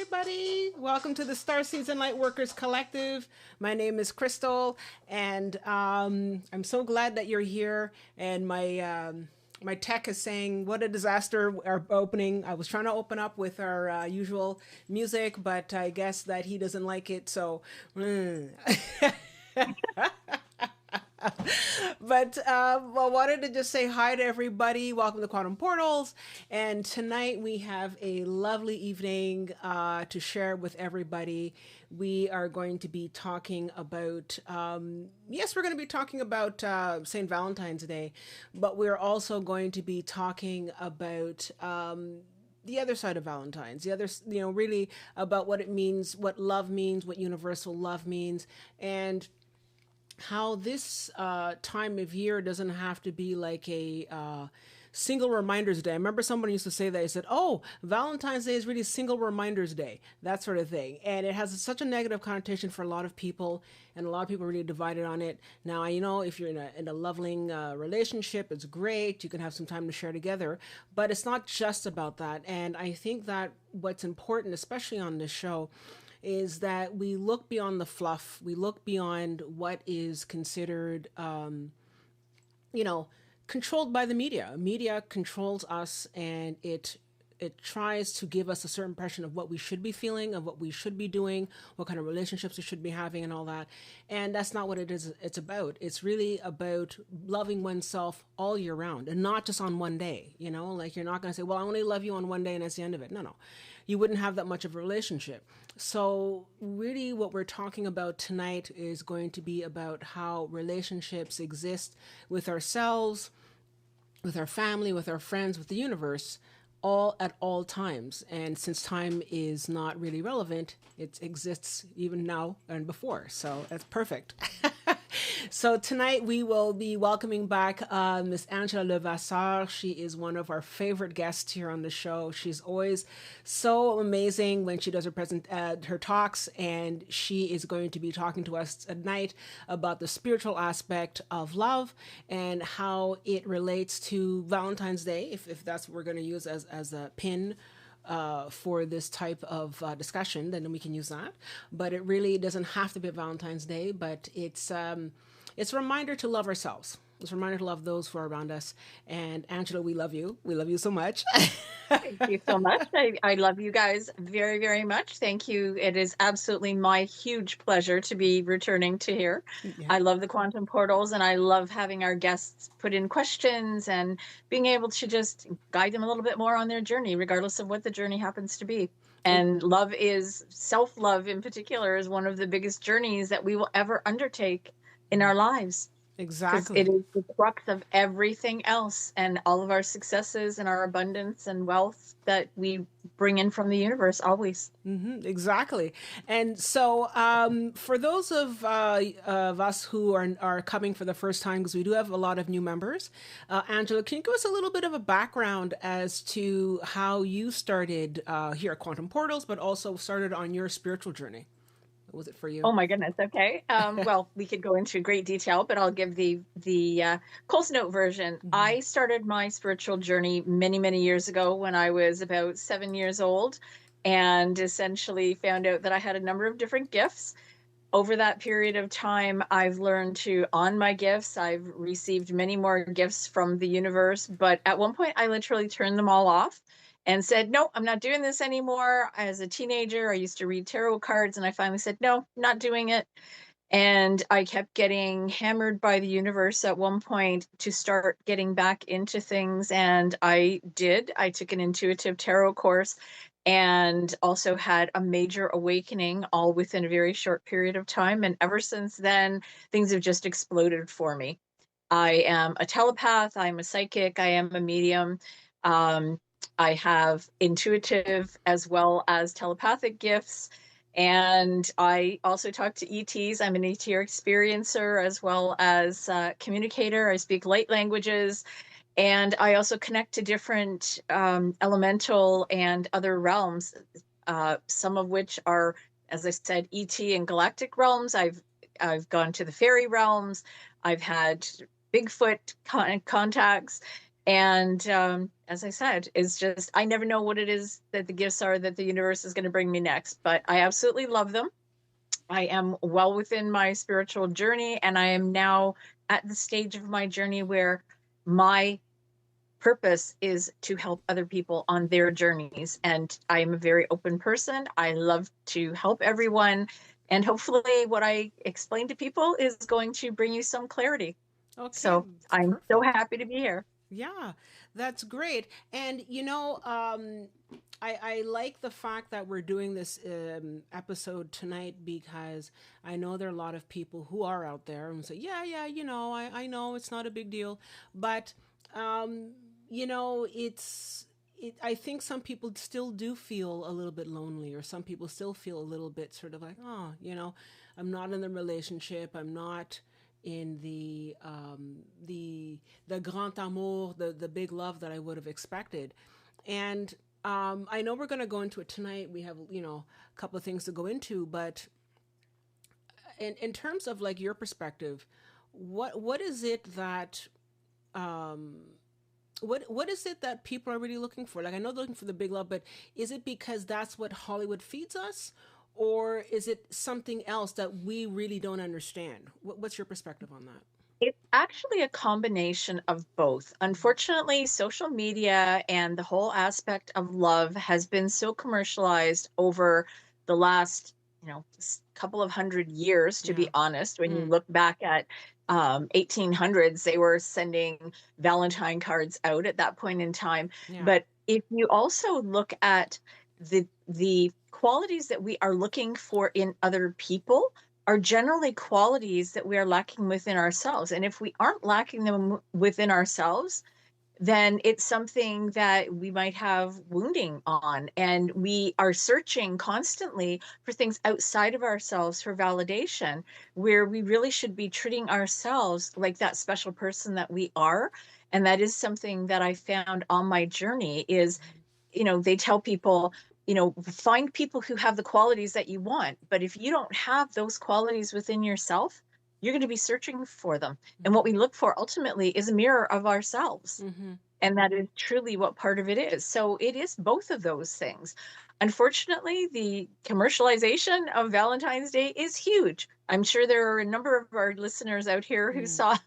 everybody. Welcome to the Starseeds Light Workers Collective. My name is Crystal, and I'm so glad that you're here. And my tech is saying, "What a disaster!" Our opening. I was trying to open up with our usual music, but I guess that he doesn't like it. So. But well, wanted to just say hi to everybody. Welcome to Quantum Portals. And tonight we have a lovely evening to share with everybody. We are going to be talking about, yes, we're going to be talking about St. Valentine's Day, but we're also going to be talking about the other side of Valentine's, the other, really about what it means, what love means, what universal love means, and how this time of year doesn't have to be like a single reminders day. I remember someone used to say that. He said, "Oh, Valentine's Day is really single reminders day," that sort of thing, and it has such a negative connotation for a lot of people, and a lot of people are really divided on it. Now, if you're in a loving relationship, it's great. You can have some time to share together, but it's not just about that. And I think that what's important, especially on this show, is that we look beyond the fluff. We look beyond what is considered, controlled by the media. Media controls us, and it tries to give us a certain impression of what we should be feeling, of what we should be doing, what kind of relationships we should be having, and all that. And that's not what it is. It's about. It's really about loving oneself all year round, and not just on one day. Like you're not going to say, "Well, I only love you on one day, and that's the end of it." No. You wouldn't have that much of a relationship. So really what we're talking about tonight is going to be about how relationships exist with ourselves, with our family, with our friends, with the universe, all at all times. And since time is not really relevant, it exists even now and before. So that's perfect. So tonight we will be welcoming back Miss Angela Levasseur. She is one of our favorite guests here on the show. She's always so amazing when she does her talks, and she is going to be talking to us tonight about the spiritual aspect of love and how it relates to Valentine's Day, if that's what we're going to use as a pin for this type of discussion, then we can use that. But it really doesn't have to be Valentine's Day, but it's a reminder to love ourselves. It's a reminder to love those who are around us. And Angela, we love you. We love you so much. Thank you so much. I love you guys very, very much. Thank you. It is absolutely my huge pleasure to be returning to here. Yeah. I love the quantum portals, and I love having our guests put in questions and being able to just guide them a little bit more on their journey, regardless of what the journey happens to be. And self-love in particular, is one of the biggest journeys that we will ever undertake in our lives. Because Exactly. it is the crux of everything else, and all of our successes and our abundance and wealth that we bring in from the universe always. Exactly. And so, for those of us who are coming for the first time, because we do have a lot of new members, Angela, can you give us a little bit of a background as to how you started here at Quantum Portals, but also started on your spiritual journey? What was it for you? Oh my goodness. Okay. Well, we could go into great detail, but I'll give the Coles Note version. I started my spiritual journey many, many years ago when I was about 7 years old, and essentially found out that I had a number of different gifts. Over that period of time, I've learned to honor my gifts. I've received many more gifts from the universe, but at one point I literally turned them all off and said, "No, I'm not doing this anymore." As a teenager, I used to read tarot cards, and I finally said, "No, not doing it." And I kept getting hammered by the universe at one point to start getting back into things. And I did. I took an intuitive tarot course and also had a major awakening all within a very short period of time. And ever since then, things have just exploded for me. I am a telepath. I'm a psychic. I am a medium. Um, I have intuitive as well as telepathic gifts. And I also talk to ETs. I'm an ET experiencer as well as communicator. I speak light languages. And I also connect to different elemental and other realms, some of which are, as I said, ET and galactic realms. I've gone to the fairy realms. I've had Bigfoot contacts. And as I said, it's just, I never know what it is that the gifts are that the universe is going to bring me next, but I absolutely love them. I am well within my spiritual journey, and I am now at the stage of my journey where my purpose is to help other people on their journeys. And I am a very open person. I love to help everyone. And hopefully, what I explain to people is going to bring you some clarity. Okay, So I'm so perfect. happy to be here. Yeah, that's great. And I like the fact that we're doing this episode tonight because I know there are a lot of people who are out there and say, yeah, yeah, I know it's not a big deal, but um, I think some people still do feel a little bit lonely, or some people still feel a little bit sort of like, oh, I'm not in the relationship. I'm not in the grand amour, the big love that I would have expected. And I know we're going to go into it tonight. We have a couple of things to go into, but in terms of like your perspective, what is it that what is it that people are really looking for? Like, I know they're looking for the big love, but is it because that's what Hollywood feeds us, or is it something else that we really don't understand? What's your perspective on that? It's actually a combination of both. Unfortunately, social media and the whole aspect of love has been so commercialized over the last, couple of 100 years, to Yeah. be honest. When you Mm. look back at 1800s, they were sending Valentine cards out at that point in time. Yeah. But if you also look at the qualities that we are looking for in other people, are generally qualities that we are lacking within ourselves. And if we aren't lacking them within ourselves, then it's something that we might have wounding on. And we are searching constantly for things outside of ourselves for validation, where we really should be treating ourselves like that special person that we are. And that is something that I found on my journey is, they tell people, find people who have the qualities that you want. But if you don't have those qualities within yourself, you're going to be searching for them. And what we look for ultimately is a mirror of ourselves. Mm-hmm. And that is truly what part of it is. So it is both of those things. Unfortunately, the commercialization of Valentine's Day is huge. I'm sure there are a number of our listeners out here who Mm. saw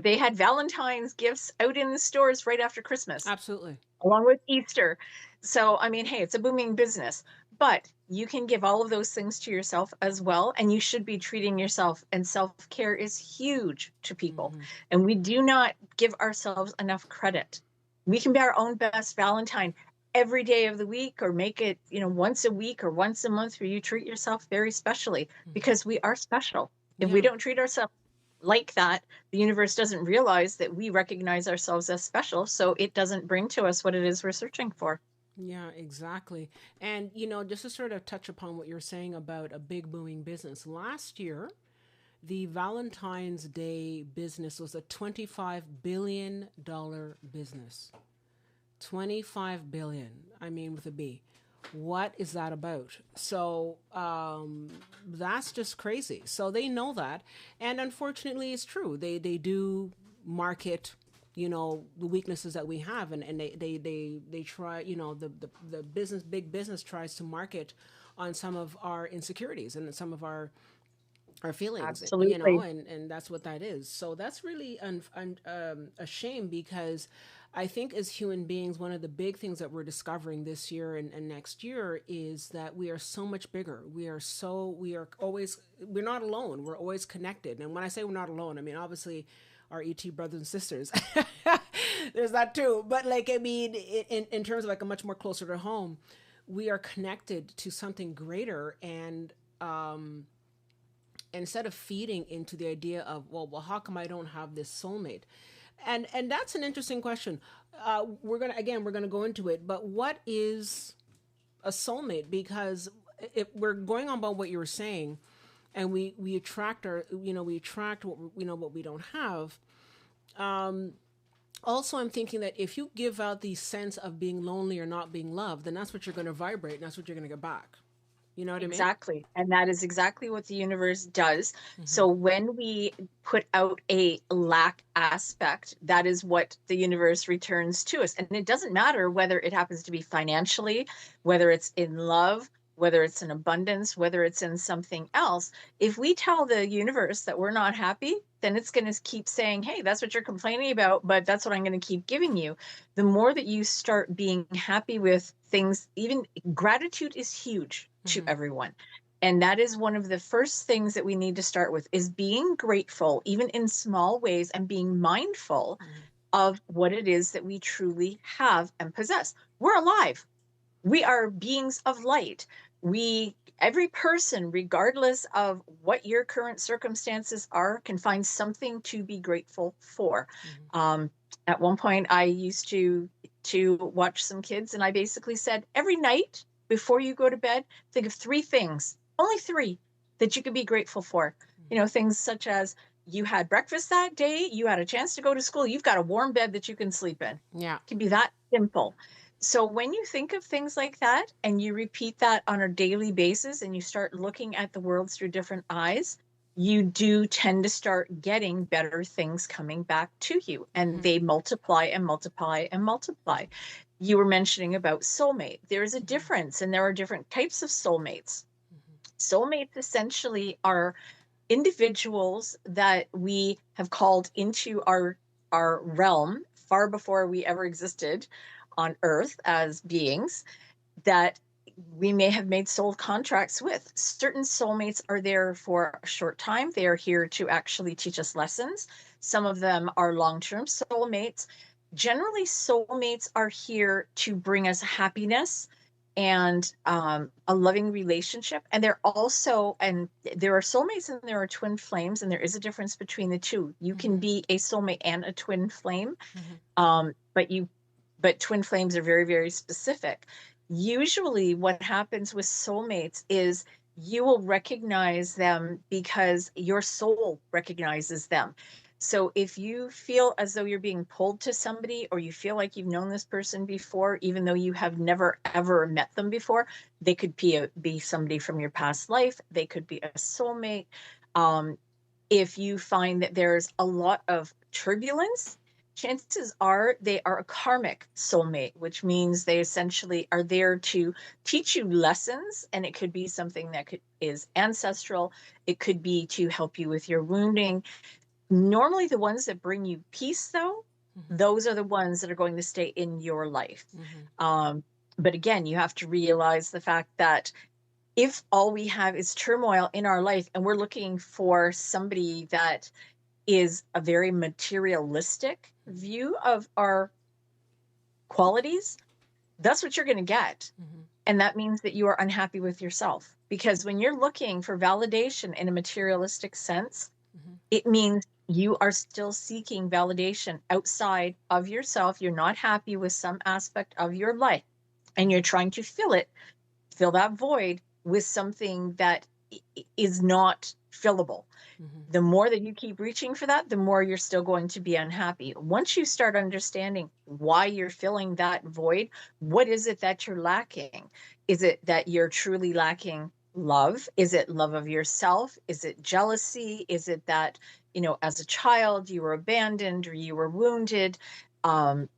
they had Valentine's gifts out in the stores right after Christmas Absolutely. along with Easter. So, I mean, hey, it's a booming business, but you can give all of those things to yourself as well. And you should be treating yourself. And self care is huge to people. Mm-hmm. And we do not give ourselves enough credit. We can be our own best Valentine every day of the week, or make it, once a week or once a month, where you treat yourself very specially, Mm-hmm. because we are special. If we Yeah. don't treat ourselves like that, the universe doesn't realize that we recognize ourselves as special, so it doesn't bring to us what it is we're searching for. Yeah, exactly. And, just to sort of touch upon what you're saying about a big booming business, last year, the Valentine's Day business was a $25 billion business. 25 billion. I mean, with a B. What is that about? So that's just crazy. So they know that, and unfortunately, it's true. They do market, the weaknesses that we have, and they try. The business, big business, tries to market on some of our insecurities and some of our feelings, Absolutely. and that's what that is. So that's really a shame, because I think as human beings, one of the big things that we're discovering this year and next year is that we are so much bigger. We're not alone. We're always connected. And when I say we're not alone, I mean, obviously our ET brothers and sisters. There's that too. But like, I mean, in terms of like a much more closer to home, we are connected to something greater. And instead of feeding into the idea of, well, how come I don't have this soulmate? And that's an interesting question. We're gonna go into it, but what is a soulmate? Because if we're going on about what you were saying, and we attract we attract what we don't have. Also, I'm thinking that if you give out the sense of being lonely or not being loved, then that's what you're going to vibrate, and that's what you're going to get back. You know what I mean? Exactly. And that is exactly what the universe does. Mm-hmm. So when we put out a lack aspect, that is what the universe returns to us. And it doesn't matter whether it happens to be financially, whether it's in love, whether it's in abundance, whether it's in something else. If we tell the universe that we're not happy, then it's going to keep saying, hey, that's what you're complaining about, but that's what I'm going to keep giving you. The more that you start being happy with things, even gratitude is huge to Mm-hmm. everyone. And that is one of the first things that we need to start with, is being grateful, even in small ways, and being mindful Mm-hmm. of what it is that we truly have and possess. We're alive. We are beings of light. Every person, regardless of what your current circumstances are, can find something to be grateful for. Mm-hmm. Um, at one point, I used to watch some kids, and I basically said, every night before you go to bed, think of three things, only three, that you could be grateful for. You know, things such as you had breakfast that day, you had a chance to go to school, you've got a warm bed that you can sleep in. Yeah. It can be that simple. So when you think of things like that and you repeat that on a daily basis and you start looking at the world through different eyes, you do tend to start getting better things coming back to you, and Mm-hmm. they multiply and multiply and multiply. You were mentioning about soulmate. There's a Mm-hmm. difference, and there are different types of soulmates. Mm-hmm. Soulmates essentially are individuals that we have called into our realm far before we ever existed on earth as beings, that we may have made soul contracts with. Certain soulmates are there for a short time. They are here to actually teach us lessons. Some of them are long-term soulmates. Generally, soulmates are here to bring us happiness and a loving relationship. And there are soulmates and there are twin flames, and there is a difference between the two. You can Mm-hmm. be a soulmate and a twin flame, Mm-hmm. but twin flames are very, very specific. Usually, what happens with soulmates is you will recognize them because your soul recognizes them. So if you feel as though you're being pulled to somebody, or you feel like you've known this person before, even though you have never ever met them before, they could be somebody from your past life. They could be a soulmate. Um, if you find that there's a lot of turbulence, chances are they are a karmic soulmate, which means they essentially are there to teach you lessons. And it could be something that is ancestral. It could be to help you with your wounding. Normally, the ones that bring you peace, though, Mm-hmm. those are the ones that are going to stay in your life. Mm-hmm. Um, but again, you have to realize the fact that if all we have is turmoil in our life and we're looking for somebody that is a very materialistic view of our qualities, that's what you're going to get. Mm-hmm. And that means that you are unhappy with yourself. Because when you're looking for validation in a materialistic sense, Mm-hmm. it means you are still seeking validation outside of yourself. You're not happy with some aspect of your life, and you're trying to fill that void with something that is not fillable. Mm-hmm. The more that you keep reaching for that, the more you're still going to be unhappy. Once you start understanding why you're filling that void, what is it that you're lacking? Is it that you're truly lacking love? Is it love of yourself? Is it jealousy? Is it that, as a child, you were abandoned or you were wounded?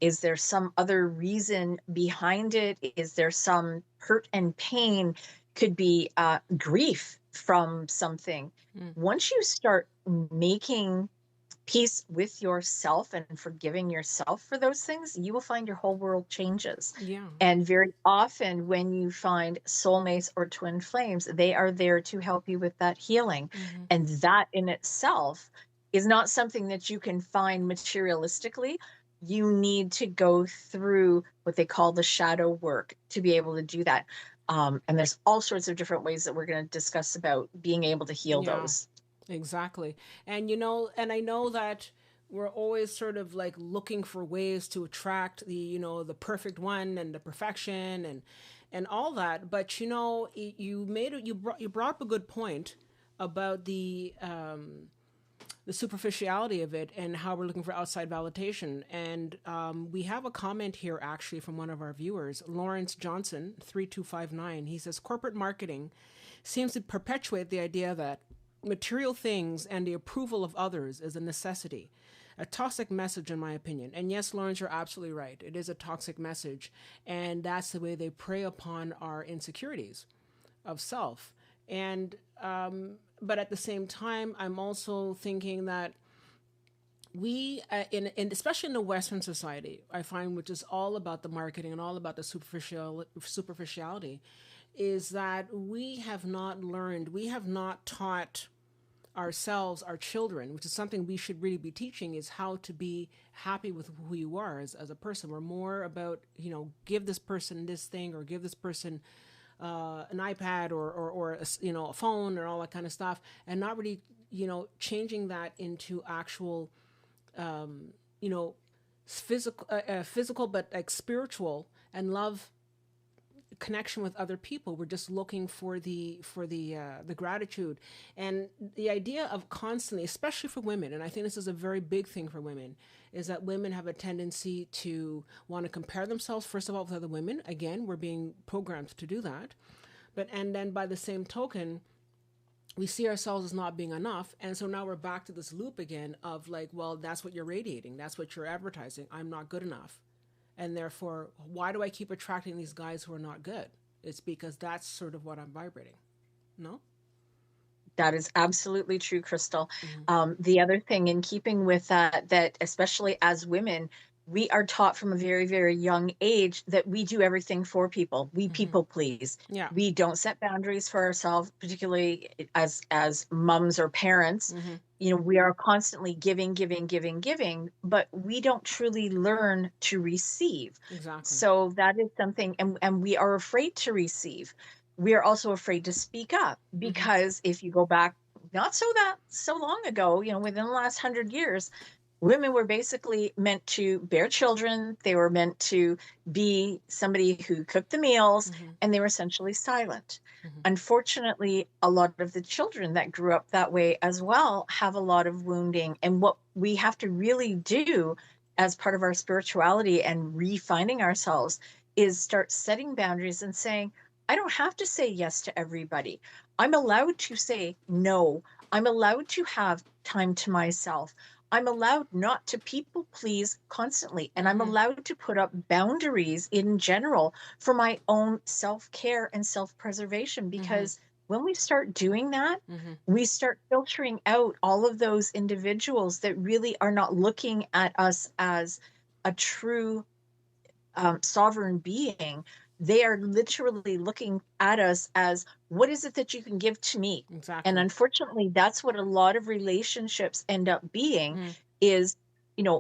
Is there some other reason behind it? Is there some hurt and pain? Could be grief from something. Mm. Once you start making peace with yourself and forgiving yourself for those things, you will find your whole world changes. Yeah. And very often, when you find soulmates or twin flames, they are there to help you with that healing. Mm-hmm. And that in itself is not something that you can find materialistically. You need to go through what they call the shadow work to be able to do that. And there's all sorts of different ways that we're going to discuss about being able to heal Yeah. those. Exactly. And and I know that we're always sort of like looking for ways to attract the perfect one and the perfection and all that. But you brought up a good point about the superficiality of it and how we're looking for outside validation. And we have a comment here actually from one of our viewers, Lawrence Johnson, 3259. He says, corporate marketing seems to perpetuate the idea that material things and the approval of others is a necessity. A toxic message, in my opinion. And yes, Lawrence, you're absolutely right. It is a toxic message. And that's the way they prey upon our insecurities of self. And, but at the same time, I'm also thinking that we, especially in the Western society, I find, which is all about the marketing and all about the superficiality, is that we have not learned, we have not taught ourselves, our children, which is something we should really be teaching, is how to be happy with who you are as a person. We're more about, give this person this thing or give this person an iPad or a phone or all that kind of stuff, and not really, changing that into actual, physical, but like spiritual and love connection with other people. We're just looking for the gratitude, and the idea of constantly, especially for women, and I think this is a very big thing for women, is that women have a tendency to want to compare themselves first of all with other women. Again, we're being programmed to do that, and then by the same token, we see ourselves as not being enough, and so now we're back to this loop again of like, well, that's what you're radiating, that's what you're advertising. I'm not good enough. And therefore, why do I keep attracting these guys who are not good? It's because that's sort of what I'm vibrating. No? That is absolutely true, Crystal. The other thing in keeping with that especially as women, we are taught from a very, very young age that we do everything for people. We people please. Yeah. We don't set boundaries for ourselves, particularly as mums or parents. We are constantly giving, but we don't truly learn to receive. Exactly. So that is something, and we are afraid to receive. We are also afraid to speak up, because if you go back not so long ago, within the last 100 years, women were basically meant to bear children. They were meant to be somebody who cooked the meals, and they were essentially silent. Unfortunately, a lot of the children that grew up that way as well have a lot of wounding. And what we have to really do as part of our spirituality and refining ourselves is start setting boundaries and saying, I don't have to say yes to everybody. I'm allowed to say no. I'm allowed to have time to myself. I'm allowed not to people please constantly. And I'm allowed to put up boundaries in general for my own self-care and self-preservation. Because when we start doing that, we start filtering out all of those individuals that really are not looking at us as a true sovereign being. They are literally looking at us as, what is it that you can give to me? Exactly. And unfortunately, that's what a lot of relationships end up being, is,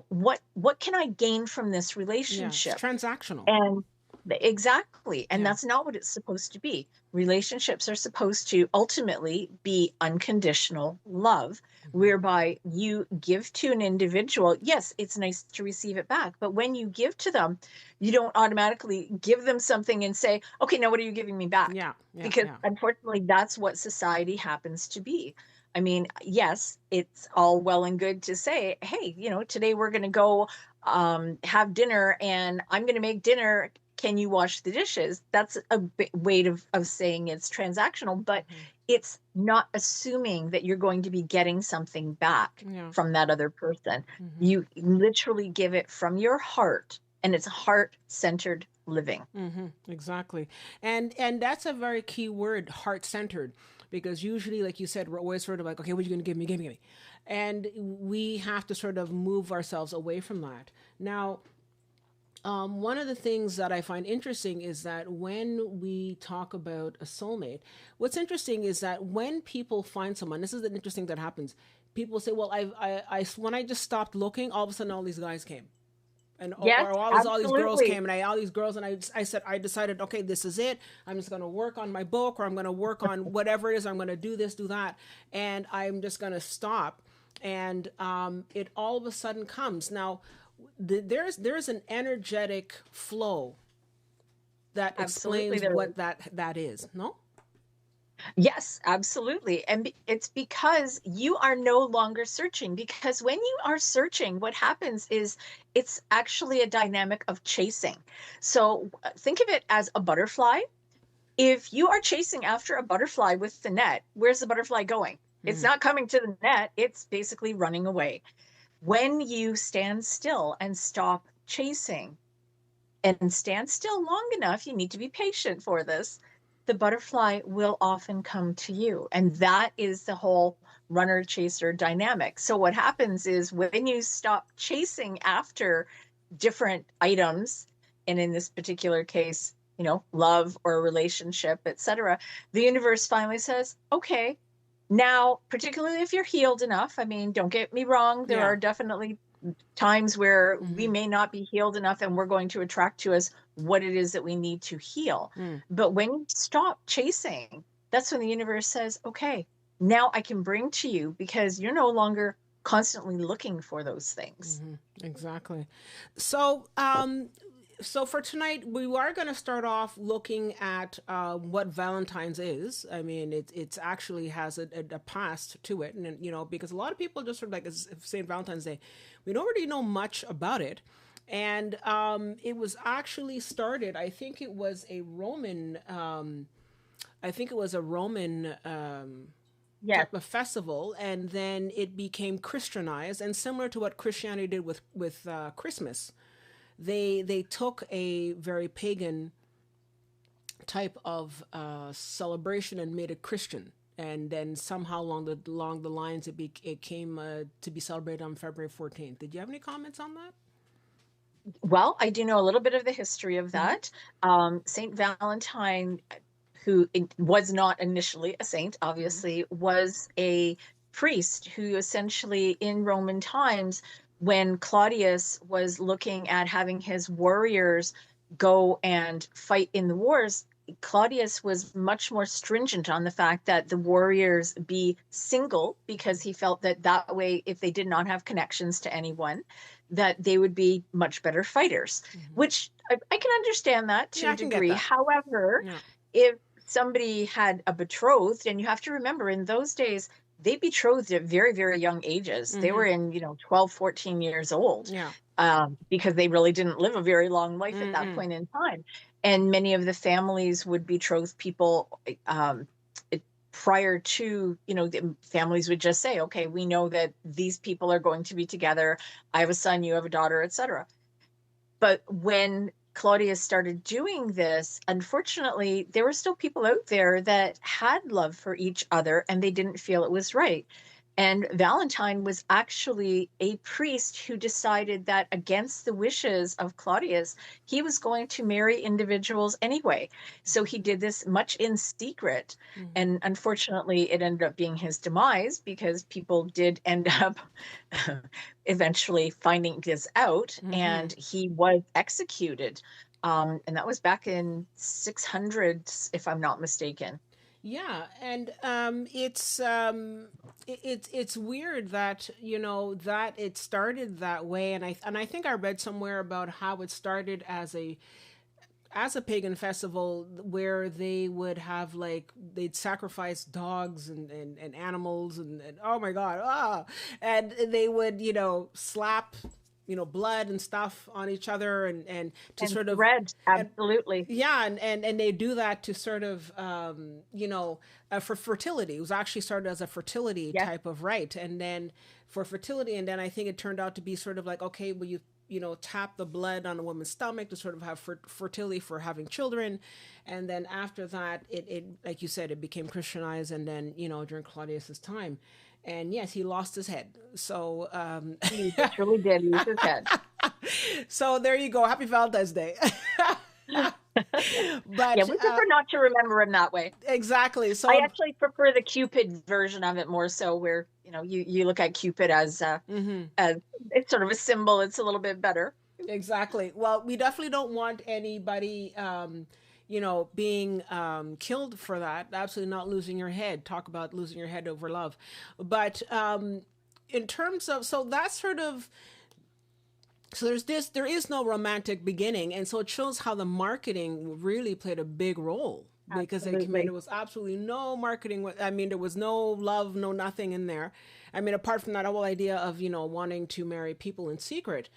what can I gain from this relationship? It's transactional. And exactly. And that's not what it's supposed to be. Relationships are supposed to ultimately be unconditional love, whereby you give to an individual. Yes, it's nice to receive it back, but when you give to them, you don't automatically give them something and say, okay, now what are you giving me back? Because unfortunately, that's what society happens to be. I mean, yes, it's all well and good to say, hey, today we're going to go have dinner, and I'm going to make dinner. Can you wash the dishes? That's a way of saying it's transactional, but it's not assuming that you're going to be getting something back from that other person. You literally give it from your heart, and it's heart-centered living. Exactly. And that's a very key word, heart-centered, because usually, like you said, we're always sort of like, okay, what are you going to give me? Give me. And we have to sort of move ourselves away from that. Now, one of the things that I find interesting is that when we talk about a soulmate, what's interesting is that when people find someone, this is the interesting thing that happens. People say, well, when I just stopped looking, all of a sudden all these guys came. And yes, all these girls came, and all these girls, and I decided, okay, this is it. I'm just going to work on my book, or I'm going to work on whatever it is. I'm going to do this, do that, and I'm just going to stop. And it all of a sudden comes. Now, there's an energetic flow that explains what that is. No? Yes, absolutely. And it's because you are no longer searching. Because when you are searching, what happens is it's actually a dynamic of chasing. So think of it as a butterfly. If you are chasing after a butterfly with the net, where's the butterfly going? It's Mm, not coming to the net, it's basically running away. When you stand still and stop chasing, and stand still long enough, you need to be patient for this, the butterfly will often come to you. And that is the whole runner chaser dynamic. So, what happens is when you stop chasing after different items, and in this particular case, love or a relationship, etc., the universe finally says, okay, now, particularly if you're healed enough, I mean, don't get me wrong, there yeah. are definitely times where we Mm-hmm. may not be healed enough and we're going to attract to us what it is that we need to heal. Mm, But when you stop chasing, that's when the universe says, okay, now I can bring to you because you're no longer constantly looking for those things. mm-hmm. Exactly. So, so for tonight, we are going to start off looking at what Valentine's is. I mean, it's actually has a past to it, and you know, because a lot of people just sort of like it's Saint Valentine's Day, we don't really know much about it, and it was actually started. I think it was a Roman. I think it was a Roman. Yes. Type of festival, and then it became Christianized, and similar to what Christianity did with Christmas, they took a very pagan type of celebration and made it Christian. And then somehow along the lines, it came to be celebrated on February 14th. Did you have any comments on that? Well, I do know a little bit of the history of Mm-hmm. that. Saint Valentine, who was not initially a saint, Mm-hmm. obviously, was a priest who essentially, in Roman times, when Claudius was looking at having his warriors go and fight in the wars, Claudius was much more stringent on the fact that the warriors be single because he felt that that way, if they did not have connections to anyone, that they would be much better fighters, Mm-hmm. which I can understand that to Yeah, a I can get degree. that. However, Yeah. if somebody had a betrothed, and you have to remember in those days, they betrothed at very, very young ages. They Mm-hmm. were in, 12, 14 years old, Yeah. because they really didn't live a very long life at that Mm-mm. point in time. And many of the families would betroth people prior to, the families would just say, okay, we know that these people are going to be together. I have a son, you have a daughter, etc. But when Claudius started doing this, unfortunately, there were still people out there that had love for each other and they didn't feel it was right. And Valentine was actually a priest who decided that against the wishes of Claudius, he was going to marry individuals anyway. So he did this much in secret. Mm-hmm. And unfortunately, it ended up being his demise because people did end up eventually finding this out, Mm-hmm. and he was executed. And that was back in 600s, if I'm not mistaken. Yeah, and it's weird that you know that it started that way, and I think I read somewhere about how it started as a pagan festival where they would have like they'd sacrifice dogs and animals and oh my god and they would slap blood and stuff on each other and to And sort of thread, and absolutely. yeah, and they do that to sort of for fertility. It was actually started as a fertility Yes. type of rite, and then for fertility, and then I think it turned out to be sort of like, okay, well, tap the blood on a woman's stomach to sort of have fertility for having children, and then after that, it like you said, it became Christianized, and then during Claudius's time, and yes, he lost his head. So He literally did lose his head. so there you go. Happy Valentine's Day. Yeah, But we prefer not to remember him that way. exactly. I So actually prefer the Cupid version of it more so, where you look at Cupid mhm, as it's sort of a symbol. It's a little bit better. exactly. Well, we definitely don't want anybody, being killed for that. Absolutely not losing your head. Talk about losing your head over love. But in terms of, so that's sort of, so there is no romantic beginning. And so it shows how the marketing really played a big role because they came in. Absolutely. There was absolutely no marketing. I mean, there was no love, no nothing in there. I mean, apart from that whole idea of, wanting to marry people in secret.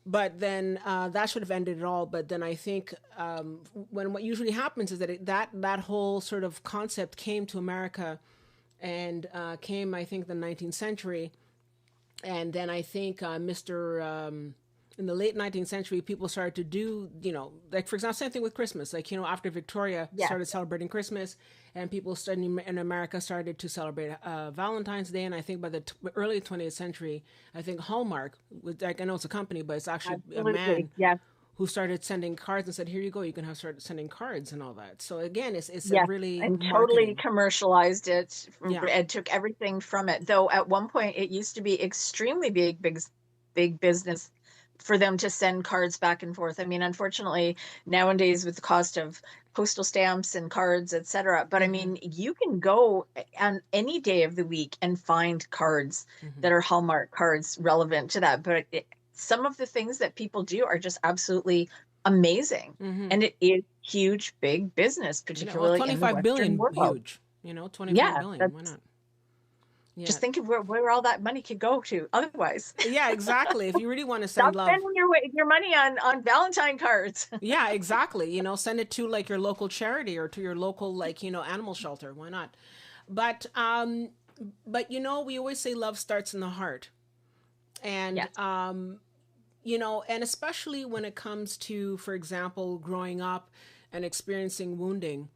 But then that should have ended it all. But then I think when what usually happens is that that whole sort of concept came to America and came, I think, the 19th century. And then I think in the late 19th century, people started to do, like, for example, same thing with Christmas. Like, after Victoria Yes. started celebrating Christmas, and people studying in America started to celebrate Valentine's Day. And I think by the early 20th century, I think Hallmark, like, I know it's a company, but it's actually a Absolutely. man Yes. who started sending cards and said, "Here you go, you can have start sending cards and all that." So again, it's a Yes, really and totally marketing. commercialized it Yeah. and took everything from it. Though at one point it used to be extremely big business for them to send cards back and forth. I mean, unfortunately, nowadays with the cost of postal stamps and cards, etc. But I Mm-hmm. mean, you can go on any day of the week and find cards Mm-hmm. that are Hallmark cards relevant to that. But some of the things that people do are just absolutely amazing. Mm-hmm. And it is huge, big business, Well, particularly in the 25 Western billion, world. huge. 25 Yeah, billion. Why that's not? Yeah. just think of where all that money could go to otherwise. Yeah, exactly. If you really want to Stop send love, spending your money on Valentine cards. yeah, exactly. Send it to like your local charity or to your local like, animal shelter. Why not? But we always say love starts in the heart. And Yes. and especially when it comes to, for example, growing up and experiencing wounding,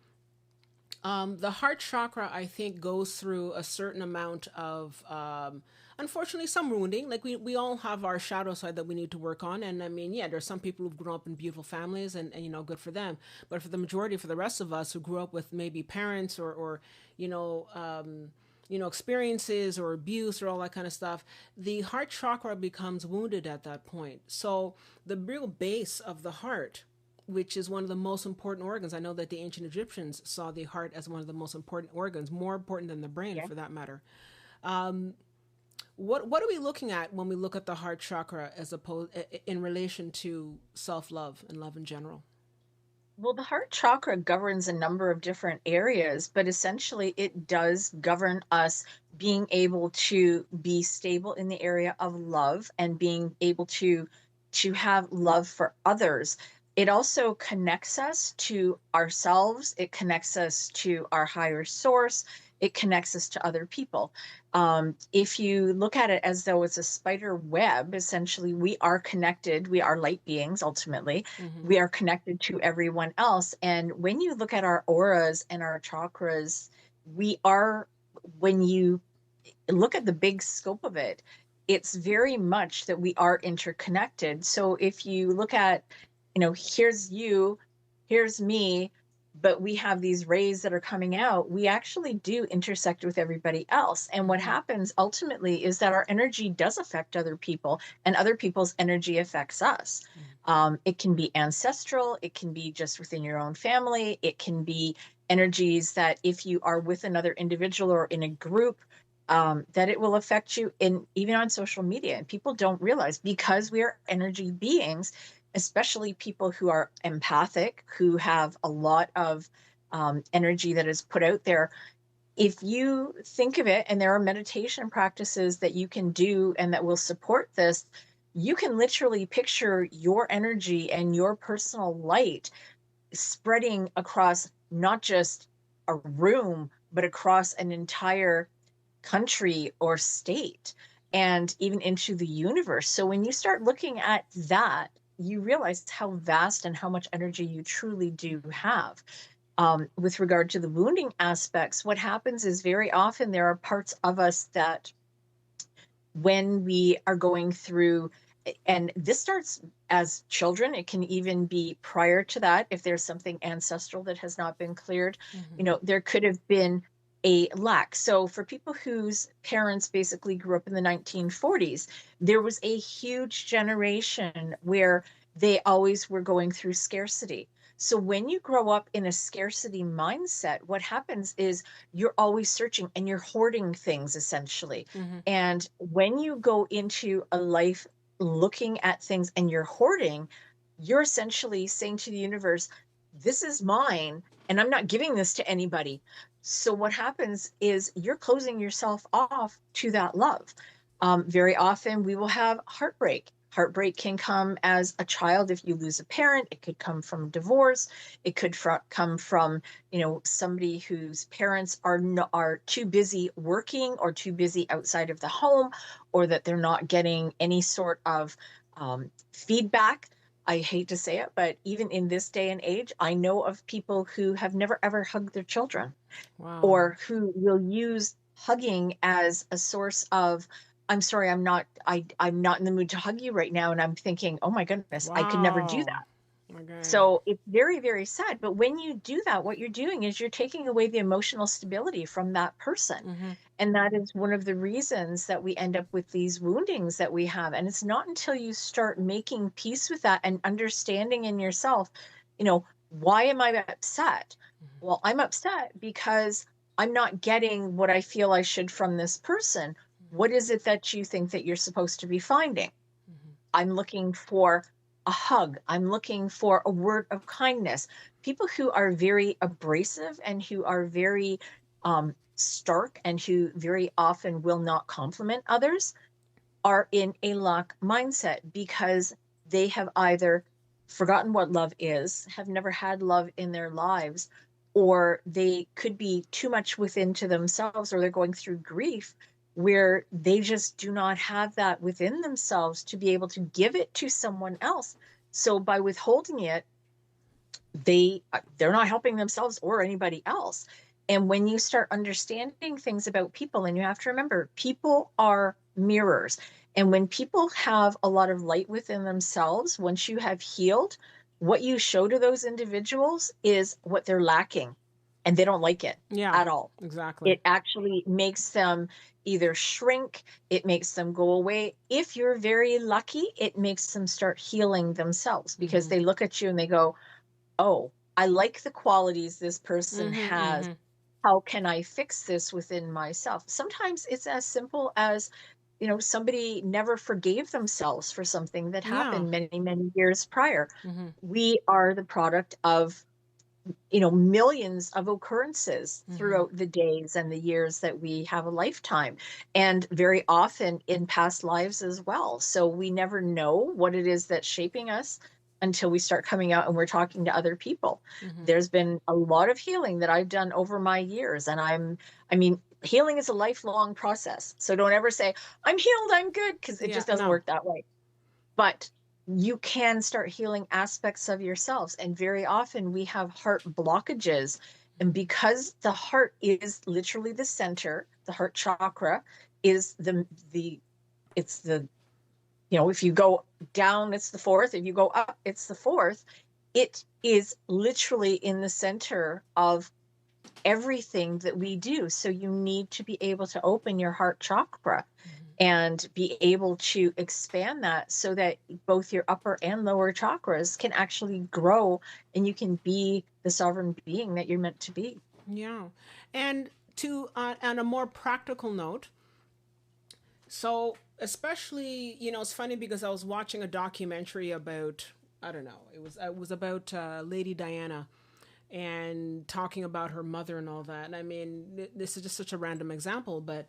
the heart chakra, I think, goes through a certain amount of, unfortunately, some wounding. Like we all have our shadow side that we need to work on. And I mean, yeah, there's some people who've grown up in beautiful families and good for them. But for the majority, for the rest of us who grew up with maybe parents or you know, experiences or abuse or all that kind of stuff, the heart chakra becomes wounded at that point. So the real base of the heart, which is one of the most important organs. I know that the ancient Egyptians saw the heart as one of the most important organs, more important than the brain Yes. for that matter. What are we looking at when we look at the heart chakra as opposed in relation to self-love and love in general? Well, the heart chakra governs a number of different areas, but essentially it does govern us being able to be stable in the area of love and being able to have love for others. It also connects us to ourselves, it connects us to our higher source, it connects us to other people. If you look at it as though it's a spider web, essentially we are connected, we are light beings ultimately, Mm-hmm. we are connected to everyone else. And when you look at our auras and our chakras, we are, when you look at the big scope of it, it's very much that we are interconnected. So if you look at, here's you, here's me, but we have these rays that are coming out, we actually do intersect with everybody else. And what Mm-hmm. happens ultimately is that our energy does affect other people, and other people's energy affects us. It can be ancestral, it can be just within your own family, it can be energies that if you are with another individual or in a group, that it will affect you in even on social media. And people don't realize, because we are energy beings, especially people who are empathic, who have a lot of energy that is put out there. If you think of it, and there are meditation practices that you can do and that will support this, you can literally picture your energy and your personal light spreading across not just a room, but across an entire country or state, and even into the universe. So when you start looking at that, you realize how vast and how much energy you truly do have. With regard to the wounding aspects, what happens is very often there are parts of us that when we are going through, and this starts as children, it can even be prior to that, if there's something ancestral that has not been cleared, Mm-hmm. there could have been a lack. So for people whose parents basically grew up in the 1940s, there was a huge generation where they always were going through scarcity. So when you grow up in a scarcity mindset, what happens is you're always searching and you're hoarding things essentially. Mm-hmm. And when you go into a life looking at things and you're hoarding, you're essentially saying to the universe, this is mine and I'm not giving this to anybody. So what happens is you're closing yourself off to that love. Very often we will have heartbreak. Heartbreak can come as a child if you lose a parent. It could come from divorce. It could come from, somebody whose parents are too busy working or too busy outside of the home, or that they're not getting any sort of feedback. I hate to say it, but even in this day and age, I know of people who have never ever hugged their children, Wow. or who will use hugging as a source of, I'm sorry, I'm not in the mood to hug you right now. And I'm thinking, oh my goodness, I could never do Wow. that. Okay. So it's very, very sad. But when you do that, what you're doing is you're taking away the emotional stability from that person. Mm-hmm. And that is one of the reasons that we end up with these woundings that we have. And it's not until you start making peace with that and understanding in yourself, why am I upset? Well, I'm upset because I'm not getting what I feel I should from this person. What is it that you think that you're supposed to be finding? Mm-hmm. I'm looking for a hug. I'm looking for a word of kindness. People who are very abrasive and who are very stark and who very often will not compliment others are in a lack mindset, because they have either forgotten what love is, have never had love in their lives, or they could be too much within to themselves, or they're going through grief where they just do not have that within themselves to be able to give it to someone else. So by withholding it, they're not helping themselves or anybody else. And when you start understanding things about people, and you have to remember, people are mirrors. And when people have a lot of light within themselves, once you have healed, what you show to those individuals is what they're lacking, and they don't like it Yeah, at all. exactly. It actually makes them either shrink, it makes them go away. If you're very lucky, it makes them start healing themselves, because Mm-hmm. they look at you and they go, oh, I like the qualities this person Mm-hmm. has. Mm-hmm. How can I fix this within myself? Sometimes it's as simple as, somebody never forgave themselves for something that Yeah. happened many, many years prior. Mm-hmm. We are the product of, millions of occurrences Mm-hmm. throughout the days and the years that we have a lifetime, and very often in past lives as well. So we never know what it is that's shaping us until we start coming out and we're talking to other people. Mm-hmm. There's been a lot of healing that I've done over my years, and healing is a lifelong process. So don't ever say, I'm healed, I'm good, because it Yeah. just doesn't No. work that way. But you can start healing aspects of yourselves. And very often we have heart blockages. And because the heart is literally the center, the heart chakra is it's the, if you go down, it's the fourth. If you go up, it's the fourth. It is literally in the center of everything that we do. So you need to be able to open your heart chakra Mm-hmm. and be able to expand that, so that both your upper and lower chakras can actually grow, and you can be the sovereign being that you're meant to be. Yeah. And to on a more practical note, so especially, it's funny because I was watching a documentary about, I don't know, it was about Lady Diana, and talking about her mother and all that. And I mean, this is just such a random example, but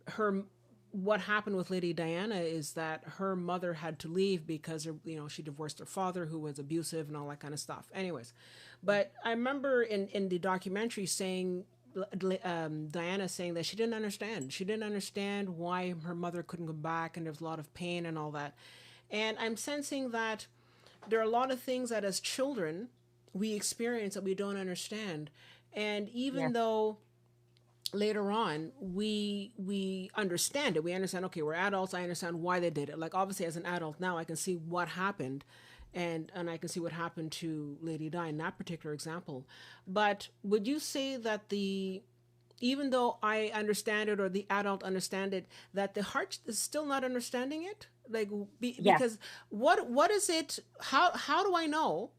her what happened with Lady Diana is that her mother had to leave because she divorced her father, who was abusive and all that kind of stuff. Anyways, but I remember in the documentary saying, Diana saying that she didn't understand. She didn't understand why her mother couldn't go back, and there was a lot of pain and all that. And I'm sensing that there are a lot of things that as children we experience that we don't understand. And Yeah. even though later on we understand it, we understand, okay, we're adults, I understand why they did it. Like, obviously as an adult now I can see what happened, and I can see what happened to Lady Di in that particular example. But would you say that the even though I understand it, or the adult understand it, that the heart is still not understanding it? Like, Yes. because what is it, how do I know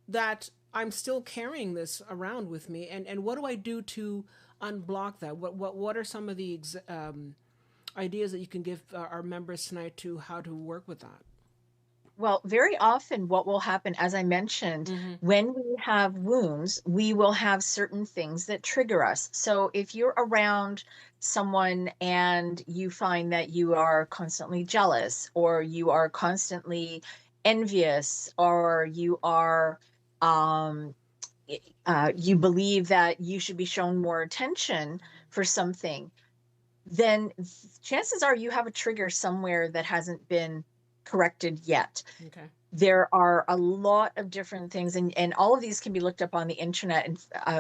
that I'm still carrying this around with me, and what do I do to unblock that? What are some of the ideas that you can give our members tonight to how to work with that? Well, very often what will happen, as I mentioned, Mm-hmm. when we have wounds, we will have certain things that trigger us. So if you're around someone and you find that you are constantly jealous, or you are constantly envious, or you are, um, you believe that you should be shown more attention for something, then chances are you have a trigger somewhere that hasn't been corrected yet. Okay. There are a lot of different things, and all of these can be looked up on the internet. And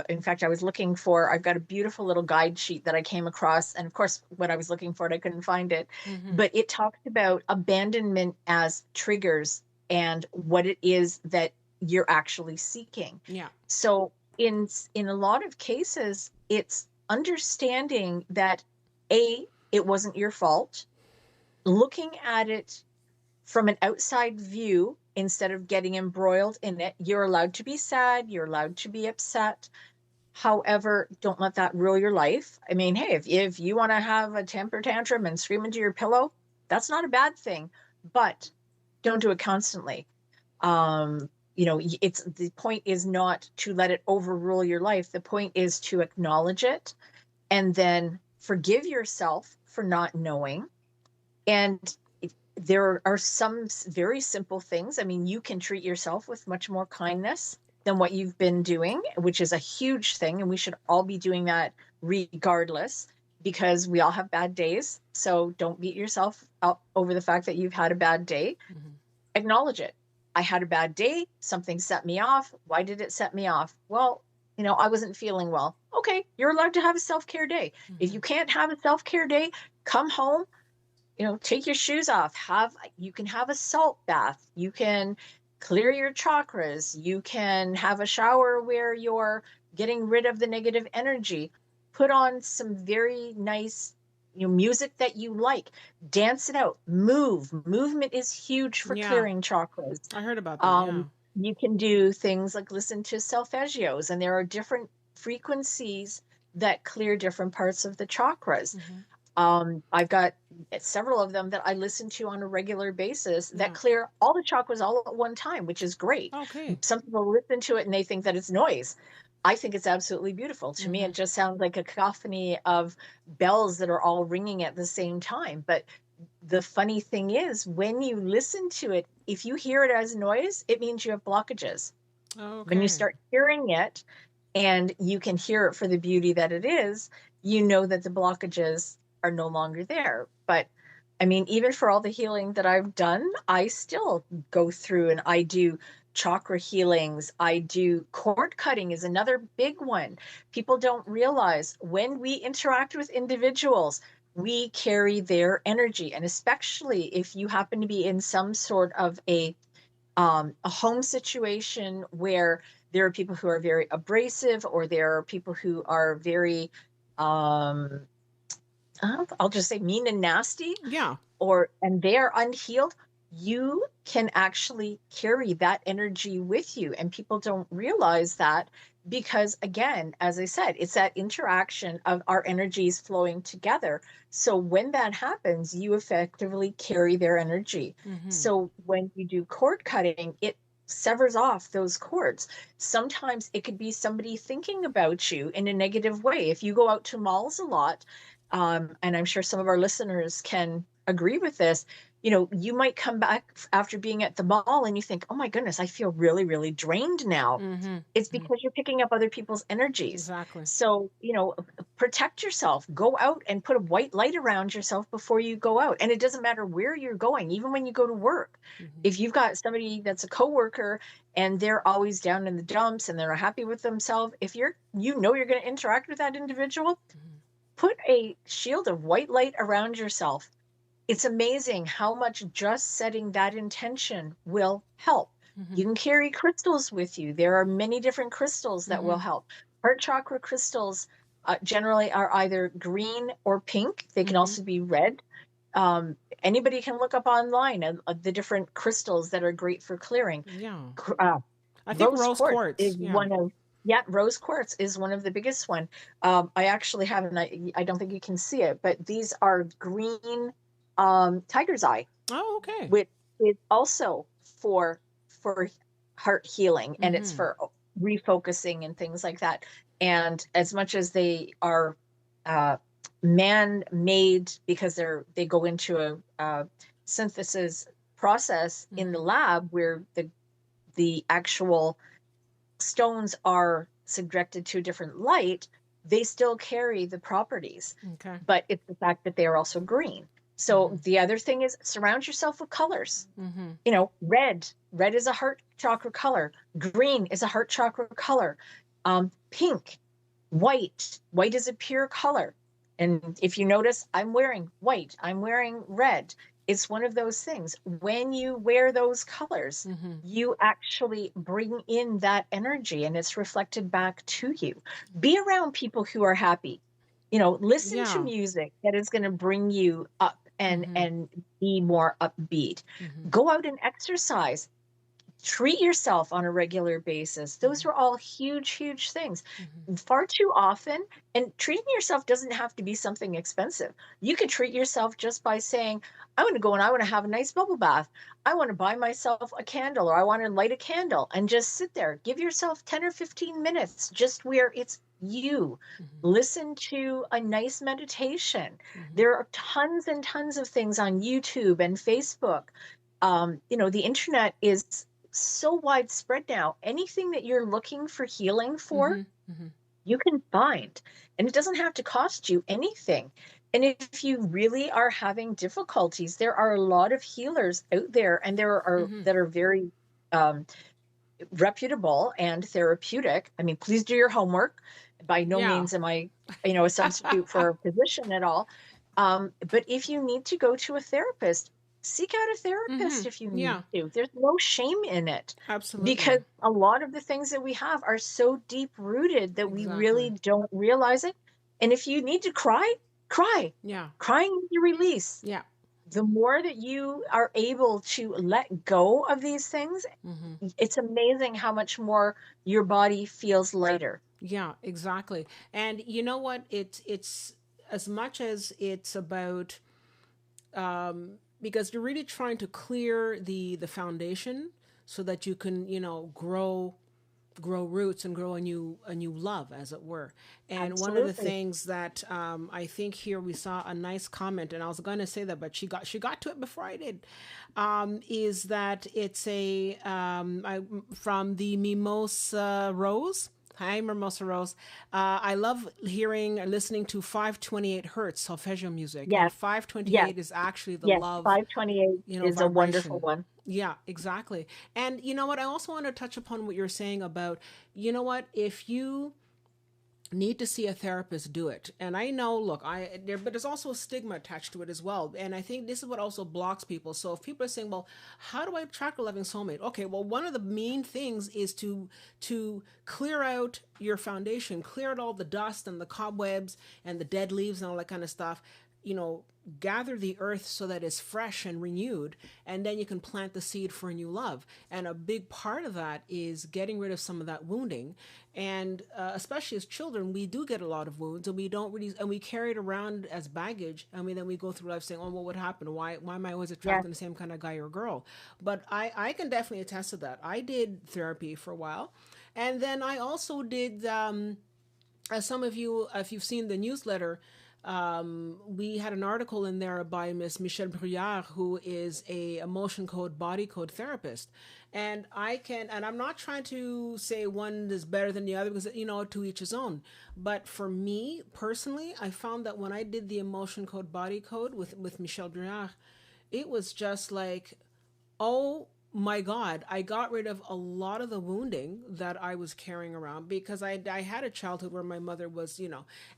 in fact, I've got a beautiful little guide sheet that I came across. And of course, when I was looking for it, I couldn't find it. Mm-hmm. But it talks about abandonment as triggers and what it is that you're actually seeking. Yeah. So in a lot of cases, it's understanding that it wasn't your fault, looking at it from an outside view instead of getting embroiled in it. You're allowed to be sad, you're allowed to be upset. However, don't let that rule your life. I mean, hey, if you want to have a temper tantrum and scream into your pillow, that's not a bad thing, but don't do it constantly. It's the point is not to let it overrule your life. The point is to acknowledge it and then forgive yourself for not knowing. And there are some very simple things. I mean, you can treat yourself with much more kindness than what you've been doing, which is a huge thing. And we should all be doing that regardless, because we all have bad days. So don't beat yourself up over the fact that you've had a bad day. Mm-hmm. Acknowledge it. I had a bad day. Something set me off. Why did it set me off? Well, I wasn't feeling well. Okay, you're allowed to have a self-care day. If Mm-hmm. you can't have a self-care day, come home, take your shoes off. You can have a salt bath. You can clear your chakras. You can have a shower where you're getting rid of the negative energy. Put on some very nice, music that you like. Dance it out. Movement is huge for Yeah. clearing chakras. I heard about that. Yeah. Um, you can do things like listen to solfeggios, and there are different frequencies that clear different parts of the chakras. Mm-hmm. I've got several of them that I listen to on a regular basis that Yeah. clear all the chakras all at one time, which is great. Okay. Some people listen to it and they think that it's noise. I think it's absolutely beautiful. To me, Mm-hmm. it just sounds like a cacophony of bells that are all ringing at the same time. But the funny thing is, when you listen to it, if you hear it as noise, it means you have blockages. When you Okay. start hearing it and you can hear it for the beauty that it is, you know that the blockages are no longer there. But I mean, even for all the healing that I've done, I still go through and I do chakra healings. I do cord cutting is another big one. People don't realize when we interact with individuals, we carry their energy. And especially if you happen to be in some sort of a home situation where there are people who are very abrasive, or there are people who are very, um, I'll just say mean and nasty, Yeah. and they are unhealed, you can actually carry that energy with you. And people don't realize that because, again, as I said, it's that interaction of our energies flowing together. So when that happens, you effectively carry their energy. Mm-hmm. So when you do cord cutting, it severs off those cords. Sometimes it could be somebody thinking about you in a negative way. If you go out to malls a lot, and I'm sure some of our listeners can agree with this, you might come back after being at the mall and you think, oh my goodness, I feel really, really drained now. Mm-hmm. It's Mm-hmm. because you're picking up other people's energies. Exactly. So, protect yourself. Go out and put a white light around yourself before you go out. And it doesn't matter where you're going, even when you go to work. Mm-hmm. If you've got somebody that's a coworker and they're always down in the dumps and they're happy with themselves, if you're going to interact with that individual, Mm-hmm. put a shield of white light around yourself. It's amazing how much just setting that intention will help. Mm-hmm. You can carry crystals with you. There are many different crystals that Mm-hmm. will help. Heart chakra crystals generally are either green or pink. They can Mm-hmm. also be red. Anybody can look up online the different crystals that are great for clearing. Yeah. Uh, I think Rose rose quartz quartz. is Yeah. one of yeah, rose quartz is one of the biggest one. I actually have, and I don't think you can see it, but these are green tiger's eye, Oh, okay. which is also for heart healing, and it's Mm-hmm. for refocusing and things like that. And as much as they are uh, man-made, because they go into a synthesis process in the Mm-hmm. lab where the actual stones are subjected to a different light, they still carry the properties. Okay. But it's the fact that they are also green. Mm-hmm. So the other thing is surround yourself with colors. Mm-hmm. You know, red is a heart chakra color. Green is a heart chakra color. Pink, white is a pure color. And if you notice, I'm wearing white, I'm wearing red. It's one of those things. When you wear those colors, Mm-hmm. you actually bring in that energy and it's reflected back to you. Be around people who are happy. You know, listen to Yeah. music that is going to bring you up Mm-hmm. and be more upbeat. Mm-hmm. Go out and exercise. Treat yourself on a regular basis. Those Mm-hmm. are all huge, huge things. Mm-hmm. Far too often, and treating yourself doesn't have to be something expensive. You could treat yourself just by saying, I want to go and I want to have a nice bubble bath. I want to buy myself a candle, or I want to light a candle and just sit there. Give yourself 10 or 15 minutes just where it's you. Mm-hmm. Listen to a nice meditation. Mm-hmm. There are tons and tons of things on YouTube and Facebook. You know, the internet is so widespread now. Anything that you're looking for healing for, Mm-hmm. Mm-hmm. you can find, and it doesn't have to cost you anything. And if you really are having difficulties, there are a lot of healers out there, and there are Mm-hmm. that are very um, reputable and therapeutic. I mean, please do your homework. By no Yeah. means am I, a substitute for a physician at all. But if you need to go to a therapist, seek out a Mm-hmm. therapist if you need Yeah. to. There's no shame in it, because Absolutely. a lot of the things that we have are so deep rooted that we Exactly. really don't realize it. And if you need to cry, cry. Yeah. Crying is a release. Yeah. The more that you are able to let go of these things, Mm-hmm. it's amazing how much more your body feels lighter. Yeah, exactly. And you know what? It's as much as it's about because you're really trying to clear the foundation so that you can, grow roots and grow a new love, as it were. And one of the Absolutely. things that I think here we saw a nice comment, and I was going to say that, but she got to it before I did. Is that it's from the Mimosa Rose. Hi, Mimosa Rose. I love hearing and listening to 528 hertz solfeggio music, and Yes, yes, 528 is actually the yes. love, 528 is a wonderful vibration. one. Yeah, exactly. And you know what? I also want to touch upon what you're saying about, if you need to see a therapist, do it. And I know, look, but there's also a stigma attached to it as well. And I think this is what also blocks people. So if people are saying, well, how do I attract a loving soulmate? Okay, well, one of the main things is to clear out your foundation, clear out all the dust and the cobwebs and the dead leaves and all that kind of stuff. Gather the earth so that it's fresh and renewed, and then you can plant the seed for a new love. And a big part of that is getting rid of some of that wounding. And especially as children, we do get a lot of wounds, and we don't really, and we carry it around as baggage. I mean, then we go through life saying, "Oh, well, what happened? Why am I always Yes, attracting the same kind of guy or girl?" But I can definitely attest to that. I did therapy for a while, and then I also did. As some of you, if you've seen the newsletter, we had an article in there by Miss Michelle Bruyard, who is a emotion code, body code therapist. And I'm not trying to say one is better than the other, because, to each his own. But for me personally, I found that when I did the emotion code, body code with Michelle Bruyard, it was just like, oh my God, I got rid of a lot of the wounding that I was carrying around, because I had a childhood where my mother was,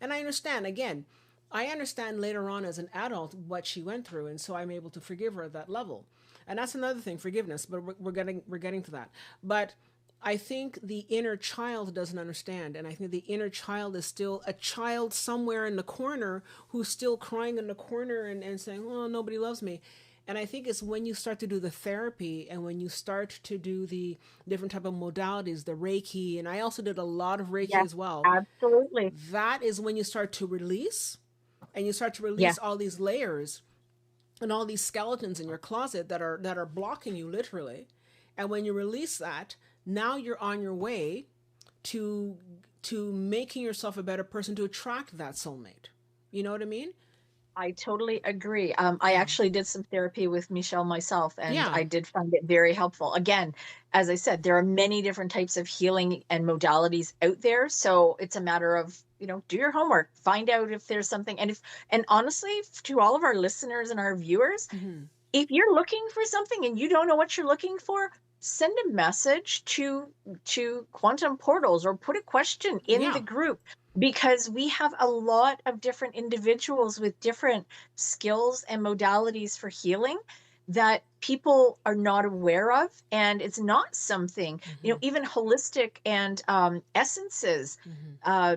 and I understand, again, I understand later on as an adult what she went through. And so I'm able to forgive her at that level. And that's another thing, forgiveness, but we're getting to that. But I think the inner child doesn't understand. And I think the inner child is still a child somewhere in the corner who's still crying in the corner and saying, oh, nobody loves me. And I think it's when you start to do the therapy and when you start to do the different type of modalities, the Reiki, and I also did a lot of Reiki yes, as well. absolutely. That is when you start to release, and you start to Yeah, release all these layers and all these skeletons in your closet that are blocking you, literally. And when you release that, now you're on your way to making yourself a better person to attract that soulmate. You know what I mean? I totally agree. I Yeah. actually did some therapy with Michelle myself, and Yeah. I did find it very helpful. Again, as I said, there are many different types of healing and modalities out there. So it's a matter of, do your homework, find out if there's something. And honestly, to all of our listeners and our viewers, Mm-hmm. if you're looking for something and you don't know what you're looking for, send a message to Quantum Portals or put a question in the Yeah. group, because we have a lot of different individuals with different skills and modalities for healing that people are not aware of. And it's not something, Mm-hmm. even holistic and essences, Mm-hmm. uh,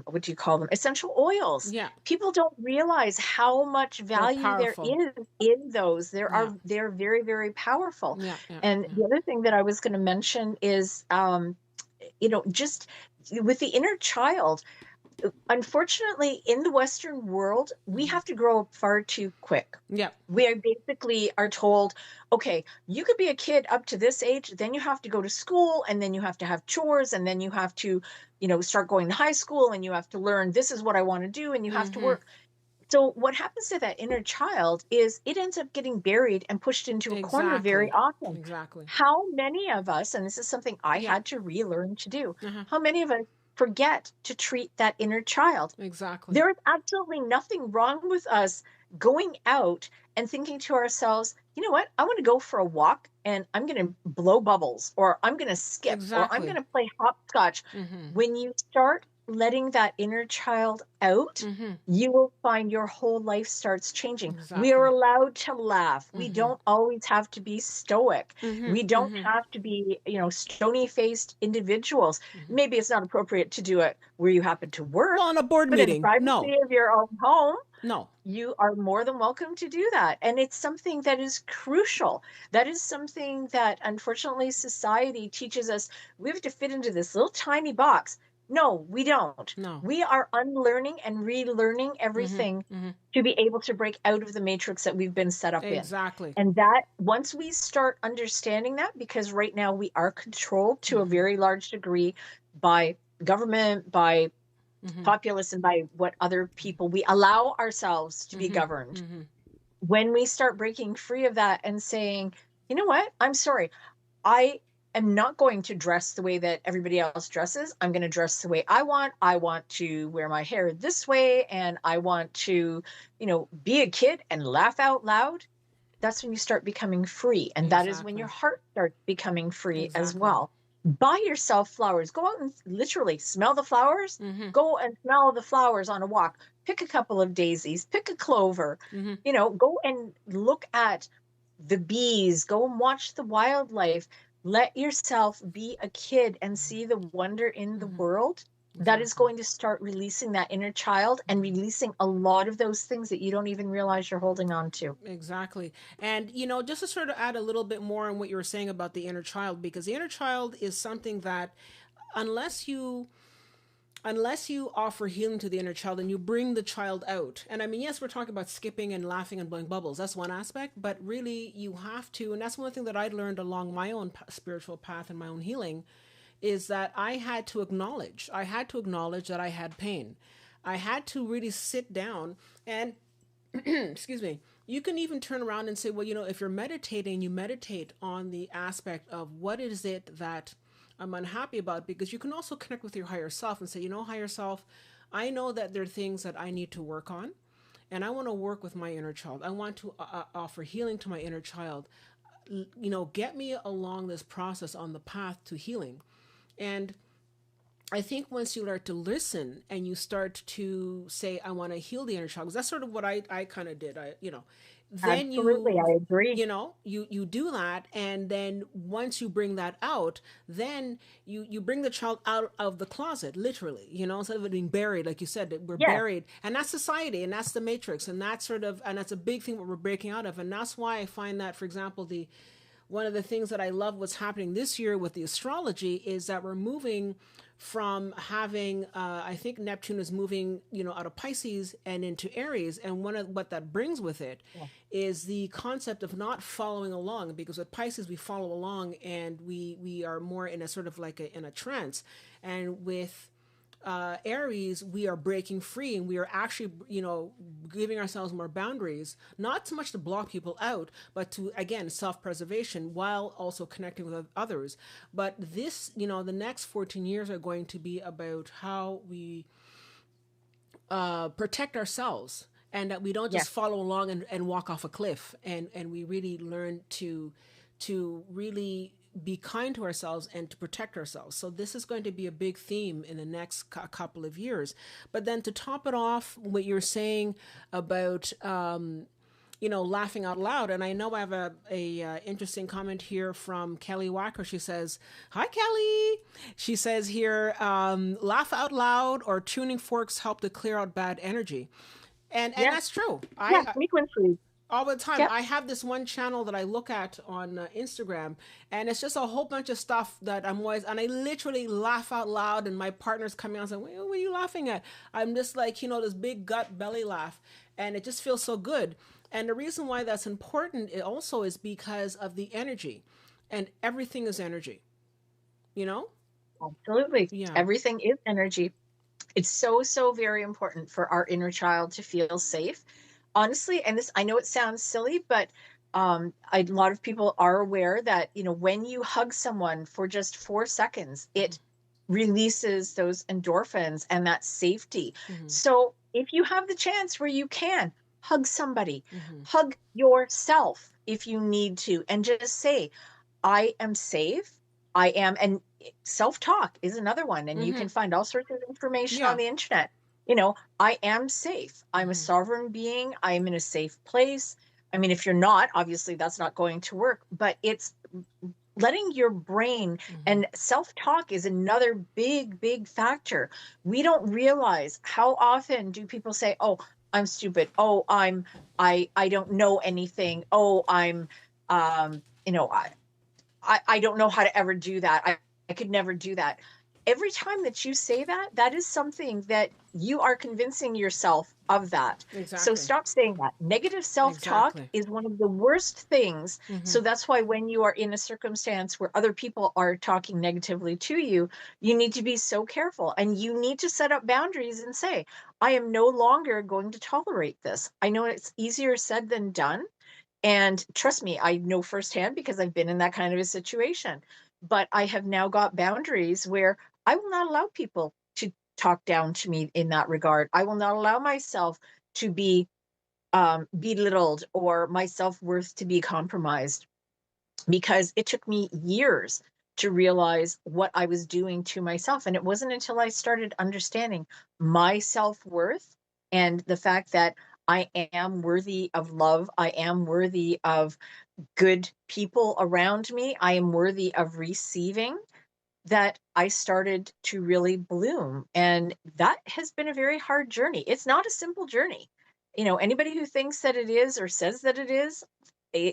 what do you call them? Essential oils. Yeah. People don't realize how much They're value there powerful. is in those. Yeah. They're very, very powerful. Yeah. Yeah. And Yeah. the other thing that I was going to mention is, just with the inner child, unfortunately, in the Western world, we Mm-hmm. have to grow up far too quick. Yeah. We basically are told, okay, you could be a kid up to this age, then you have to go to school, and then you have to have chores, and then you have to, start going to high school, and you have to learn this is what I want to do, and you have to Mm-hmm. work. So what happens to that inner child is it ends up getting buried and pushed into a corner very Exactly. often. Exactly. How many of us, and this is something I Yeah. had to relearn to do, Uh-huh. how many of us forget to treat that inner child? Exactly. There is absolutely nothing wrong with us going out and thinking to ourselves, you know what? I want to go for a walk and I'm going to blow bubbles, or I'm going to skip, or I'm going Exactly. to play hopscotch. Mm-hmm. When you start letting that inner child out, Mm-hmm. you will find your whole life starts changing. We are Exactly. allowed to laugh. We Mm-hmm. don't always have to be stoic. Mm-hmm. We don't Mm-hmm. have to be, stony faced individuals. Mm-hmm. Maybe it's not appropriate to do it where you happen to work, Well, in a board but in the meeting, privacy no. of your own home, No. you are more than welcome to do that. And it's something that is crucial. That is something that unfortunately society teaches us we have to fit into this little tiny box. No, we don't. No. We are unlearning and relearning Mm-hmm. everything Mm-hmm. to be able to break out of the matrix that we've been set up in. Exactly. And that once we start understanding that, because right now we are controlled to a Mm-hmm. very large degree by government, by Mm-hmm. populace, and by what other people we allow ourselves to be Mm-hmm. governed. Mm-hmm. When we start breaking free of that and saying, you know what, I'm sorry, I am not going to dress the way that everybody else dresses. I'm going to dress the way I want. I want to wear my hair this way, and I want to, be a kid and laugh out loud. That's when you start becoming free. And that is when your Exactly. heart starts becoming free as Exactly. well. Buy yourself flowers. Go out and literally smell the flowers. Mm-hmm. Go and smell the flowers on a walk. Pick a couple of daisies, pick a clover, Mm-hmm. go and look at the bees, go and watch the wildlife. Let yourself be a kid and see the wonder in the Mm-hmm. world. That is Exactly. going to start releasing that inner child and releasing a lot of those things that you don't even realize you're holding on to. Exactly. And, just to sort of add a little bit more on what you were saying about the inner child, because the inner child is something that unless you offer healing to the inner child and you bring the child out, and I mean, yes, we're talking about skipping and laughing and blowing bubbles, that's one aspect, but really you have to, and that's one thing that I learned along my own spiritual path and my own healing, is that I had to acknowledge that I had pain. I had to really sit down and excuse me, you can even turn around and say, well, if you're meditating, you meditate on the aspect of what is it that I'm unhappy about, because you can also connect with your higher self and say, higher self, I know that there are things that I need to work on, and I want to work with my inner child. I want to offer healing to my inner child. Get me along this process on the path to healing. And I think once you learn to listen and you start to say, I want to heal the inner child, because that's sort of what I kind of did. Then Absolutely, I agree. you do that, and then once you bring that out, then you bring the child out of the closet, literally, instead of it being buried, like you said, we're Yes. buried, and that's society, and that's the matrix, and that's a big thing what we're breaking out of, and that's why I find that, for example, one of the things that I love what's happening this year with the astrology is that we're moving from having, I think Neptune is moving, out of Pisces and into Aries. And one of what that brings with it Yeah. is the concept of not following along, because with Pisces, we follow along and we are more in a sort of like in a trance. And with Aries, we are breaking free and we are actually, giving ourselves more boundaries, not so much to block people out, but to, again, self preservation while also connecting with others. But this, the next 14 years are going to be about how we protect ourselves and that we don't Yeah. just follow along and walk off a cliff, and we really learn to really be kind to ourselves and to protect ourselves. So this is going to be a big theme in the next couple of years. But then to top it off, what you're saying about laughing out loud. And I know I have a interesting comment here from Kelly Wacker. She says, "Hi, Kelly." She says here, "Laugh out loud or tuning forks help to clear out bad energy," and Yeah. that's true. Yeah. Frequency. All the time. Yep. I have this one channel that I look at on Instagram, and it's just a whole bunch of stuff that I'm always, and I literally laugh out loud, and my partner's coming out and saying, "What are you laughing at?" I'm just like, this big gut belly laugh, and it just feels so good. And the reason why that's important also is because of the energy, and everything is energy, you know? Absolutely. Yeah. Everything is energy. It's so, so very important for our inner child to feel safe. Honestly, and this, I know it sounds silly, but a lot of people are aware that, when you hug someone for just 4 seconds, it releases those endorphins and that safety. Mm-hmm. So if you have the chance where you can hug somebody, Mm-hmm. hug yourself if you need to, and just say, I am safe. I am, and self-talk is another one. And you Mm-hmm. can find all sorts of information on Yeah. the internet. I am safe. I'm a Mm-hmm. sovereign being. I'm in a safe place. I mean, if you're not, obviously that's not going to work, but it's letting your brain, Mm-hmm. and self-talk is another big, big factor. We don't realize how often do people say, "Oh, I'm stupid. Oh, I don't know anything. Oh, I'm, um, you know, I don't know how to ever do that. I could never do that." Every time that you say that, that is something that you are convincing yourself of that. So Exactly. stop saying that. Negative self-talk Exactly. is one of the worst things. Mm-hmm. So that's why when you are in a circumstance where other people are talking negatively to you, you need to be so careful and you need to set up boundaries and say, I am no longer going to tolerate this. I know it's easier said than done, and trust me, I know firsthand because I've been in that kind of a situation. But I have now got boundaries where I will not allow people to talk down to me in that regard. I will not allow myself to be belittled or my self worth to be compromised, because it took me years to realize what I was doing to myself. And it wasn't until I started understanding my self worth and the fact that I am worthy of love, I am worthy of good people around me, I am worthy of receiving, that I started to really bloom. And that has been a very hard journey. It's not a simple journey. Anybody who thinks that it is or says that it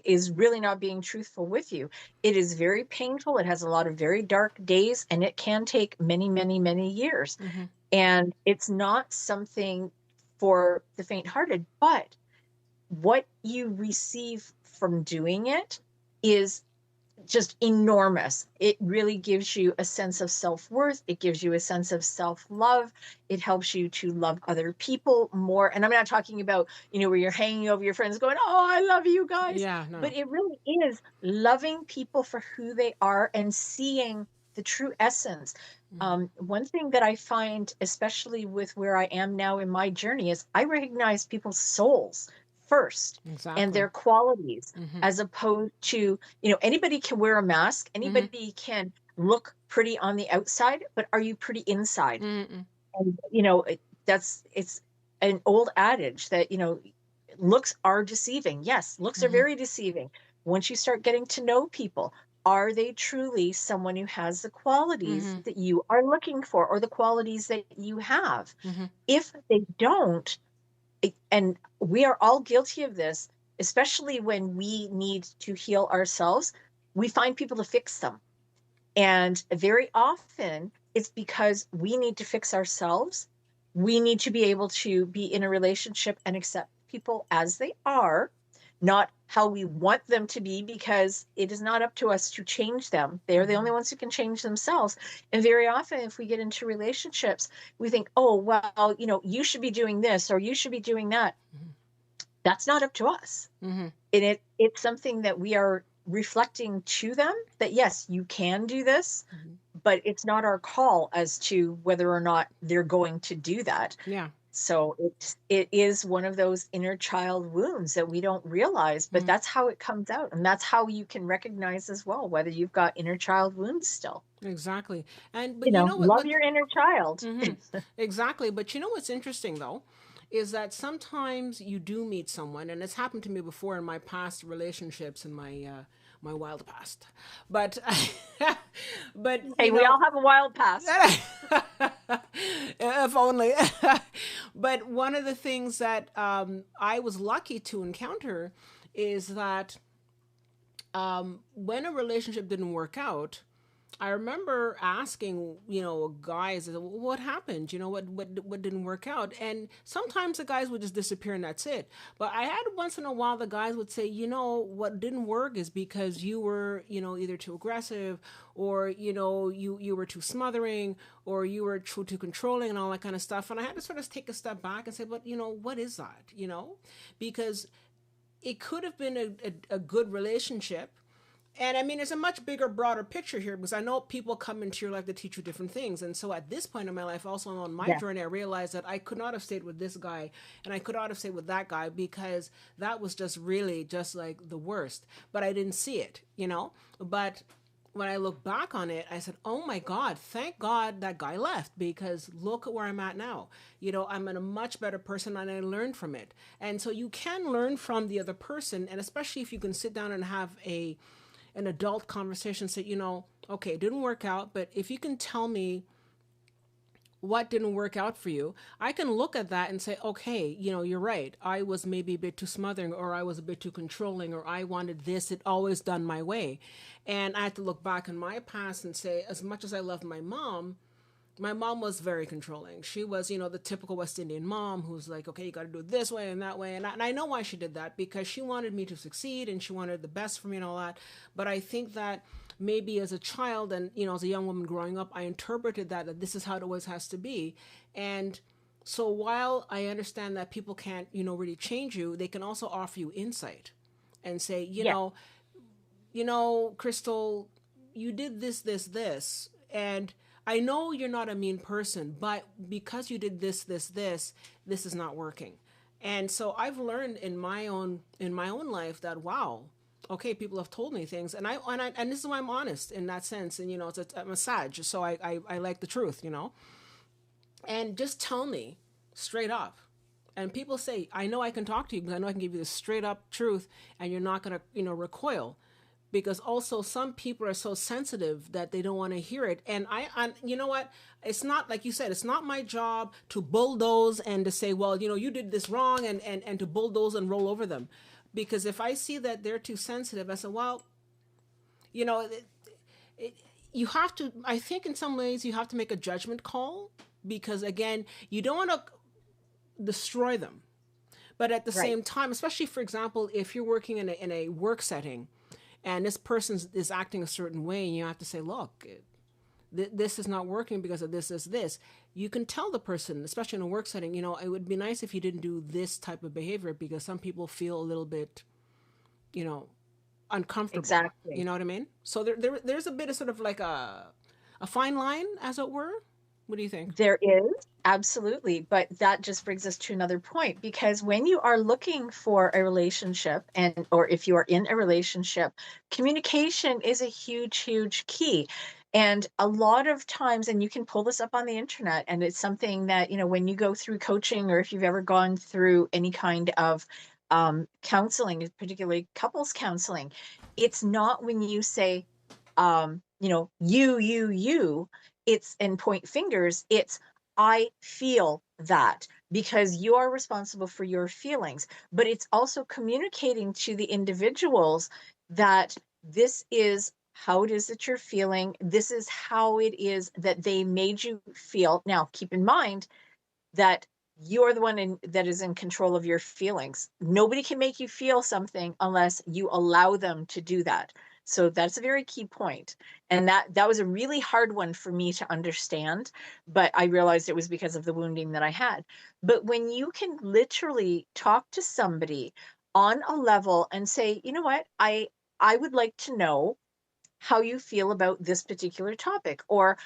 is really not being truthful with you. It is very painful. It has a lot of very dark days, and it can take many, many, many years. Mm-hmm. And it's not something for the faint-hearted, but what you receive from doing it is just enormous. It really gives you a sense of self-worth. It gives you a sense of self-love. It helps you to love other people more. And I'm not talking about, where you're hanging over your friends going, "Oh, I love you guys." Yeah. No. But it really is loving people for who they are and seeing the true essence. Mm-hmm. One thing that I find, especially with where I am now in my journey, is I recognize people's souls first and Exactly. their qualities, Mm-hmm. as opposed to, anybody can wear a mask, Mm-hmm. anybody can look pretty on the outside, but are you pretty inside? Mm-hmm. And it's an old adage that, looks are deceiving. Yes, looks are Mm-hmm. very deceiving. Once you start getting to know people, are they truly someone who has the qualities Mm-hmm. that you are looking for, or the qualities that you have? Mm-hmm. If they don't, and we are all guilty of this, especially when we need to heal ourselves, we find people to fix them. And very often it's because we need to fix ourselves. We need to be able to be in a relationship and accept people as they are, not how we want them to be, because it is not up to us to change them. They're the only ones who can change themselves. And very often, if we get into relationships, we think, oh, well, you should be doing this or you should be doing that. That's not up to us. Mm-hmm. And it's something that we are reflecting to them, that yes, you can do this, but it's not our call as to whether or not they're going to do that. Yeah. So it is one of those inner child wounds that we don't realize, but that's how it comes out. And that's how you can recognize as well whether you've got inner child wounds still. Exactly. But you know what? Love your inner child. Mm-hmm. Exactly. But you know what's interesting though, is that sometimes you do meet someone, and it's happened to me before in my past relationships, in my wild past. But but Hey, we all have a wild past. If only. But one of the things that I was lucky to encounter is that when a relationship didn't work out, I remember asking, guys, what happened? What didn't work out? And sometimes the guys would just disappear and that's it. But I had once in a while the guys would say, what didn't work is because you were, either too aggressive, or you were too smothering, or you were too controlling and all that kind of stuff. And I had to sort of take a step back and say, but what is that? Because it could have been a good relationship. And I mean, it's a much bigger, broader picture here, because I know people come into your life to teach you different things. And so at this point in my life, also on my journey, I realized that I could not have stayed with this guy and I could not have stayed with that guy, because that was just really just like the worst. But I didn't see it, But when I look back on it, I said, oh my God, thank God that guy left, because look at where I'm at now. I'm a much better person and I learned from it. And so you can learn from the other person. And especially if you can sit down and have an adult conversation, say, okay, it didn't work out, but if you can tell me what didn't work out for you, I can look at that and say, okay, you're right. I was maybe a bit too smothering, or I was a bit too controlling, or I wanted this, it always done my way. And I had to look back in my past and say, as much as I loved my mom was very controlling. She was, the typical West Indian mom who's like, okay, you got to do it this way and that way. And I know why she did that, because she wanted me to succeed and she wanted the best for me and all that. But I think that maybe as a child and, as a young woman growing up, I interpreted that this is how it always has to be. And so while I understand that people can't, really change you, they can also offer you insight and say, Crystal, you did this. And I know you're not a mean person, but because you did this is not working. And so I've learned in my own life that, wow, okay, people have told me things, and and this is why I'm honest in that sense. And I'm a Sag, so I like the truth, and just tell me straight up. And people say, I know I can talk to you because I know I can give you the straight up truth, and you're not gonna recoil. Because also some people are so sensitive that they don't want to hear it. And you know what? It's not, like you said, it's not my job to bulldoze and to say, well, you did this wrong, and to bulldoze and roll over them. Because if I see that they're too sensitive, I say, well, you have to, I think in some ways you have to make a judgment call, because again, you don't want to destroy them. But at the same time, especially, for example, if you're working in a work setting, and this person is acting a certain way, and you have to say, look, this is not working because of this. You can tell the person, especially in a work setting, it would be nice if you didn't do this type of behavior, because some people feel a little bit, uncomfortable. Exactly. You know what I mean? So there's a bit of sort of like a fine line, as it were. What do you think? There is, absolutely. But that just brings us to another point, because when you are looking for a relationship, or if you are in a relationship, communication is a huge, huge key. And a lot of times, and you can pull this up on the internet, and it's something that, when you go through coaching, or if you've ever gone through any kind of counseling, particularly couples counseling, it's not when you say, you, it's, and point fingers, it's, I feel that, because you are responsible for your feelings. But it's also communicating to the individuals that This is how it is that you're feeling. This is how it is that they made you feel. Now, keep in mind that you're the one that is in control of your feelings. Nobody can make you feel something unless you allow them to do that. So that's a very key point. And that was a really hard one for me to understand, but I realized it was because of the wounding that I had. But when you can literally talk to somebody on a level and say, you know what, I would like to know how you feel about this particular topic, or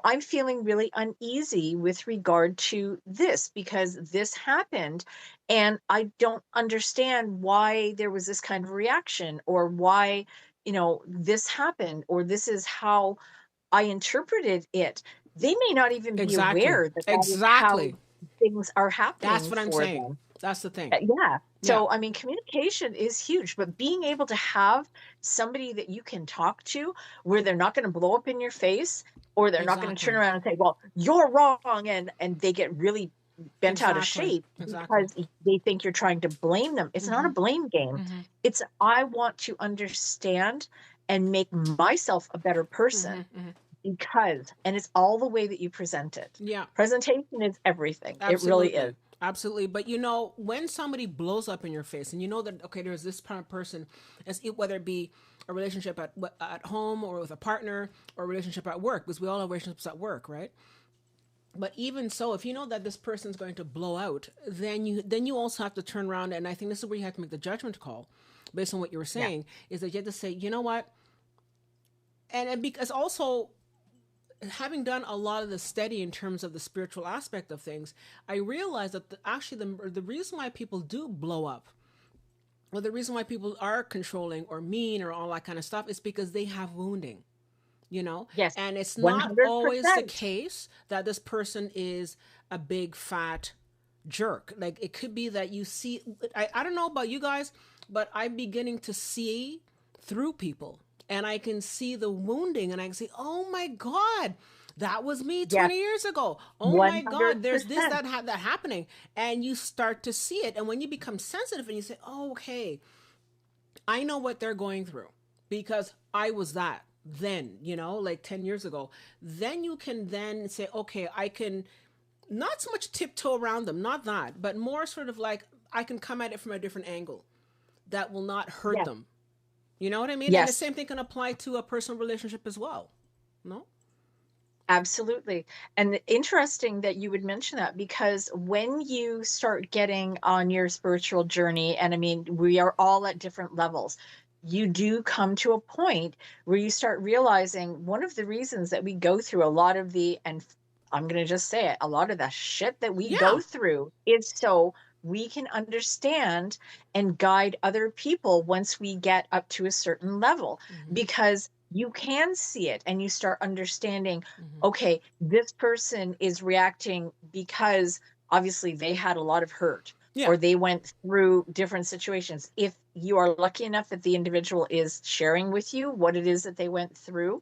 I'm feeling really uneasy with regard to this because this happened and I don't understand why there was this kind of reaction, or why this happened, or this is how I interpreted it. They may not even be Exactly. aware that that is how Exactly. things are That's happening what I'm for saying. them. That's the thing. Yeah. Yeah. So, I mean, communication is huge, but being able to have somebody that you can talk to where they're not going to blow up in your face, or they're not going to turn Exactly. around and say, "Well, you're wrong," and they get really bent out of Exactly. shape Exactly. because they think you're trying to blame them. It's not a Mm-hmm. blame game. Mm-hmm. It's, I want to understand and make myself a better Mm-hmm. person Mm-hmm. because, and it's all the way that you present it. Yeah. Presentation is everything. It really is. Absolutely. Absolutely. But when somebody blows up in your face and you know that, okay, there's this kind of person, whether it be a relationship at home or with a partner, or a relationship at work, because we all have relationships at work, right? But even so, if you know that this person's going to blow out, then you also have to turn around, and I think this is where you have to make the judgment call based on what you were Yeah. saying, is that you have to say, you know what? And because also, having done a lot of the study in terms of the spiritual aspect of things, I realized that the reason why people do blow up, or the reason why people are controlling or mean or all that kind of stuff, is because they have wounding, Yes. and it's not always the 100%. case that this person is a big fat jerk. Like, it could be that you see, I don't know about you guys, but I'm beginning to see through people, and I can see the wounding, and I can see, oh my God, that was me Yes. 20 years ago. Oh my God, there's this, 100%. that happening. And you start to see it. And when you become sensitive and you say, oh, okay, I know what they're going through because I was that then, like 10 years ago. Then you can then say, okay, I can not so much tiptoe around them, not that, but more sort of like, I can come at it from a different angle that will not hurt Yes. them. You know what I mean? And the Yes, same thing can apply to a personal relationship as well. No? absolutely. And interesting that you would mention that, because when you start getting on your spiritual journey, and I mean, we are all at different levels, you do come to a point where you start realizing one of the reasons that we go through a lot of and I'm going to just say it, a lot of the shit that we go Yeah. through is so we can understand and guide other people once we get up to a certain level, Mm-hmm. because you can see it and you start understanding, Mm-hmm. okay, this person is reacting because obviously they had a lot of hurt, Yeah. or they went through different situations. If you are lucky enough that the individual is sharing with you what it is that they went through,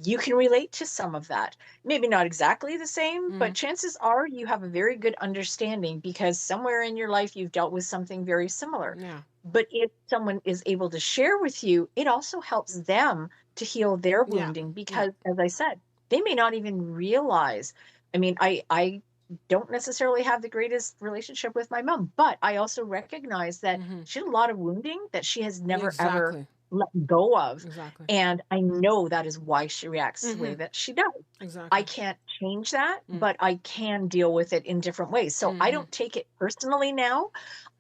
you can relate to some of that. Maybe not exactly the same, Mm-hmm. but chances are you have a very good understanding because somewhere in your life you've dealt with something very similar. Yeah. But if someone is able to share with you, it also helps them to heal their Yeah. wounding Yeah. because, as I said, they may not even realize. I mean, I don't necessarily have the greatest relationship with my mom, but I also recognize that Mm-hmm. she had a lot of wounding that she has never ever Exactly. let go of. Exactly. And I know that is why she reacts the Mm-hmm. way that she does. I Exactly. can't change that, Mm. but I can deal with it in different ways. So I Mm-hmm. don't take it personally now.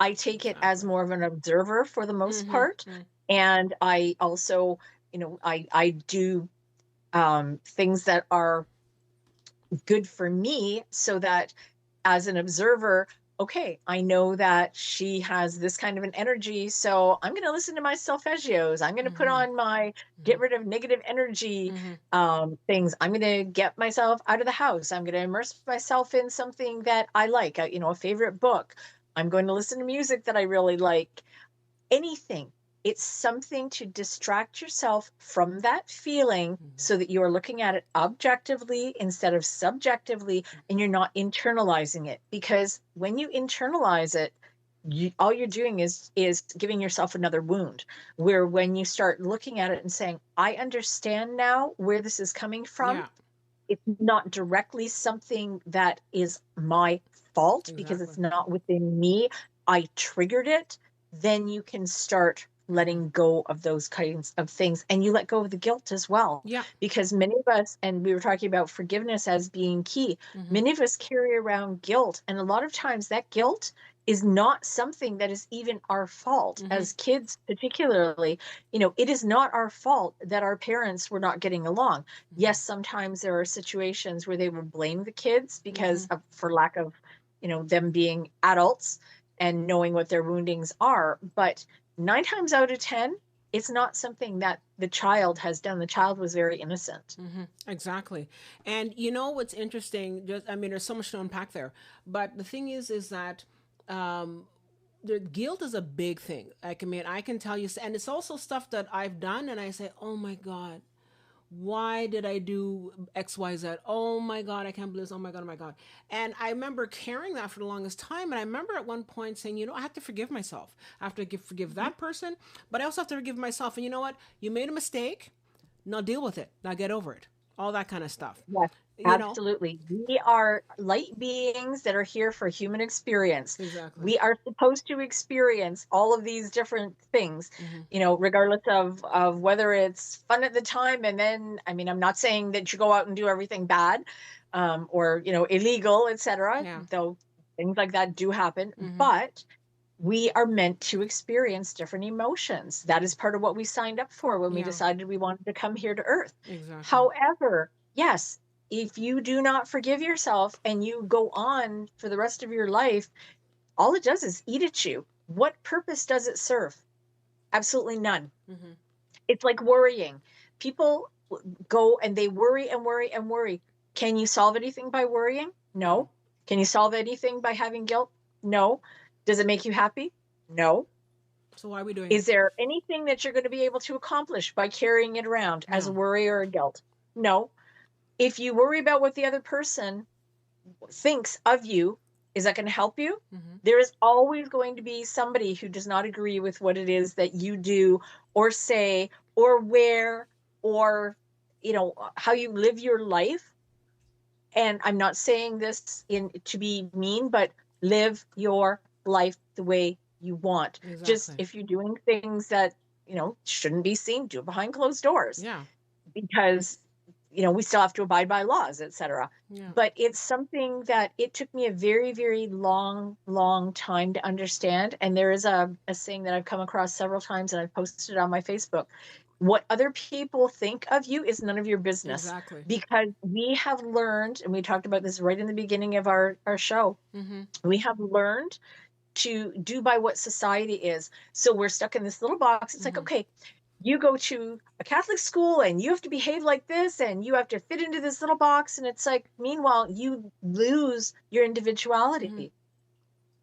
I take it as Exactly. more of an observer for the most Mm-hmm. part. Mm. And I also, I do things that are good for me, so that as an observer, okay, I know that she has this kind of an energy, so I'm going to listen to my solfeggios. I'm going to put Mm-hmm. on my get rid of negative energy Mm-hmm. things. I'm going to get myself out of the house. I'm going to immerse myself in something that I like, a favorite book. I'm going to listen to music that I really like. Anything. It's something to distract yourself from that feeling Mm-hmm. so that you are looking at it objectively instead of subjectively, and you're not internalizing it. Because when you internalize it, all you're doing is giving yourself another wound, where when you start looking at it and saying, I understand now where this is coming from, Yeah, it's not directly something that is my fault because exactly. it's not within me. I triggered it. Then you can start Hmm. letting go of those kinds of things, and you let go of the guilt as well. Yeah. Because many of us, and we were talking about forgiveness as being key, Hmm. many of us carry around guilt. And a lot of times that guilt is not something that is even our fault Hmm. as kids, particularly. It is not our fault that our parents were not getting along. Yes, sometimes there are situations where they will blame the kids Hmm. because of, for lack of, them being adults and knowing what their woundings are. But 9 times out of 10, it's not something that the child has done. The child was very innocent. Hmm. Exactly. And you know what's interesting? Just, I mean, there's so much to unpack there. But the thing is that the guilt is a big thing. Like, I mean, I can tell you, and it's also stuff that I've done, and I say, oh my God, why did I do XYZ? Oh my God, I can't believe this. Oh my God, oh my God. And I remember carrying that for the longest time. And I remember at one point saying, I have to forgive myself. I have to forgive Mhm. that person, but I also have to forgive myself. And you know what? You made a mistake. Now deal with it. Now get over it. All that kind of stuff. Yes, You know? absolutely. We are light beings that are here for human experience. Exactly. We are supposed to experience all of these different things, Mm-hmm. regardless of whether it's fun at the time. And then, I mean, I'm not saying that you go out and do everything bad, or, illegal, etc., Yeah. though things like that do happen. Mm-hmm. But we are meant to experience different emotions. That is part of what we signed up for when we Yeah. decided we wanted to come here to Earth. Exactly. However, yes, if you do not forgive yourself and you go on for the rest of your life, all it does is eat at you. What purpose does it serve? Absolutely none. Mm-hmm. It's like worrying. People go and they worry and worry and worry. Can you solve anything by worrying? No. No. Can you solve anything by having guilt? No. Does it make you happy? No. So why are we doing it? Is there anything that you're going to be able to accomplish by carrying it around as a No. worry or a guilt? No. If you worry about what the other person thinks of you, is that going to help you? Mm-hmm. There is always going to be somebody who does not agree with what it is that you do or say or wear or how you live your life. And I'm not saying this in to be mean, but live your life the way you want. Just Exactly. if you're doing things that shouldn't be seen, do it behind closed doors, Yeah. because we still have to abide by laws, etc. Yeah. But it's something that it took me a very, very long time to understand. And there is a saying that I've come across several times, and I've posted it on my Facebook. What other people think of you is none of your business, Exactly. because we have learned, and we talked about this right in the beginning of our show, Mm-hmm. we have learned to do by what society is. So we're stuck in this little box. It's like, Mm-hmm. okay, you go to a Catholic school and you have to behave like this and you have to fit into this little box. And it's like, meanwhile, you lose your Mm-hmm. individuality.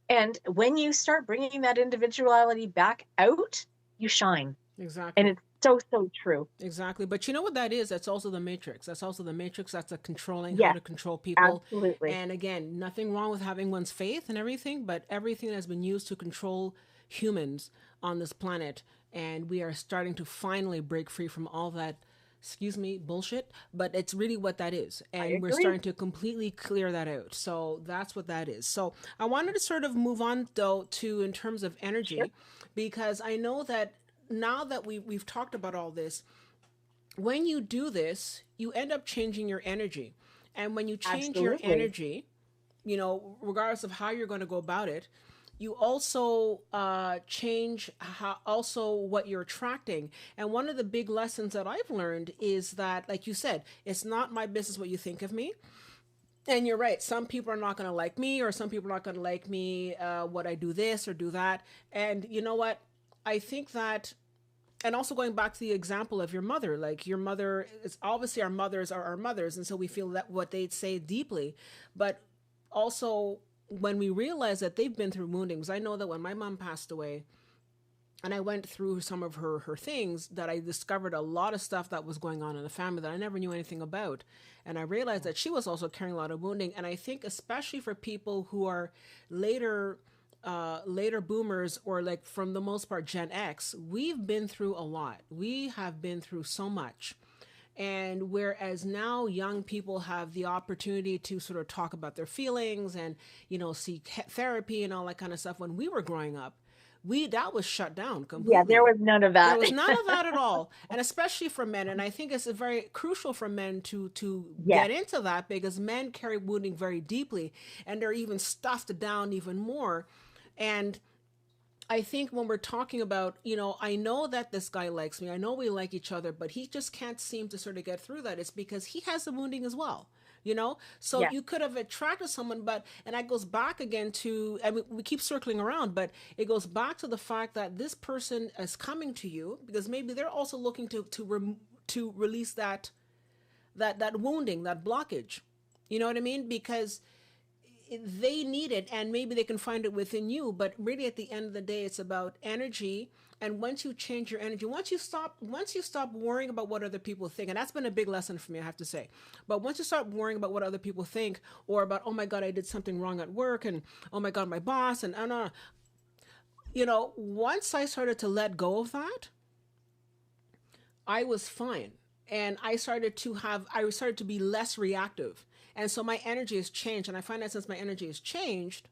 And when you start bringing that individuality back out, you shine. And Exactly. it's so, so true. Exactly. But you know what that is? That's also the matrix. That's also the matrix. That's a controlling how Yes, to control people. absolutely. And again, nothing wrong with having one's faith and everything, but everything that has been used to control humans on this planet. And we are starting to finally break free from all that, excuse me, bullshit. But it's really what that is. I And we're agree. starting to completely clear that out. So that's what that is. So I wanted to sort of move on, though, to in terms of Sure. energy, because I know that now that we've talked about all this, when you do this, you end up changing your energy. And when you change your Absolutely. energy, regardless of how you're going to go about it, you also change how also what you're attracting. And one of the big lessons that I've learned is that, like you said, it's not my business what you think of me. And you're right. Some people are not going to like me, or some people are not going to like me what I do this or do that. And you know what? I think that, and also going back to the example of your mother, like your mother is obviously, our mothers are our mothers, and so we feel that what they say deeply. But also, when we realize that they've been through woundings, I know that when my mom passed away and I went through some of her things, that I discovered a lot of stuff that was going on in the family that I never knew anything about. And I realized that she was also carrying a lot of wounding. And I think especially for people who are later later boomers, or like from the most part Gen X, we've been through a lot. We have been through so much. And whereas now young people have the opportunity to sort of talk about their feelings and, seek therapy and all that kind of stuff, when we were growing up, that was shut down Yeah, there completely. was none of There that. was none of that at all, and especially for men. And I think it's very crucial for men to Yes. get into that, because men carry wounding very deeply, and they're even stuffed down even more. And I think when we're talking about, I know that this guy likes me, I know we like each other, but he just can't seem to sort of get through that. It's because he has the wounding as well. So Yeah. you could have attracted someone, but, and that goes back again to, I mean, we keep circling around, but it goes back to the fact that this person is coming to you because maybe they're also looking to release that wounding, that blockage. You know what I mean? Because they need it, and maybe they can find it within you, but really at the end of the day it's about energy. And once you change your energy, once you stop worrying about what other people think, and that's been a big lesson for me, I have to say. But once you stop worrying about what other people think, or about, oh my god, I did something wrong at work, and oh my god, my boss, and once I started to let go of that, I was fine. And I started to be less reactive. And so my energy has changed. And I find that since my energy has changed,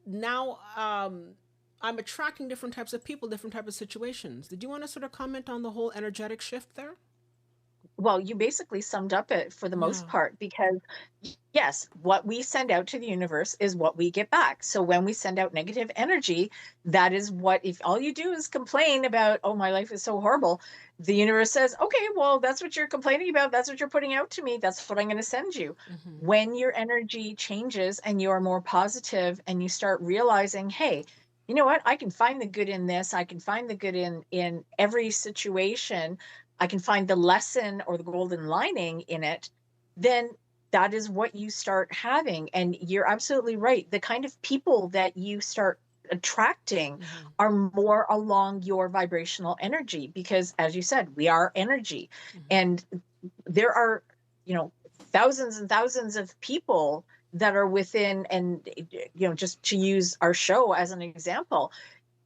now I'm attracting different types of people, different types of situations. Did you want to sort of comment on the whole energetic shift there? Well, you basically summed up it for the Yeah. most part, because yes, what we send out to the universe is what we get back. So when we send out negative energy, that is what, if all you do is complain about, oh, my life is so horrible, the universe says, okay, well, that's what you're complaining about. That's what you're putting out to me. That's what I'm going to send you. Mm-hmm. When your energy changes and you're more positive and you start realizing, hey, you know what? I can find the good in this. I can find the good in every situation. I can find the lesson or the golden lining in it. Then that is what you start having. And you're absolutely right. The kind of people that you start attracting Mm-hmm. are more along your vibrational energy, because as you said, we are energy. And there are, you know, thousands and thousands of people that are within, and just to use our show as an example,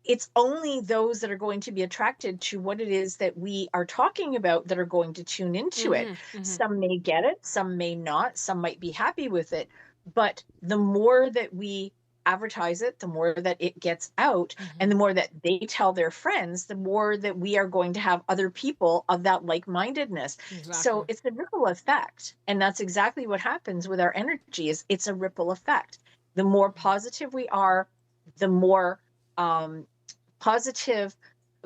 it's only those that are going to be attracted to what it is that we are talking about that are going to tune into it. Mm-hmm. Mm-hmm. Some may get it, some may not, some might be happy with it. But the more that we advertise it, the more that it gets out, and Mm-hmm. the more that they tell their friends, the more that we are going to have other people of that like-mindedness. So Exactly. it's a ripple effect. And that's exactly what happens with our energy. Is it's a ripple effect. The more positive we are, the more um, positive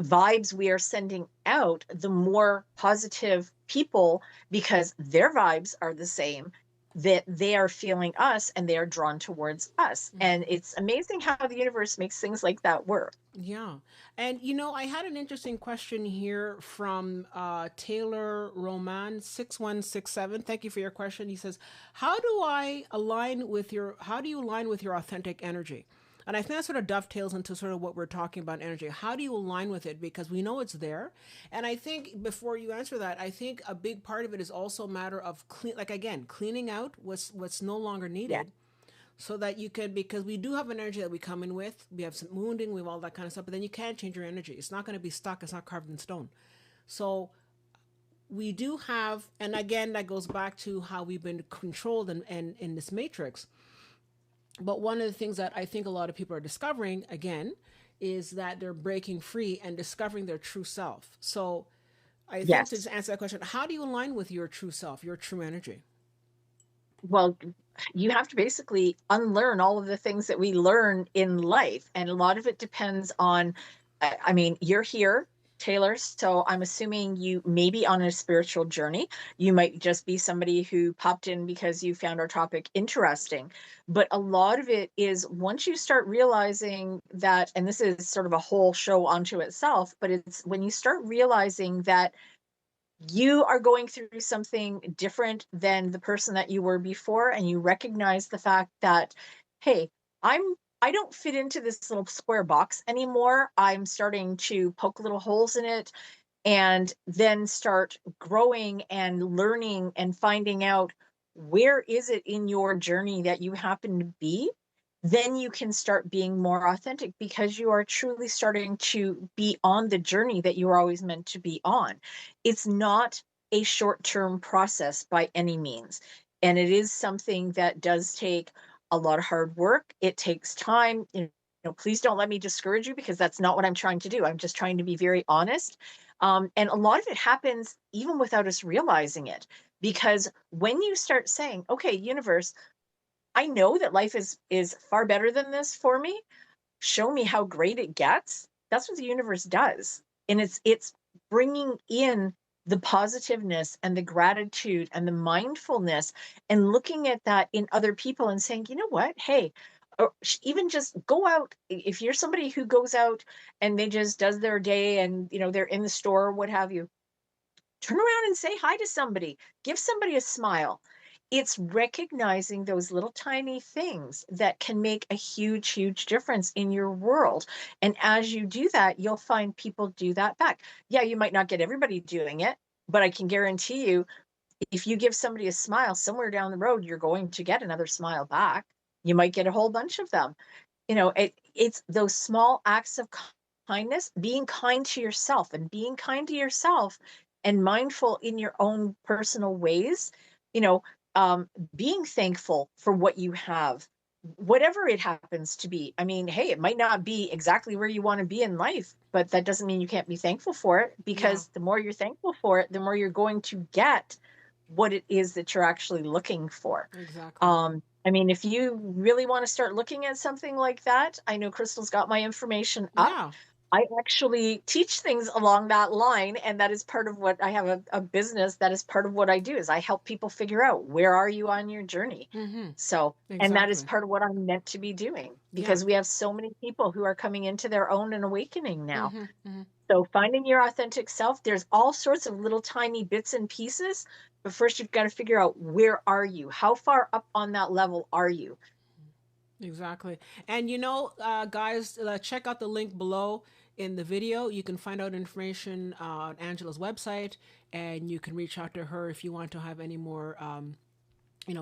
vibes we are sending out, the more positive people, because their vibes are the same, that they are feeling us and they are drawn towards us. And Mm-hmm. it's amazing how the universe makes things like that work. Yeah. And I had an interesting question here from Taylor Roman 6167. Thank you for your question. He says, how do you align with your authentic energy? And I think that sort of dovetails into sort of what we're talking about energy. How do you align with it? Because we know it's there. And I think before you answer that, I think a big part of it is also a matter of cleaning out what's no longer Yeah. needed, so that you can, because we do have an energy that we come in with, we have some wounding, we have all that kind of stuff, but then you can't change your energy. It's not going to be stuck, it's not carved in stone. So we do have, and again that goes back to how we've been controlled and in this matrix. But one of the things that I think a lot of people are discovering again is that they're breaking free and discovering their true self. So I think, to Yes. just answer that question, how do you align with your true self, your true energy? Well, you have to basically unlearn all of the things that we learn in life. And a lot of it depends on, I mean, you're here, Taylor. So I'm assuming you may be on a spiritual journey. You might just be somebody who popped in because you found our topic interesting. But a lot of it is once you start realizing that, and this is sort of a whole show onto itself, but it's when you start realizing that you are going through something different than the person that you were before, and you recognize the fact that, hey, i'm I don't fit into this little square box anymore. I'm starting to poke little holes in it, and then start growing and learning and finding out where is it in your journey that you happen to be, then you can start being more authentic because you are truly starting to be on the journey that you were always meant to be on. It's not a short-term process by any means. And it is something that does take a lot of hard work. It takes time. Please don't let me discourage you because that's not what I'm trying to do. I'm just trying to be very honest. And a lot of it happens even without us realizing it. Because when you start saying, okay, universe, I know that life is far better than this for me. Show me how great it gets. That's what the universe does. And it's bringing in the positiveness and the gratitude and the mindfulness and looking at that in other people and saying, you know what? Hey, or even just go out. If you're somebody who goes out and they just does their day and they're in the store or what have you, turn around and say hi to somebody, give somebody a smile. It's recognizing those little tiny things that can make a huge, huge difference in your world. And as you do that, you'll find people do that back. Yeah, you might not get everybody doing it, but I can guarantee you, if you give somebody a smile somewhere down the road, you're going to get another smile back. You might get a whole bunch of them. It's those small acts of kindness, being kind to yourself and being kind to yourself and mindful in your own personal ways, you know, being thankful for what you have, whatever it happens to be. I mean, hey, it might not be exactly where you want to be in life, but that doesn't mean you can't be thankful for it, Yeah, because the more you're thankful for it, the more you're going to get what it is that you're actually looking for. exactly. I mean, if you really want to start looking at something like that, I know Crystal's got my information up. Yeah. I actually teach things along that line, and that is part of what I have a business that is part of what I do is I help people figure out where are you on your journey. Mm-hmm. So, and that is Exactly. part of what I'm meant to be doing Yeah. because we have so many people who are coming into their own and awakening now. Mm-hmm. Mm-hmm. So finding your authentic self, there's all sorts of little tiny bits and pieces, but first you've got to figure out where are you? How far up on that level are you? Exactly. And guys, check out the link below in the video. You can find out information on Angela's website, and you can reach out to her if you want to have any more,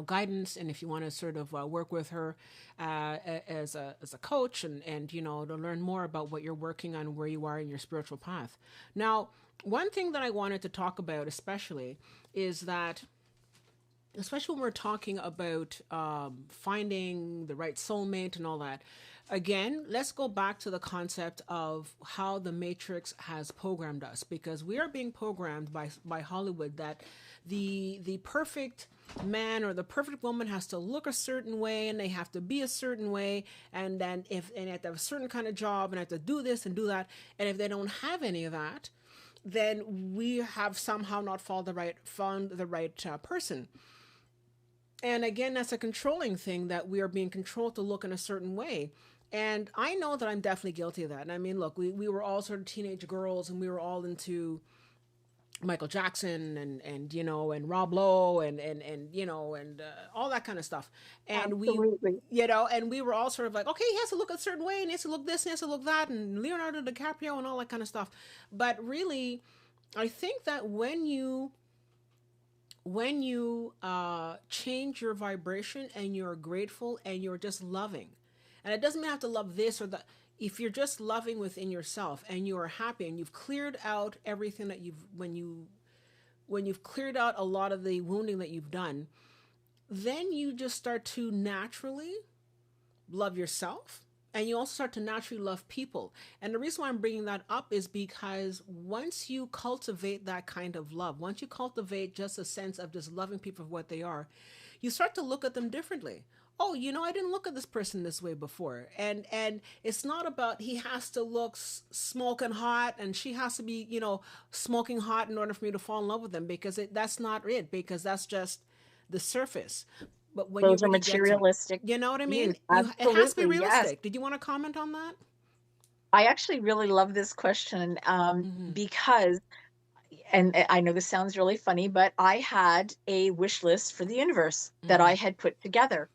guidance, and if you want to sort of work with her as a coach, and to learn more about what you're working on, where you are in your spiritual path. Now, one thing that I wanted to talk about, especially, is that especially when we're talking about finding the right soulmate and all that. Again, let's go back to the concept of how the Matrix has programmed us, because we are being programmed by Hollywood that the perfect man or the perfect woman has to look a certain way and they have to be a certain way, and then if and they have to have a certain kind of job and have to do this and do that, and if they don't have any of that, then we have somehow not found the right person. And again, that's a controlling thing, that we are being controlled to look in a certain way. And I know that I'm definitely guilty of that. And I mean, look, we were all sort of teenage girls, and we were all into Michael Jackson and Rob Lowe and all that kind of stuff. And Absolutely. and we were all sort of like, okay, he has to look a certain way, and he has to look this, and he has to look that, and Leonardo DiCaprio and all that kind of stuff. But really, I think that when you change your vibration and you're grateful and you're just loving, and it doesn't have to love this or that. If you're just loving within yourself and you are happy and you've cleared out everything that you've cleared out a lot of the wounding that you've done, then you just start to naturally love yourself, and you also start to naturally love people. And the reason why I'm bringing that up is because once you cultivate that kind of love, once you cultivate just a sense of just loving people for what they are, you start to look at them differently. Oh, I didn't look at this person this way before. And it's not about he has to look smoking hot and she has to be, smoking hot in order for me to fall in love with them, because that's not it, because that's just the surface. But when you Those are really get to, materialistic you know what I views. mean? It has to be Absolutely. Yes. realistic. Did you want to comment on that? I actually really love this question Mm-hmm. because, and I know this sounds really funny, but I had a wish list for the universe that Mm-hmm. I had put together.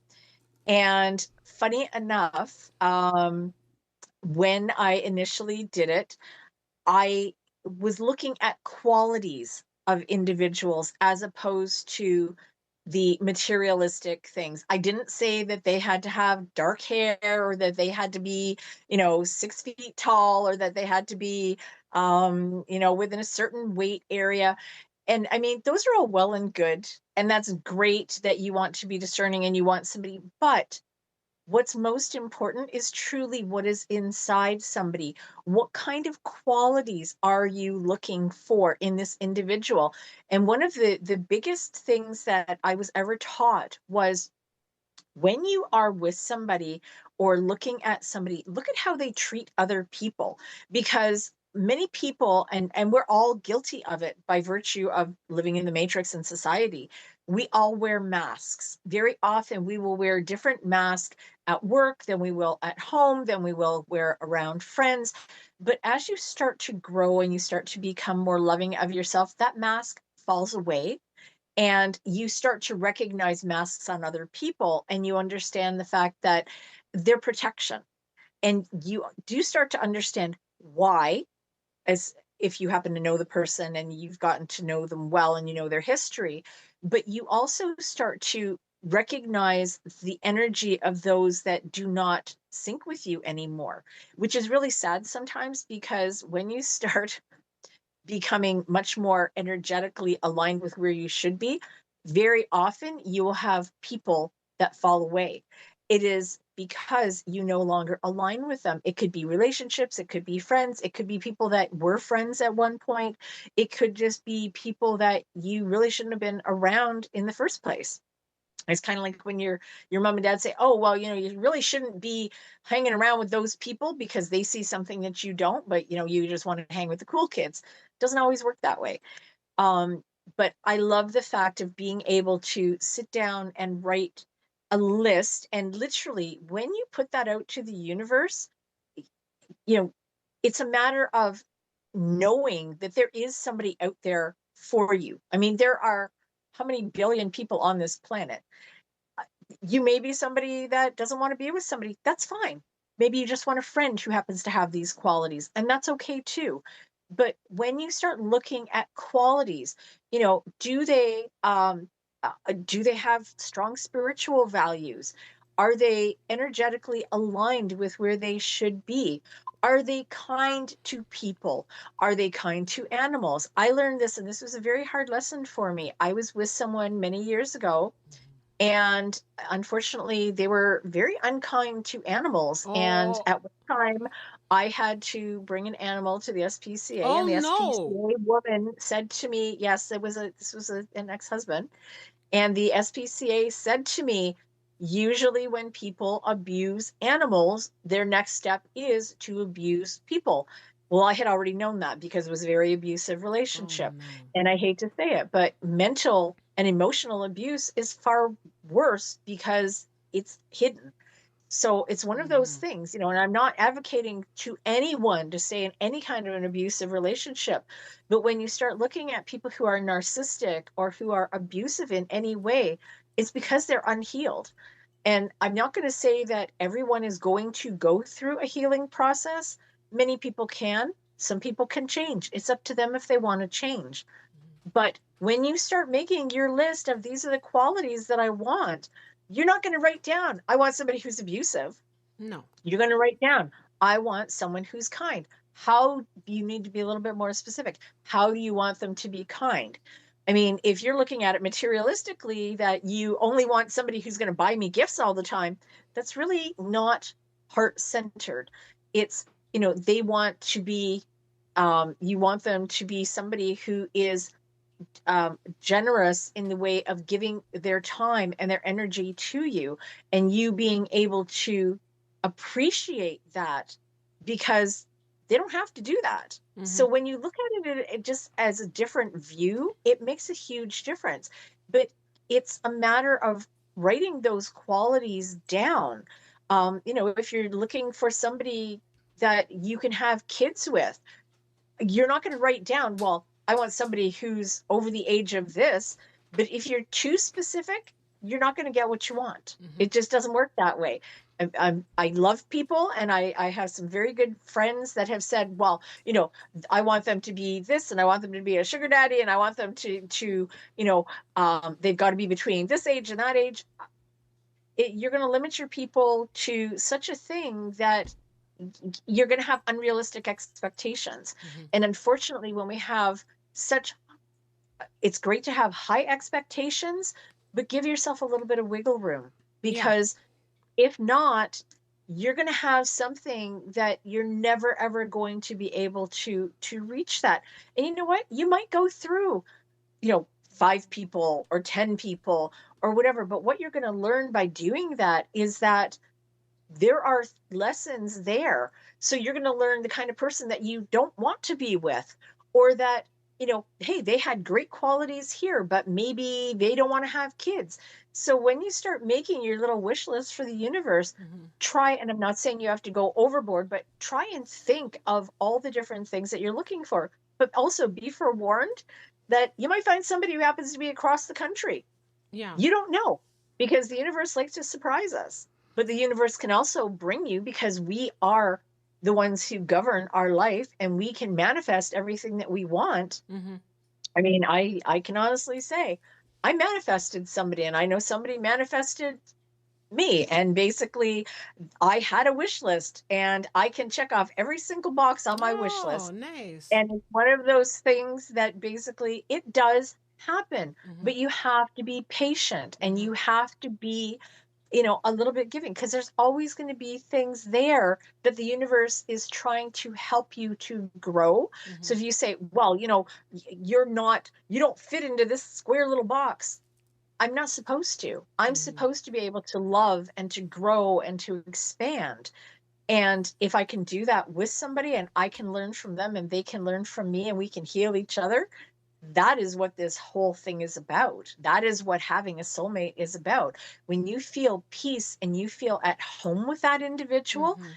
And funny enough, when I initially did it, I was looking at qualities of individuals as opposed to the materialistic things. I didn't say that they had to have dark hair or that they had to be, 6 feet tall or that they had to be, within a certain weight area. And I mean, those are all well and good. And that's great that you want to be discerning and you want somebody, but what's most important is truly what is inside somebody. What kind of qualities are you looking for in this individual? And one of the biggest things that I was ever taught was when you are with somebody or looking at somebody, look at how they treat other people, because many people, and we're all guilty of it by virtue of living in the matrix in society, we all wear masks. Very often we will wear different masks at work than we will at home, than we will wear around friends. But as you start to grow and you start to become more loving of yourself, that mask falls away and you start to recognize masks on other people and you understand the fact that they're protection, and you do start to understand why, as if you happen to know the person and you've gotten to know them well and you know their history, but you also start to recognize the energy of those that do not sync with you anymore, which is really sad sometimes, because when you start becoming much more energetically aligned with where you should be, very often you will have people that fall away. It is because you no longer align with them. It could be relationships, it could be friends, it could be people that were friends at one point, it could just be people that you really shouldn't have been around in the first place. It's kind of like when your mom and dad say, "Oh, well, you really shouldn't be hanging around with those people because they see something that you don't, but you just want to hang with the cool kids." Doesn't always work that way. Um, but I love the fact of being able to sit down and write a list, and literally, when you put that out to the universe, you know, it's a matter of knowing that there is somebody out there for you. I mean, there are how many billion people on this planet? You may be somebody that doesn't want to be with somebody. That's fine. Maybe you just want a friend who happens to have these qualities, and that's okay too. But when you start looking at qualities, do they have strong spiritual values? Are they energetically aligned with where they should be? Are they kind to people? Are they kind to animals? I learned this, and this was a very hard lesson for me. I was with someone many years ago, and unfortunately, they were very unkind to animals. And Oh, at one time, I had to bring an animal to the SPCA, oh and the no. SPCA woman said to me, yes, this was an ex-husband. And the SPCA said to me, usually when people abuse animals, their next step is to abuse people. Well, I had already known that because it was a very abusive Oh relationship. no. And I hate to say it, but mental and emotional abuse is far worse because it's hidden. So it's one of those Mm-hmm. things, and I'm not advocating to anyone to stay in any kind of an abusive relationship. But when you start looking at people who are narcissistic or who are abusive in any way, it's because they're unhealed. And I'm not going to say that everyone is going to go through a healing process. Many people can. Some people can change. It's up to them if they want to change. But when you start making your list of these are the qualities that I want, you're not going to write down, I want somebody who's abusive. No. You're going to write down, I want someone who's kind. How you need to be a little bit more specific. How do you want them to be kind? I mean, if you're looking at it materialistically, that you only want somebody who's going to buy me gifts all the time, that's really not heart centered. It's, they want to be, you want them to be somebody who is generous in the way of giving their time and their energy to you, and you being able to appreciate that, because they don't have to do that. Mm-hmm. So when you look at it just as a different view, it makes a huge difference. But it's a matter of writing those qualities down. If you're looking for somebody that you can have kids with, you're not going to write down, well, I want somebody who's over the age of this. But if you're too specific, you're not going to get what you want. Mm-hmm. It just doesn't work that way. I love people, and I have some very good friends that have said, well, I want them to be this, and I want them to be a sugar daddy, and I want them to they've got to be between this age and that age. You're going to limit your people to such a thing that you're going to have unrealistic expectations. Mm-hmm. And unfortunately, when we have such, it's great to have high expectations, but give yourself a little bit of wiggle room, Yeah. because if not, you're going to have something that you're never ever going to be able to reach that. And you know what? You might go through, 5 people or 10 people or whatever, but what you're going to learn by doing that is that there are lessons there. So you're going to learn the kind of person that you don't want to be with, or that, hey, they had great qualities here, but maybe they don't want to have kids. So when you start making your little wish list for the universe, Mm-hmm. try, and I'm not saying you have to go overboard, but try and think of all the different things that you're looking for. But also be forewarned that you might find somebody who happens to be across the country. Yeah. You don't know, because the universe likes to surprise us. But the universe can also bring you, because we are the ones who govern our life, and we can manifest everything that we want. Mm-hmm. I mean, I can honestly say I manifested somebody, and I know somebody manifested me. And basically, I had a wish list, and I can check off every single box on my wish Oh, list. nice. And it's one of those things that basically it does happen, Mm-hmm. but you have to be patient, and Mm-hmm. you have to be, a little bit giving, because there's always going to be things there that the universe is trying to help you to grow. Mm-hmm. So if you say, well, you don't fit into this square little box, I'm not supposed to. I'm Mm-hmm. supposed to be able to love and to grow and to expand. And if I can do that with somebody, and I can learn from them and they can learn from me, and we can heal each other, that is what this whole thing is about. That is what having a soulmate is about. When you feel peace and you feel at home with that individual, Mm-hmm.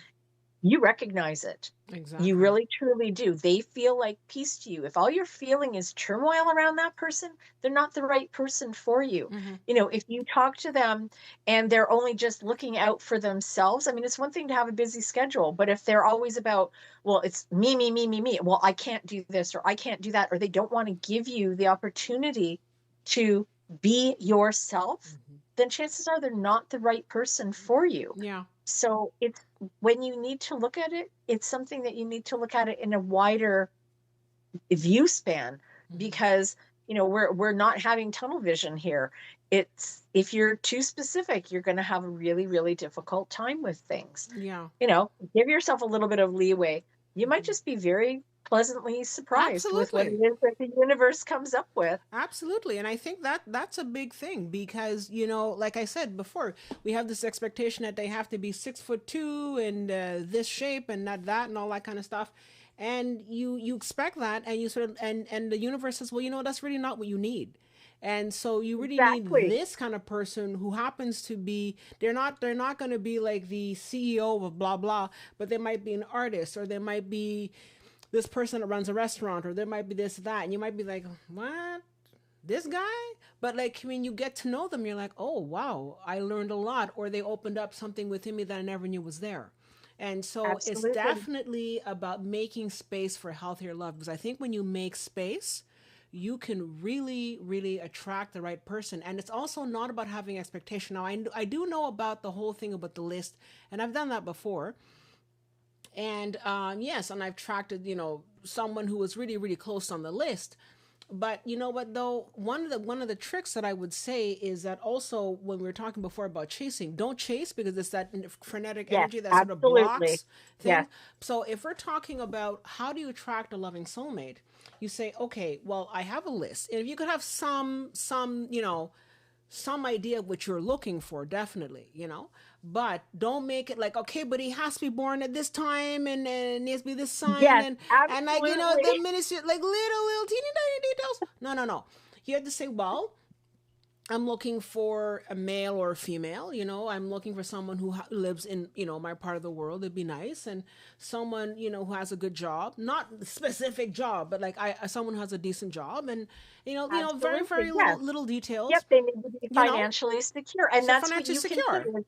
you recognize it. You Exactly. really truly do. They feel like peace to you. If all you're feeling is turmoil around that person, they're not the right person for you. Mm-hmm. If you talk to them and they're only just looking out for themselves, I mean, it's one thing to have a busy schedule, but if they're always about, well, it's me, me, me, me, me, well, I can't do this or I can't do that, or they don't want to give you the opportunity to be yourself, Mm-hmm. then chances are they're not the right person for you. Yeah. So it's, when you need to look at it, it's something that you need to look at it in a wider view span, Mm-hmm. because we're not having tunnel vision here. It's, if you're too specific, you're going to have a really, really difficult time with things. Yeah. Give yourself a little bit of leeway. You might Mm-hmm. just be very pleasantly surprised with what it Absolutely. is that the universe comes up with. Absolutely. And I think that that's a big thing because, like I said before, we have this expectation that they have to be 6'2" and this shape and not that and all that kind of stuff. And you expect that and you sort of and the universe says, well, that's really not what you need. And so you really need Exactly. this kind of person who happens to be they're not going to be like the CEO of blah blah, but they might be an artist or they might be this person that runs a restaurant or there might be this that and you might be like, what, this guy? But like when you get to know them, you're like, oh wow, I learned a lot, or they opened up something within me that I never knew was there. And so it's Absolutely. definitely about making space for healthier love, because I think when you make space, you can really, really attract the right person. And it's also not about having expectation. Now, I do know about the whole thing about the list, and I've done that before. And yes, and I've attracted, someone who was really, really close on the list. But you know what though, one of the tricks that I would say is that also when we were talking before about chasing, don't chase because it's that frenetic Yes, energy that sort of absolutely. blocks Yes. things. So if we're talking about how do you attract a loving soulmate, you say, okay, well, I have a list. And if you could have some idea of what you're looking for, definitely, but don't make it like, okay, but he has to be born at this time and needs to be this sign Yes, and like, absolutely. the ministry, like little teeny tiny details. No, no, no. You have to say, well, I'm looking for a male or a female. I'm looking for someone who lives in, my part of the world. It'd be nice, and someone who has a good job, not a specific job, but like someone who has a decent job, and very Absolutely. very Yes. little Yep, details. they need to be You know, financially secure. And so that's what financially you can secure. do.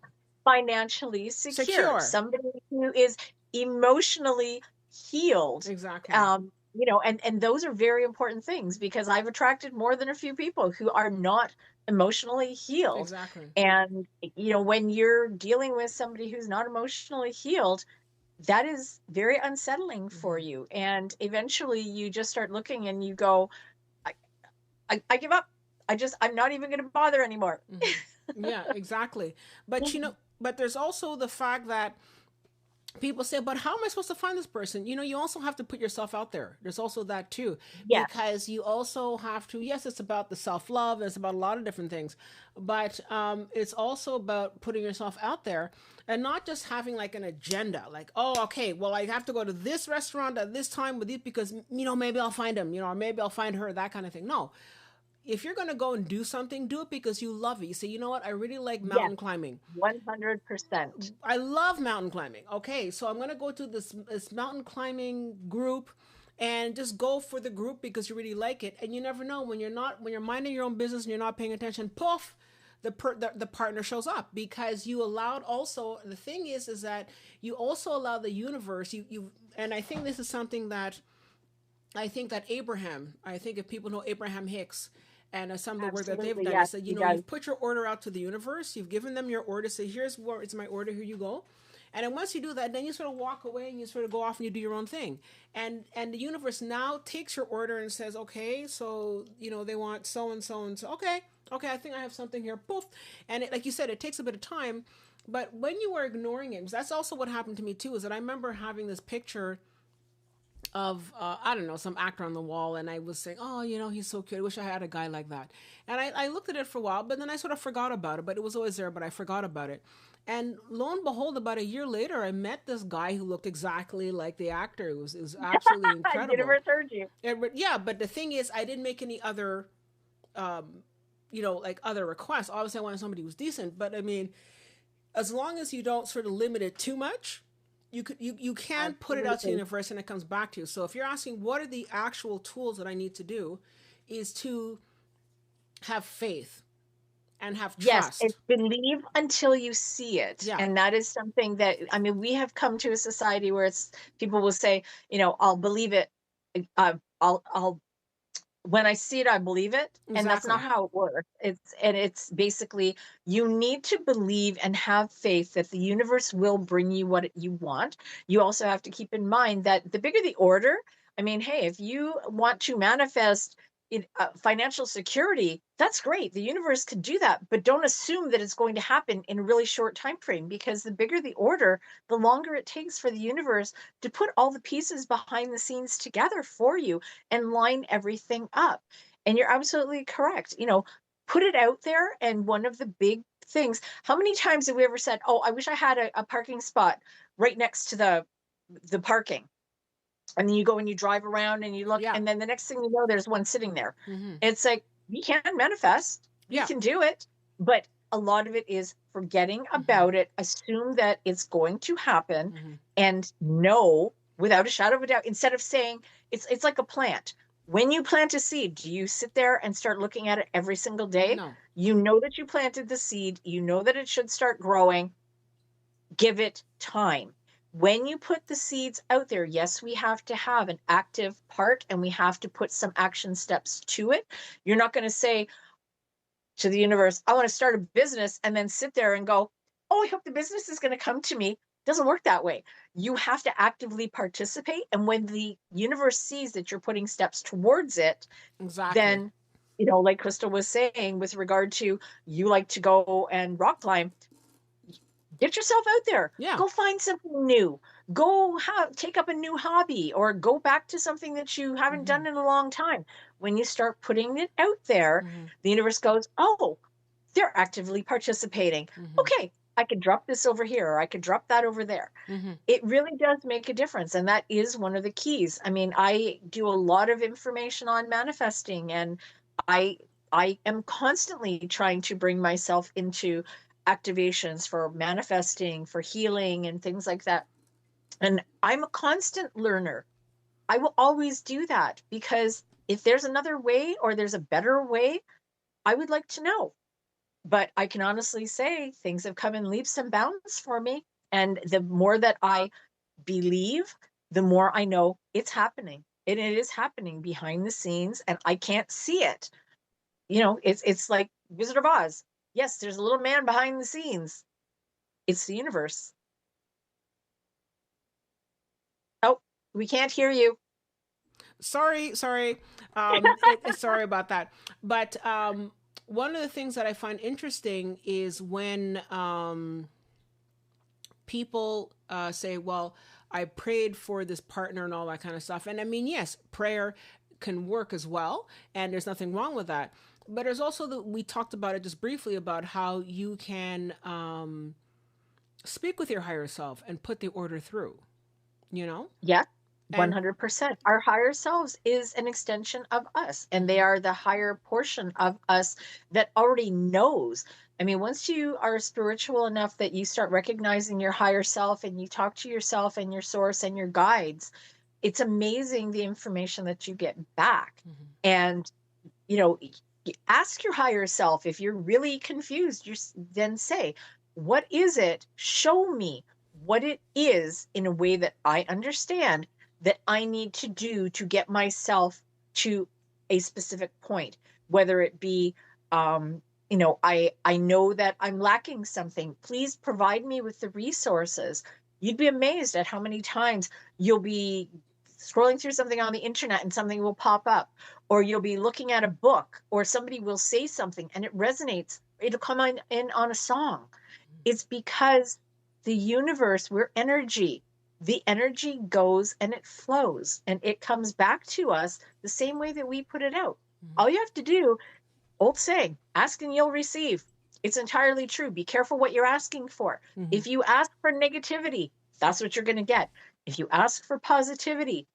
financially secure, Secure. somebody who is emotionally healed. Exactly. And those are very important things, because I've attracted more than a few people who are not emotionally healed. Exactly. And, when you're dealing with somebody who's not emotionally healed, that is very unsettling for Hmm. you. And eventually you just start looking and you go, I give up. I'm not even going to bother anymore. Hmm. Yeah, exactly. But but there's also the fact that people say, but how am I supposed to find this person? You also have to put yourself out there. There's also that too, Yes. because you also have to, yes, it's about the self love, it's about a lot of different things, but it's also about putting yourself out there and not just having like an agenda, like, oh, okay, well, I have to go to this restaurant at this time with you because, maybe I'll find him, or maybe I'll find her, that kind of thing. No, if you're going to go and do something, do it because you love it. You say, you know what, I really like Yes. mountain climbing. 100%. I love mountain climbing. Okay, so I'm gonna go to this mountain climbing group, and just go for the group because you really like it. And you never know, when you're minding your own business and you're not paying attention, poof, the partner shows up, because you allowed. Also, the thing is that you also allow the universe. And I think this is something that I think that Abraham. I think if people know Abraham Hicks, and some of the work that they've Absolutely. done, Yes, is that he does. you've put your order out to the universe, you've given them your order, say, here's where it's my order, here you go. And then once you do that, then you sort of walk away and you sort of go off and you do your own thing. And the universe now takes your order and says, okay, so they want so and so and so. Okay, okay, I think I have something here. Poof. And like you said, it takes a bit of time. But when you are ignoring it, that's also what happened to me too. Is that I remember having this picture of I don't know, some actor on the wall, and I was saying, oh, he's so cute. I wish I had a guy like that. And I looked at it for a while, but then I sort of forgot about it. But it was always there, but I forgot about it. And lo and behold, about a year later, I met this guy who looked exactly like the actor. It was absolutely incredible. Universe heard you. Yeah, but the thing is, I didn't make any other, like other requests. Obviously, I wanted somebody who was decent, but I mean, as long as you don't sort of limit it too much, you can put it out to the Absolutely. universe and it comes back to you. So if you're asking what are the actual tools that I need to do, is to have faith and have Yes, trust. it's believe until you see it. Yeah. And that is something that, I mean, we have come to a society where it's people will say, I'll believe it. I'll when I see it, I believe it. And that's not Exactly. how it works. It's basically, you need to believe and have faith that the universe will bring you what you want. You also have to keep in mind that the bigger the order, I mean, hey, if you want to manifest financial security, that's great. The universe could do that, but don't assume that it's going to happen in a really short time frame, because the bigger the order, the longer it takes for the universe to put all the pieces behind the scenes together for you and line everything up. And you're absolutely correct. Put it out there. And one of the big things, how many times have we ever said, oh, I wish I had a parking spot right next to the parking? And then you go and you drive around and you look, Yeah. and then the next thing you know, there's one sitting there. Mm-hmm. It's like, we can manifest, we Yeah. can do it, but a lot of it is forgetting Mm-hmm. about it, assume that it's going to happen, Mm-hmm. and know without a shadow of a doubt. Instead of saying, it's like a plant. When you plant a seed, do you sit there and start looking at it every single day? No. You know that you planted the seed, you know that it should start growing. Give it time. When you put the seeds out there, yes, we have to have an active part and we have to put some action steps to it. You're not going to say to the universe, I want to start a business, and then sit there and go, oh, I hope the business is going to come to me. It doesn't work that way. You have to actively participate. And when the universe sees that you're putting steps towards it, Exactly. then, like Crystal was saying, with regard to, you like to go and rock climb, get yourself out there. Yeah. Go find something new. Go take up a new hobby, or go back to something that you haven't Mm-hmm. done in a long time. When you start putting it out there, Mm-hmm. the universe goes, oh, they're actively participating. Mm-hmm. Okay, I could drop this over here, or I could drop that over there. Mm-hmm. It really does make a difference. And that is one of the keys. I mean, I do a lot of information on manifesting, and I I am constantly trying to bring myself into activations for manifesting, for healing, and things like that. And I'm a constant learner. I will always do that, because if there's another way or there's a better way, I would like to know. But I can honestly say things have come in leaps and bounds for me. And the more that I believe, the more I know it's happening. And it is happening behind the scenes, and I can't see it. It's like Wizard of Oz. Yes, there's a little man behind the scenes. It's the universe. Oh, we can't hear you. Sorry. Sorry about that. But one of the things that I find interesting is when people say, well, I prayed for this partner and all that kind of stuff. And I mean, yes, prayer can work as well, and there's nothing wrong with that. But there's also we talked about it just briefly about how you can speak with your higher self and put the order through, you know? Yeah, And 100%. Our higher selves is an extension of us, and they mhm, are the higher portion of us that already knows. I mean, once you are spiritual enough that you start recognizing your higher self and you talk to yourself and your source and your guides, it's amazing the information that you get back. mhm, And you know, ask your higher self if you're really confused. You then say, what is it? Show me what it is in a way that I understand that I need to do to get myself to a specific point, whether it be, I know that I'm lacking something. Please provide me with the resources. You'd be amazed at how many times you'll be scrolling through something on the internet and something will pop up, or you'll be looking at a book, or somebody will say something and it resonates. It'll come in on a song. It's because the universe, we're energy. The energy goes and it flows and it comes back to us the same way that we put it out. mhm, All you have to do, old saying, ask and you'll receive. It's entirely true. Be careful what you're asking for. mhm, If you ask for negativity, that's what you're going to get. If you ask for positivity,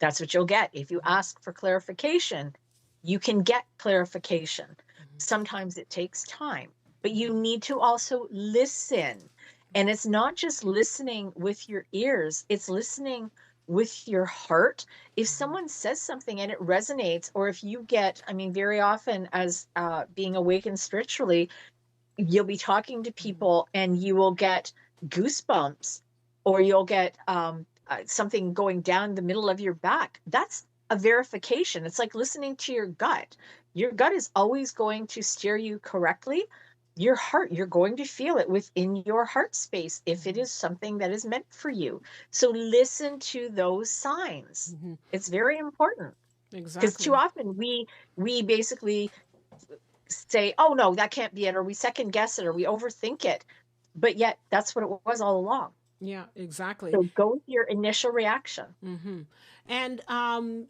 that's what you'll get. If you mhm, ask for clarification, you can get clarification. mhm, Sometimes it takes time, but you need to also listen. And it's not just listening with your ears, it's listening with your heart. If mhm, someone says something and it resonates, or if you get, I mean, very often as being awakened spiritually, you'll be talking to mhm, people and you will get goosebumps, or you'll get something going down the middle of your back. That's a verification. It's like listening to your gut. Your gut is always going to steer you correctly. Your heart, you're going to feel it within your heart space if it mhm. is something that is meant for you. So listen to those signs. Mhm. It's very important, because too Exactly. often we basically say, oh no, that can't be it, or we second guess it, or we overthink it. But yet that's what it was all along. Yeah, exactly. So go with your initial reaction. Hmm. And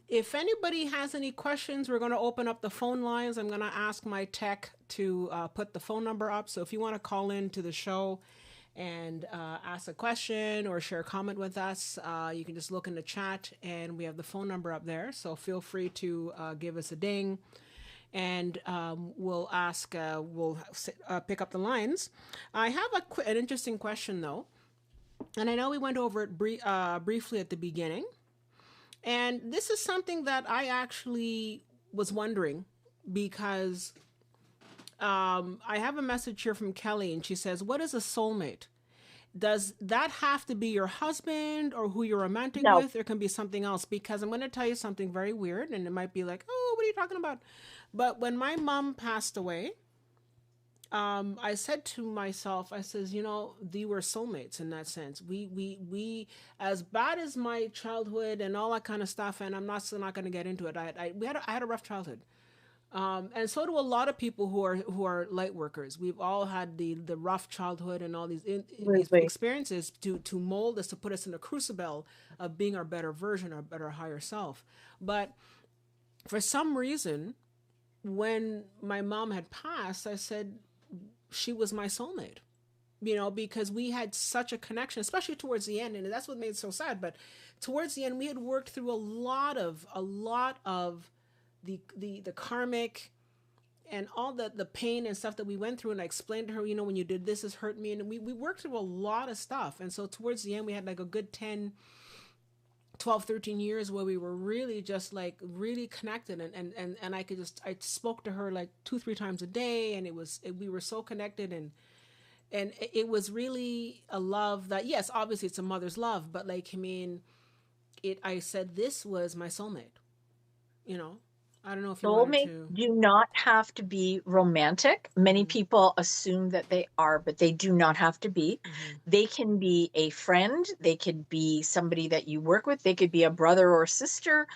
if anybody has any questions, we're going to open up the phone lines. I'm going to ask my tech to put the phone number up. So if you want to call in to the show and ask a question or share a comment with us, you can just look in the chat and we have the phone number up there. So feel free to give us a ding and we'll ask, we'll pick up the lines. I have an interesting question though. And I know we went over it briefly at the beginning. And this is something that I actually was wondering because I have a message here from Kelly, and she says, what is a soulmate? Does that have to be your husband or who you're romantic No, with, or can be something else? Because I'm going to tell you something very weird, and it might be like, oh, what are you talking about? But when my mom passed away, I said to myself, I says, we were soulmates in that sense. We, as bad as my childhood and all that kind of stuff, and I'm not still not going to get into it. I had a rough childhood, and so do a lot of people who are light workers. We've all had the rough childhood and all these absolutely. experiences to mold us, to put us in a crucible of being our better version, our better higher self. But for some reason, when my mom had passed, I said she was my soulmate, because we had such a connection, especially towards the end, and that's what made it so sad. But towards the end, we had worked through a lot of the karmic and all the pain and stuff that we went through. And I explained to her, when you did this, has hurt me, and we worked through a lot of stuff. And so towards the end, we had like a good 12, 13 years where we were really just like really connected, and I spoke to her like 2, 3 times a day, and we were so connected, and it was really a love that, yes, obviously it's a mother's love, but like, I mean, I said this was my soulmate, you know. I don't know if you wanted Soulmates to. do not have to be romantic. Many Mm-hmm. people assume that they are, but they do not have to be. Mm-hmm. They can be a friend. They could be somebody that you work with. They could be a brother or sister.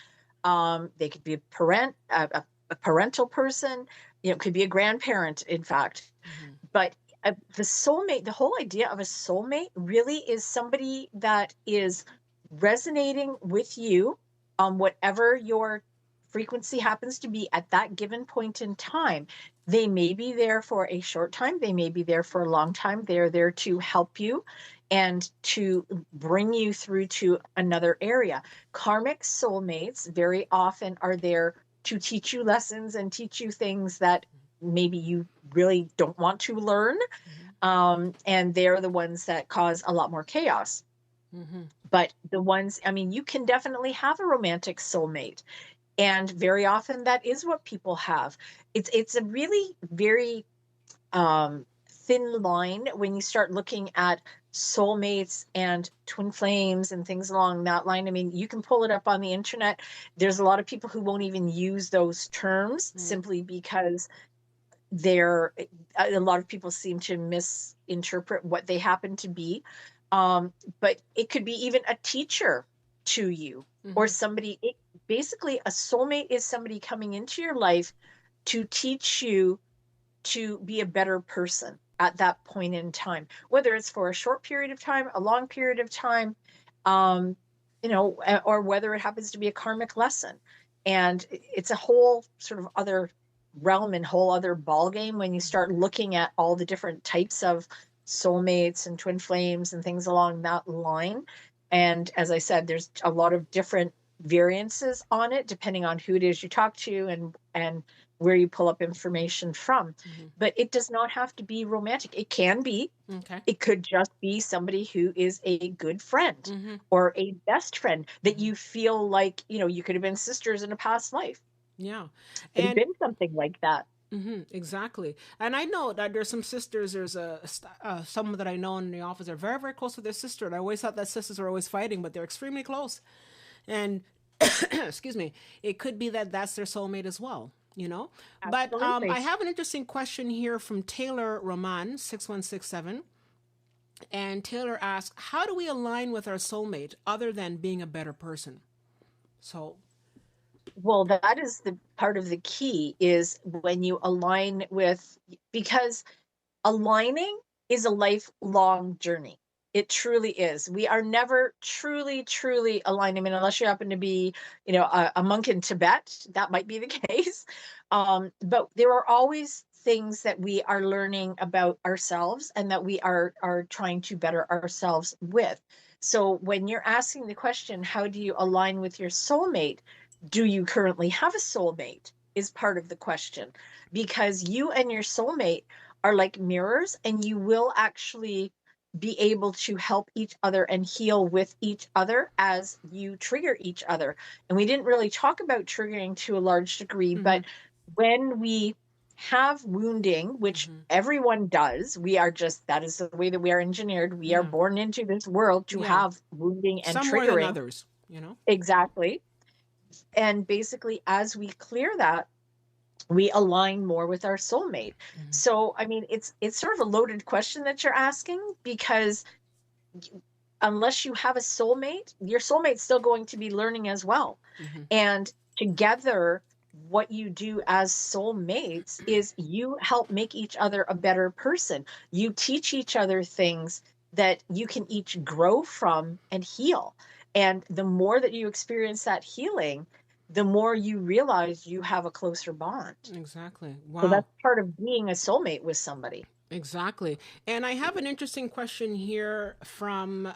They could be a parental person. You know, it could be a grandparent, in fact. Mm-hmm. But the soulmate, the whole idea of a soulmate really is somebody that is resonating with you on whatever your frequency happens to be at that given point in time. They may be there for a short time, they may be there for a long time. They're there to help you and to bring you through to another area. Karmic soulmates very often are there to teach you lessons and teach you things that maybe you really don't want to learn. Mm-hmm. And they're the ones that cause a lot more chaos. Mm-hmm. But the ones, I mean, you can definitely have a romantic soulmate. And very often that is what people have. It's a really very thin line when you start looking at soulmates and twin flames and things along that line. I mean, you can pull it up on the internet. There's a lot of people who won't even use those terms Mm-hmm. simply because they're a lot of people seem to misinterpret what they happen to be. But it could be even a teacher to you or Mm-hmm. somebody. Basically, a soulmate is somebody coming into your life to teach you to be a better person at that point in time, whether it's for a short period of time, a long period of time, um, or whether it happens to be a karmic lesson. And it's a whole sort of other realm and whole other ball game when you start looking at all the different types of soulmates and twin flames and things along that line. And as I said, there's a lot of different variances on it depending on who it is you talk to and where you pull up information from. Mm-hmm. But it does not have to be romantic. It can be. Okay. It could just be somebody who is a good friend Mm-hmm. or a best friend that Mm-hmm. you feel like, you could have been sisters in a past life. Yeah. Could have And been something like that. mm-hmm, exactly. And I know that there's some sisters. There's some that I know in the office are very, very close to their sister. And I always thought that sisters are always fighting, but they're extremely close. And excuse me, it could be that that's their soulmate as well. You know. But I Absolutely. have an interesting question here from Taylor Roman 6167. And Taylor asks, "How do we align with our soulmate other than being a better person?" So. Well, that is the part of the key is when you align with, because aligning is a lifelong journey. It truly is. We are never truly, truly aligned. I mean, unless you happen to be, a monk in Tibet, that might be the case. But there are always things that we are learning about ourselves and that we are trying to better ourselves with. So when you're asking the question, how do you align with your soulmate? Do you currently have a soulmate? Is part of the question, because you and your soulmate are like mirrors and you will actually be able to help each other and heal with each other as you trigger each other. And we didn't really talk about triggering to a large degree, Mm-hmm. but when we have wounding, which Mm-hmm. everyone does, we are just, that is the way that we are engineered. We are Yeah. born into this world to Yeah. have wounding and Some more than triggering. others. You know. Exactly. And basically, as we clear that, we align more with our soulmate. Mm-hmm. So, I mean, it's sort of a loaded question that you're asking, because unless you have a soulmate, your soulmate's still going to be learning as well. Mm-hmm. And together, what you do as soulmates is you help make each other a better person. You teach each other things that you can each grow from and heal. And the more that you experience that healing, the more you realize you have a closer bond. Exactly. So Wow. that's part of being a soulmate with somebody. Exactly. And I have an interesting question here from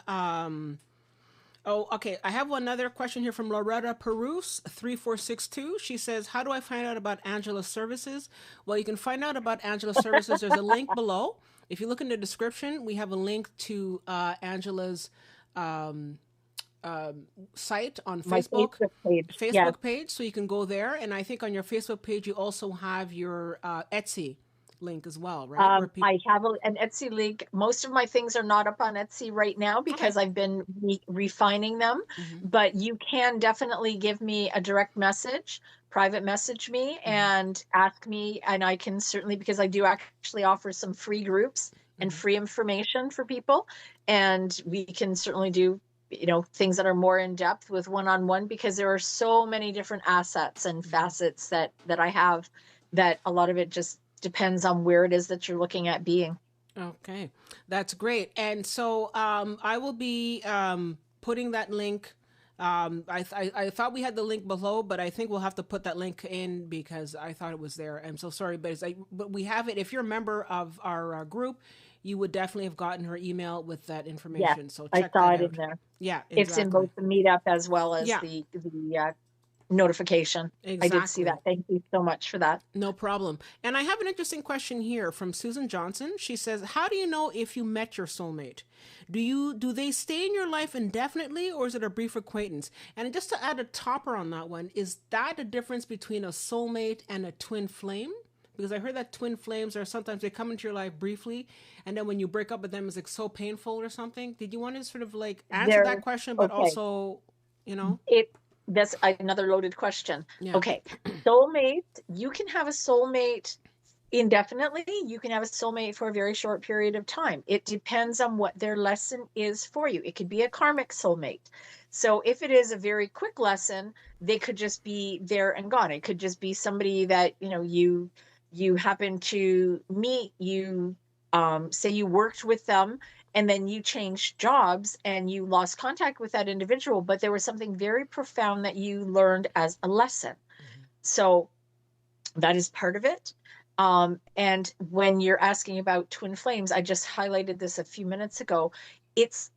oh, okay. I have another question here from Loretta Peruse, 3462. She says, "How do I find out about Angela's services?" Well, you can find out about Angela's services. There's a link below. If you look in the description, we have a link to Angela's site on My Facebook, Facebook page. Yes. so you can go there. And I think on your Facebook page you also have your Etsy link as well, right? Where people. I have an Etsy link. Most of my things are not up on Etsy right now Okay. because I've been refining them. Mm-hmm. But you can definitely give me a direct message, private message me, Mm-hmm. and ask me. And I can certainly, because I do actually offer some free groups and Mm-hmm. free information for people. And we can certainly do, things that are more in depth with one-on-one, because there are so many different assets and Mm-hmm. facets that I have, that a lot of it just depends on where it is that you're looking at being. Okay, that's great. And so I will be putting that link. I thought we had the link below, but I think we'll have to put that link in because I thought it was there. I'm so sorry, but but we have it. If you're a member of our group, you would definitely have gotten her email with that Yes, information. So I check saw that it in out. there. Yeah, It's in exactly. both the meetup as well as Yeah, the notification. I did see exactly. that. Thank you so much for that. No problem. And I have an interesting question here from Susan Johnson. She says, "How do you know if you met your soulmate? Do they stay in your life indefinitely or is it a brief acquaintance?" And just to add a topper on that one, is that a difference between a soulmate and a twin flame? Because I heard that twin flames are sometimes they come into your life briefly and then when you break up with them it's like so painful or something. Did you want to sort of like answer that There, question but okay. also, you know? It That's another loaded question. Yeah. Okay. Soulmate, you can have a soulmate indefinitely. You can have a soulmate for a very short period of time. It depends on what their lesson is for you. It could be a karmic soulmate. So if it is a very quick lesson, they could just be there and gone. It could just be somebody that, you happen to meet, you say you worked with them and then you changed jobs and you lost contact with that individual, but there was something very profound that you learned as a lesson. So that is part of it. And when you're asking about twin flames, I just highlighted this a few minutes ago. It's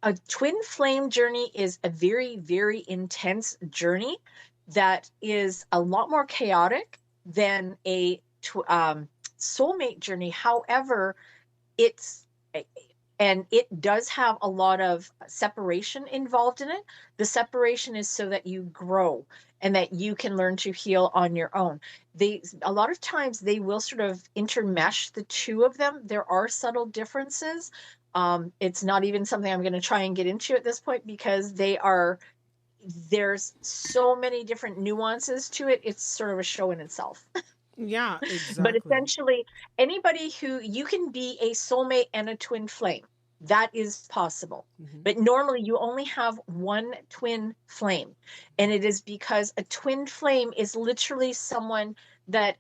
a twin flame journey is a very, very intense journey that is a lot more chaotic than a soulmate journey. However, it's and it does have a lot of separation involved in it. The separation is so that you grow and that you can learn to heal on your own. A lot of times they will sort of intermesh the two of them. There are subtle differences. It's not even something I'm going to try and get into at this point because there's so many different nuances to it. It's sort of a show in itself. Yeah, But exactly. essentially, anybody who you can be a soulmate and a twin flame, that is possible. Mm-hmm. But normally, you only have one twin flame. And it is because a twin flame is literally someone that,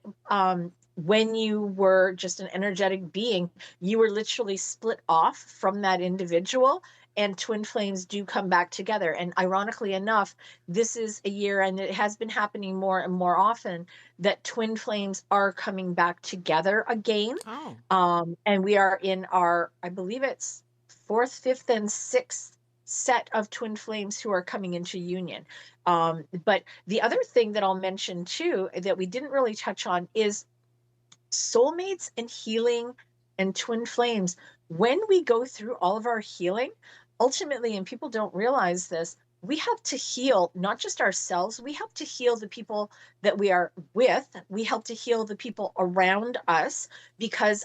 when you were just an energetic being, you were literally split off from that individual. And twin flames do come back together. And ironically enough, this is a year, and it has been happening more and more often, that twin flames are coming back together again. Oh. And we are in our, I believe it's fourth, fifth, and sixth set of twin flames who are coming into union. But the other thing that I'll mention too, that we didn't really touch on, is soulmates and healing and twin flames. When we go through all of our healing, ultimately, and people don't realize this, we have to heal not just ourselves, we have to heal the people that we are with. We help to heal the people around us, because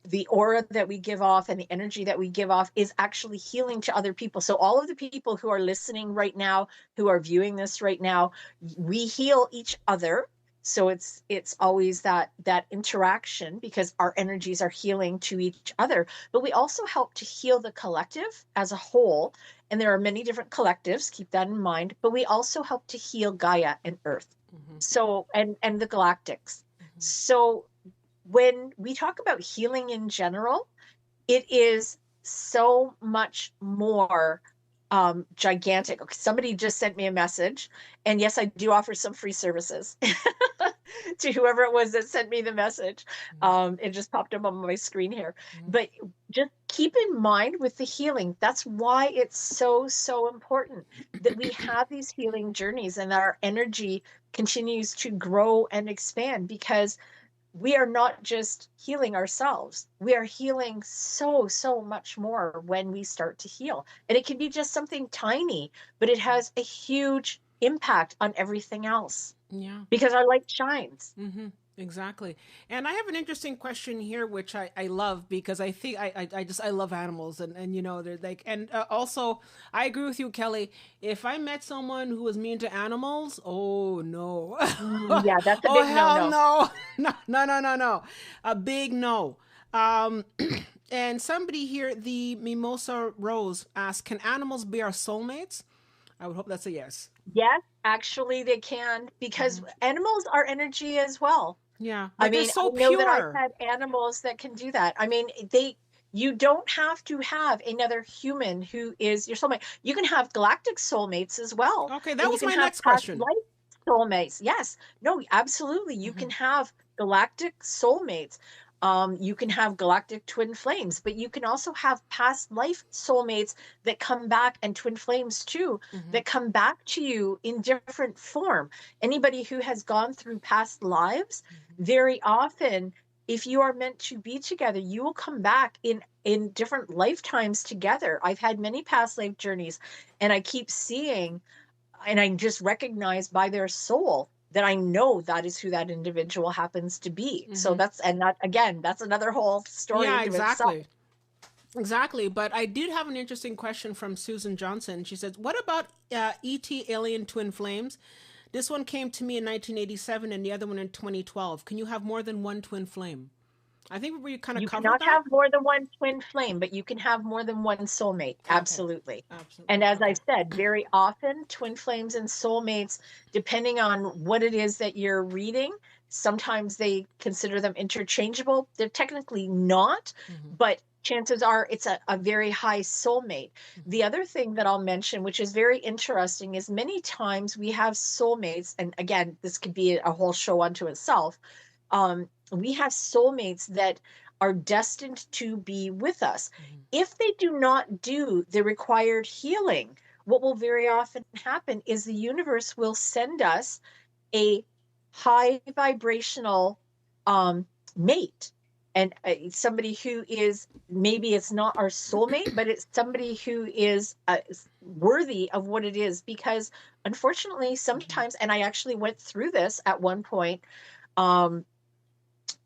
the aura that we give off and the energy that we give off is actually healing to other people. So all of the people who are listening right now, who are viewing this right now, we heal each other. So it's always that interaction, because our energies are healing to each other, but we also help to heal the collective as a whole. And there are many different collectives, keep that in mind, but we also help to heal Gaia and Earth. Mm-hmm. So and the galactics. Mm-hmm. So when we talk about healing in general, it is so much more gigantic. Okay, somebody just sent me a message, and yes, I do offer some free services to whoever it was that sent me the message. It just popped up on my screen here. Mm-hmm. But just keep in mind with the healing, that's why it's so, so important that we have these healing journeys and that our energy continues to grow and expand, because we are not just healing ourselves. We are healing so, so much more when we start to heal. And it can be just something tiny, but it has a huge impact on everything else Yeah. because our light shines. Mm-hmm. Exactly. And I have an interesting question here, which I love because I think I love animals and you know, they're like, and also I agree with you, Kelly. If I met someone who was mean to animals, oh no. Yeah, that's a Oh big hell no-no. no. No, no, no, no, no. A big no. Um, and somebody here, the Mimosa Rose asks, can animals be our soulmates? I would hope that's a yes. Yes, actually they can because Hmm. animals are energy as well. Yeah, I but they're mean, I so know that I've pure. had animals that can do that. I mean, you don't have to have another human who is your soulmate. You can have galactic soulmates as well, Okay, that and you was can my have next past question. life soulmates. Yes, no, absolutely. You can Hmm. have galactic soulmates. You can have galactic twin flames, but you can also have past life soulmates that come back and twin flames too, Hmm. that come back to you in different form. Anybody who has gone through past lives, very often, if you are meant to be together, you will come back in different lifetimes together. I've had many past life journeys, and I keep seeing, and I just recognize by their soul that I know that is who that individual happens to be. So Hmm. that's, and that again, that's another whole story Yeah, into itself. exactly. Exactly. But I did have an interesting question from Susan Johnson. She says, what about ET Alien Twin Flames? This one came to me in 1987 and the other one in 2012. Can you have more than one twin flame? I think we kind of You covered cannot that. have more than one twin flame, but you can have more than one soulmate. Okay. Absolutely. And Absolutely. as I Okay. said, very often twin flames and soulmates, depending on what it is that you're reading, sometimes they consider them interchangeable. They're technically not, Hmm. but chances are it's a very high soulmate. Hmm. The other thing that I'll mention, which is very interesting, is many times we have soulmates, and again, this could be a whole show unto itself. We have soulmates that are destined to be with us. Hmm. If they do not do the required healing, what will very often happen is the universe will send us a high vibrational mate, and somebody who is, maybe it's not our soulmate, but it's somebody who is worthy of what it is. Because unfortunately, Hmm. sometimes, and I actually went through this at one point, um,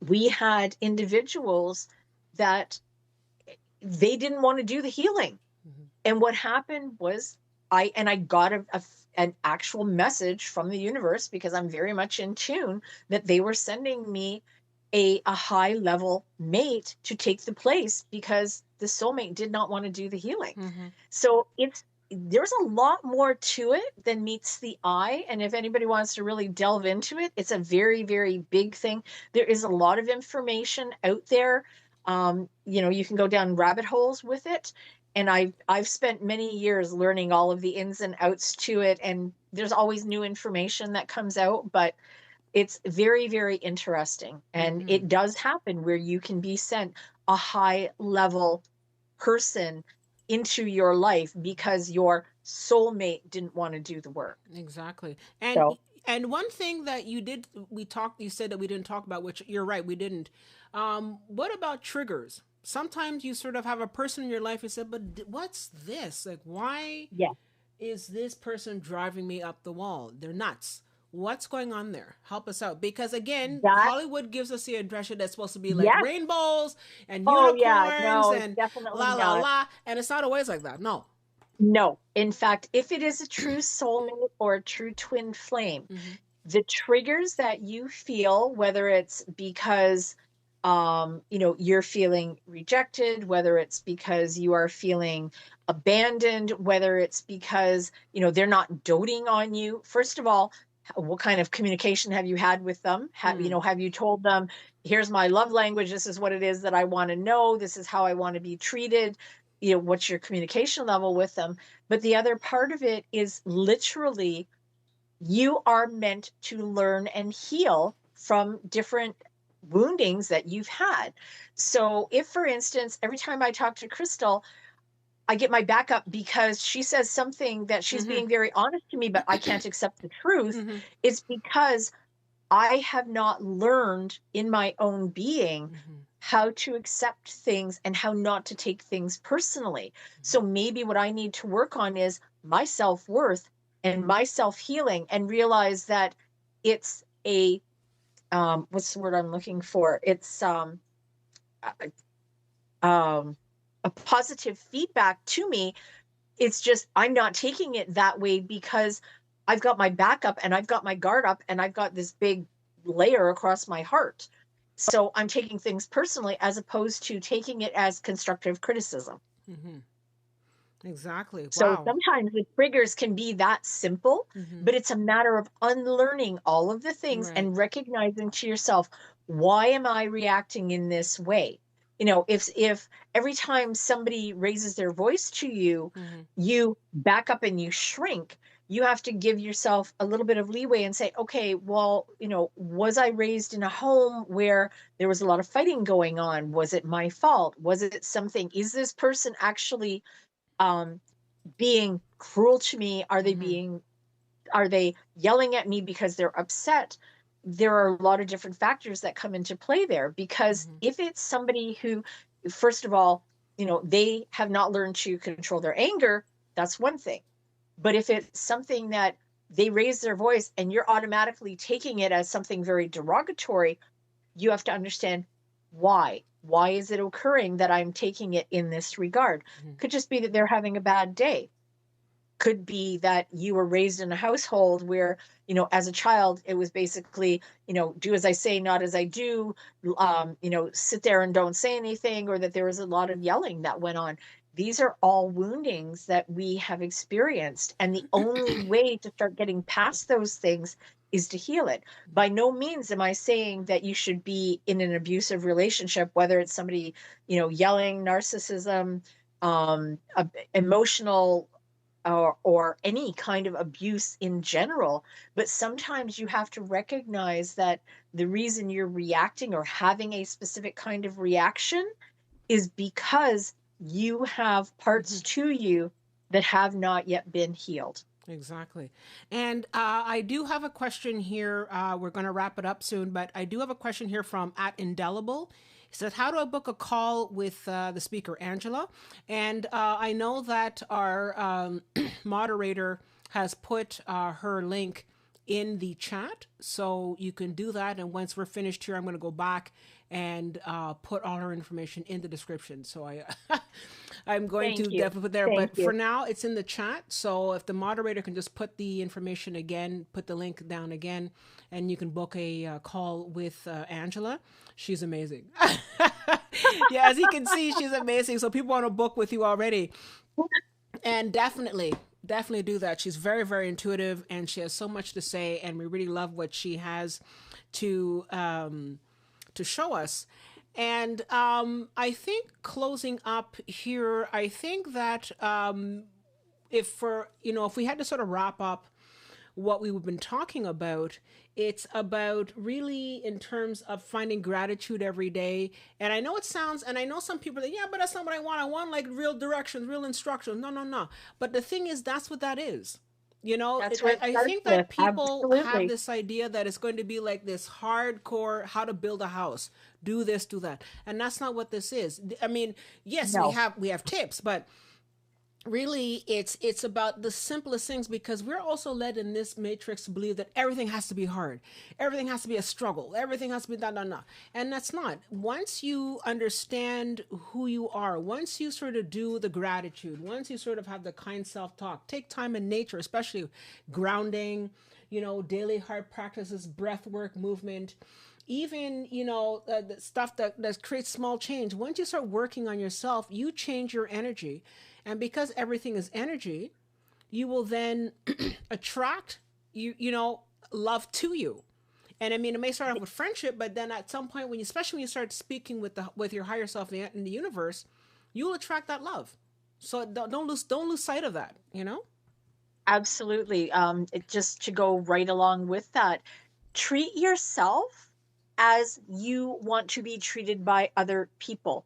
we had individuals that they didn't want to do the healing. Hmm. And what happened was, I got an actual message from the universe, because I'm very much in tune, that they were sending me a high level mate to take the place, because the soulmate did not want to do the healing. Hmm. So there's a lot more to it than meets the eye. And if anybody wants to really delve into it, it's a very, very big thing. There is a lot of information out there. You can go down rabbit holes with it. And I've spent many years learning all of the ins and outs to it. And there's always new information that comes out, but it's very, very interesting. And Hmm. it does happen where you can be sent a high level person into your life because your soulmate didn't want to do the work. Exactly. So, And one thing that you did, you said that we didn't talk about, which you're right, we didn't. What about triggers? Sometimes you sort of have a person in your life and said, but what's this? Like, why yeah, is this person driving me up the wall? They're nuts. What's going on there? Help us out. Because again, that, Hollywood gives us the impression that's supposed to be like yes. rainbows and Oh, yeah. unicorns No, it's and definitely la la not. la. And it's not always like that. No. No. In fact, if it is a true soulmate or a true twin flame, Mm-hmm. the triggers that you feel, whether it's because you're feeling rejected, whether it's because you are feeling abandoned, whether it's because they're not doting on you. First of all, what kind of communication have you had with them? Mm. Have you told them, here's my love language, this is what it is that I want to know, this is how I want to be treated? What's your communication level with them? But the other part of it is literally, you are meant to learn and heal from different woundings that you've had. So, if, for instance, every time I talk to Crystal, I get my back up because she says something that she's Mm-hmm. being very honest to me, but I can't accept the truth, Mm-hmm. it's because I have not learned in my own being Mm-hmm. how to accept things and how not to take things personally. So maybe what I need to work on is my self-worth and my self-healing, and realize that it's a what's the word I'm looking for? It's um a positive feedback to me. It's just I'm not taking it that way because I've got my back up and I've got my guard up and I've got this big layer across my heart. So I'm taking things personally as opposed to taking it as constructive criticism. Mm-hmm. Exactly. So Wow. sometimes the triggers can be that simple, Mm-hmm. but it's a matter of unlearning all of the things Right. and recognizing to yourself, why am I reacting in this way? If every time somebody raises their voice to you, Mm-hmm. you back up and you shrink, you have to give yourself a little bit of leeway and say, okay, well, was I raised in a home where there was a lot of fighting going on? Was it my fault? Was it something? Is this person actually um being cruel to me? Mm-hmm. Are they yelling at me because they're upset? There are a lot of different factors that come into play there, because Mm-hmm. if it's somebody who, first of all, they have not learned to control their anger, that's one thing. But if it's something that they raise their voice and you're automatically taking it as something very derogatory, you have to understand why. Why is it occurring that I'm taking it in this regard? Mm-hmm. Could just be that they're having a bad day. Could be that you were raised in a household where, as a child, it was basically, do as I say, not as I do, sit there and don't say anything, or that there was a lot of yelling that went on. These are all woundings that we have experienced. And the only way to start getting past those things is to heal it. By no means am I saying that you should be in an abusive relationship, whether it's somebody, yelling, narcissism, emotional, or any kind of abuse in general. But sometimes you have to recognize that the reason you're reacting or having a specific kind of reaction is because you have Mm-hmm. parts to you that have not yet been healed. Exactly. And I do have a question here. We're going to wrap it up soon, but I do have a question here from at Indelible. He says, how do I book a call with the speaker, Angela? And I know that our moderator has put her link in the chat, so you can do that. And once we're finished here, I'm going to go back and put all her information in the description. So I'm going Thank to you. definitely put there, Thank but for you. now it's in the chat. So if the moderator can just put the information again, put the link down again, and you can book a call with Angela. She's amazing. Yeah, as you can see, she's amazing. So people want to book with you already. And definitely do that. She's very, very intuitive, and she has so much to say, and we really love what she has to show us. And I think closing up here, I think that if we had to sort of wrap up what we've been talking about, it's about really in terms of finding gratitude every day. And I know it sounds, and I know some people are like, yeah, but that's not what I want. I want like real directions, real instructions. No, no, no. But the thing is, that's what that is. That's where it I starts think with. that people have Absolutely. this idea that it's going to be like this hardcore how to build a house, do this, do that, and that's not what this is. I mean, yes, No. we have tips, but really it's about the simplest things, because we're also led in this matrix to believe that everything has to be hard, everything has to be a struggle, everything has to be da. And that's not. Once you understand who you are, once you sort of do the gratitude, once you sort of have the kind self-talk, take time in nature, especially grounding, daily heart practices, breath work, movement, even the stuff that creates small change. Once you start working on yourself, you change your energy. And because everything is energy, you will then attract love to you. And I mean, it may start off with friendship, but then at some point, especially when you start speaking with your higher self in the universe, you will attract that love. So don't lose sight of that. Absolutely. Just to go right along with that, treat yourself as you want to be treated by other people.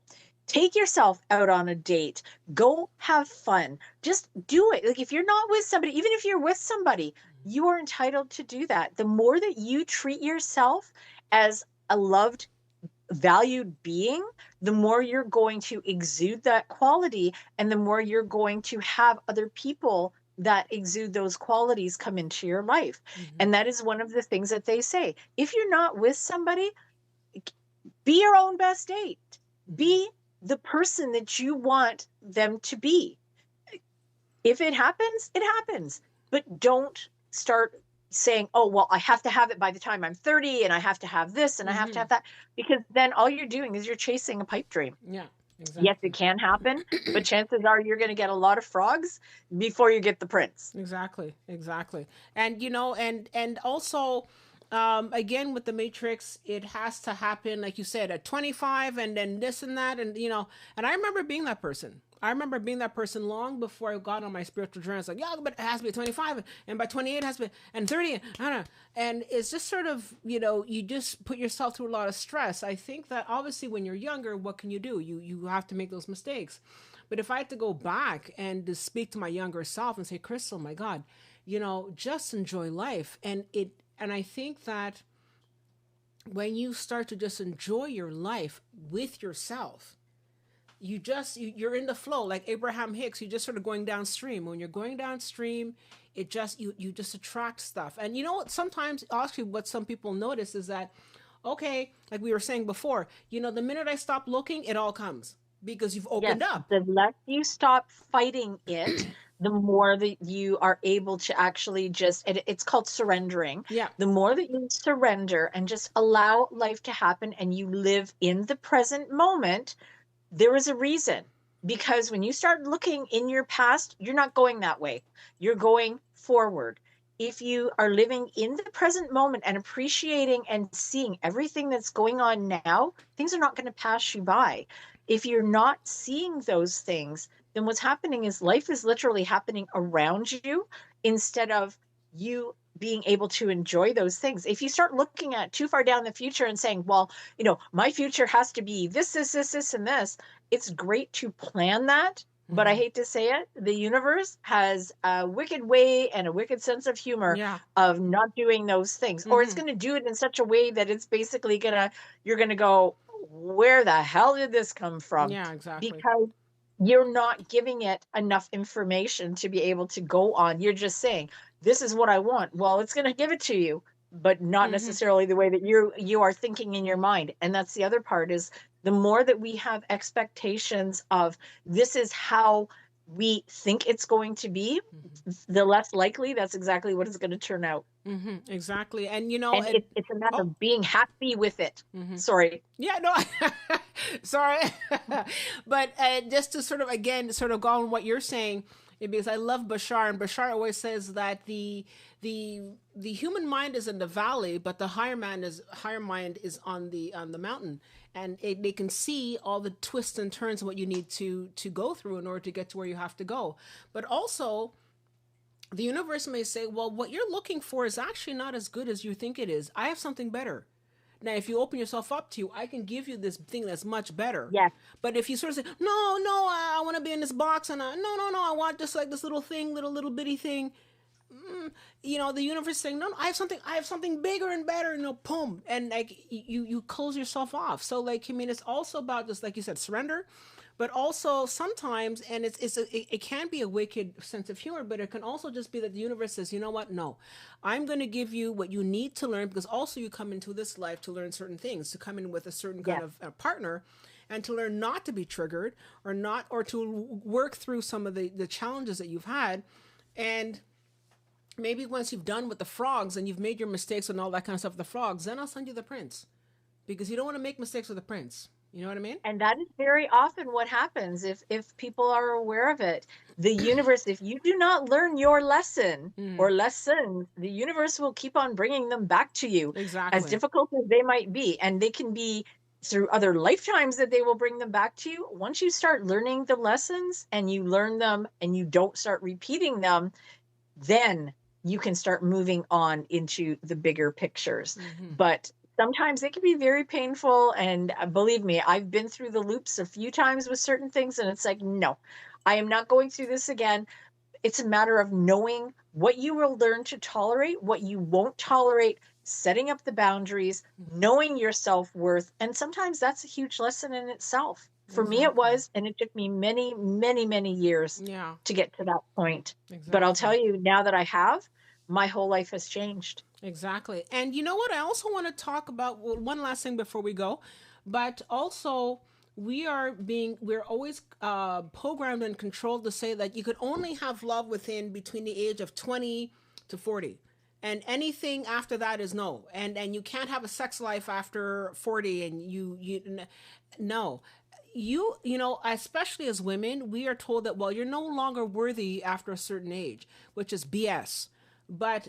Take yourself out on a date. Go have fun. Just do it. Like if you're not with somebody, even if you're with somebody, you are entitled to do that. The more that you treat yourself as a loved, valued being, the more you're going to exude that quality, and the more you're going to have other people that exude those qualities come into your life. And that is one of the things that they say. If you're not with somebody, be your own best date. Be the person that you want them to be. If it happens, it happens. But don't start saying, oh, well, I have to have it by the time I'm 30 and I have to have this and I have to have that. Because then all you're doing is you're chasing a pipe dream. Yeah, exactly. Yes, it can happen, but chances are you're going to get a lot of frogs before you get the prince. Exactly, exactly. And and also again with the matrix, it has to happen like you said at 25, and then this and that, and and I remember being that person. I remember being that person long before I got on my spiritual journey. It's like, yeah, but it has to be at 25, and by 28 it has to be, and 30, and I don't know. And it's just sort of, you just put yourself through a lot of stress. I think that obviously when you're younger, what can you do? You have to make those mistakes. But if I had to go back and to speak to my younger self and say, Crystal, my God, just enjoy life. And I think that when you start to just enjoy your life with yourself, you're in the flow, like Abraham Hicks. You're just sort of going downstream. When you're going downstream, it just you just attract stuff. And what, sometimes actually what some people notice is that, okay, like we were saying before, the minute I stop looking, it all comes because you've opened up. The less you stop fighting it, the more that you are able to actually it's called surrendering. Yeah. The more that you surrender and just allow life to happen and you live in the present moment, there is a reason. Because when you start looking in your past, you're not going that way. You're going forward. If you are living in the present moment and appreciating and seeing everything that's going on now, things are not going to pass you by. If you're not seeing those things, then what's happening is life is literally happening around you instead of you being able to enjoy those things. If you start looking at too far down the future and saying, well, my future has to be this, and this, it's great to plan that. But I hate to say it, the universe has a wicked way and a wicked sense of humor of not doing those things. Or it's going to do it in such a way that it's basically you're going to go, where the hell did this come from? Yeah, exactly. Because you're not giving it enough information to be able to go on. You're just saying, this is what I want. Well, it's going to give it to you, but not necessarily the way that you are thinking in your mind. And that's the other part, is the more that we have expectations of this is how we think it's going to be, the less likely that's exactly what it's going to turn out. Exactly. And it's a matter of being happy with it. Sorry. Yeah, no, sorry. But just to sort of go on what you're saying, because I love Bashar, and Bashar always says that the human mind is in the valley, but the higher mind is on the mountain, and they can see all the twists and turns of what you need to go through in order to get to where you have to go. But also, the universe may say, well, what you're looking for is actually not as good as you think it is. I have something better. Now, if you open yourself up to, I can give you this thing that's much better. Yes. But if you sort of say, no, I want to be in this box, and no, I want just like this little thing, little bitty thing. The universe is saying, no, I have something bigger and better, boom. And like you close yourself off. So like, I mean, it's also about just like you said, surrender. But also sometimes, and it can be a wicked sense of humor, but it can also just be that the universe says, you know what? No, I'm going to give you what you need to learn, because also you come into this life to learn certain things, to come in with a certain kind of partner, and to learn not to be triggered or to work through some of the challenges that you've had. And maybe once you've done with the frogs and you've made your mistakes and all that kind of stuff with the frogs, then I'll send you the prince, because you don't want to make mistakes with the prince. You know what I mean? And that is very often what happens if people are aware of it. The universe, if you do not learn your lesson or lessons, the universe will keep on bringing them back to you. Exactly. As difficult as they might be. And they can be through other lifetimes that they will bring them back to you. Once you start learning the lessons and you learn them and you don't start repeating them, then you can start moving on into the bigger pictures. But sometimes it can be very painful. And believe me, I've been through the loops a few times with certain things, and it's like, no, I am not going through this again. It's a matter of knowing what you will learn to tolerate, what you won't tolerate, setting up the boundaries, knowing your self-worth. And sometimes that's a huge lesson in itself. For me, it Exactly. was, and it took me many, many, many years Yeah, to get to that point. But I'll tell exactly. you, now that I have, my whole life has changed. Exactly. And you know what? I also want to talk about one last thing before we go, but also we're always programmed and controlled to say that you could only have love within between the age of 20 to 40. And anything after that is no. And you can't have a sex life after 40 and no. You know, especially as women, we are told that, well, you're no longer worthy after a certain age, which is BS. But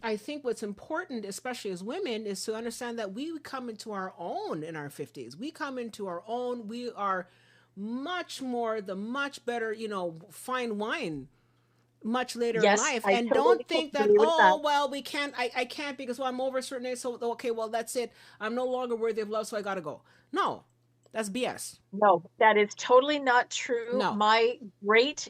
I think what's important, especially as women, is to understand that we come into our own in our 50s. We come into our own. We are the much better, fine wine much later in Yes, life. I And don't totally think that, agree with that. oh, well, we can't, I can't because, well, I'm over a certain age. So, okay, well, that's it. I'm no longer worthy of love. So I got to go. No, that's BS. No, that is totally not true. No. My great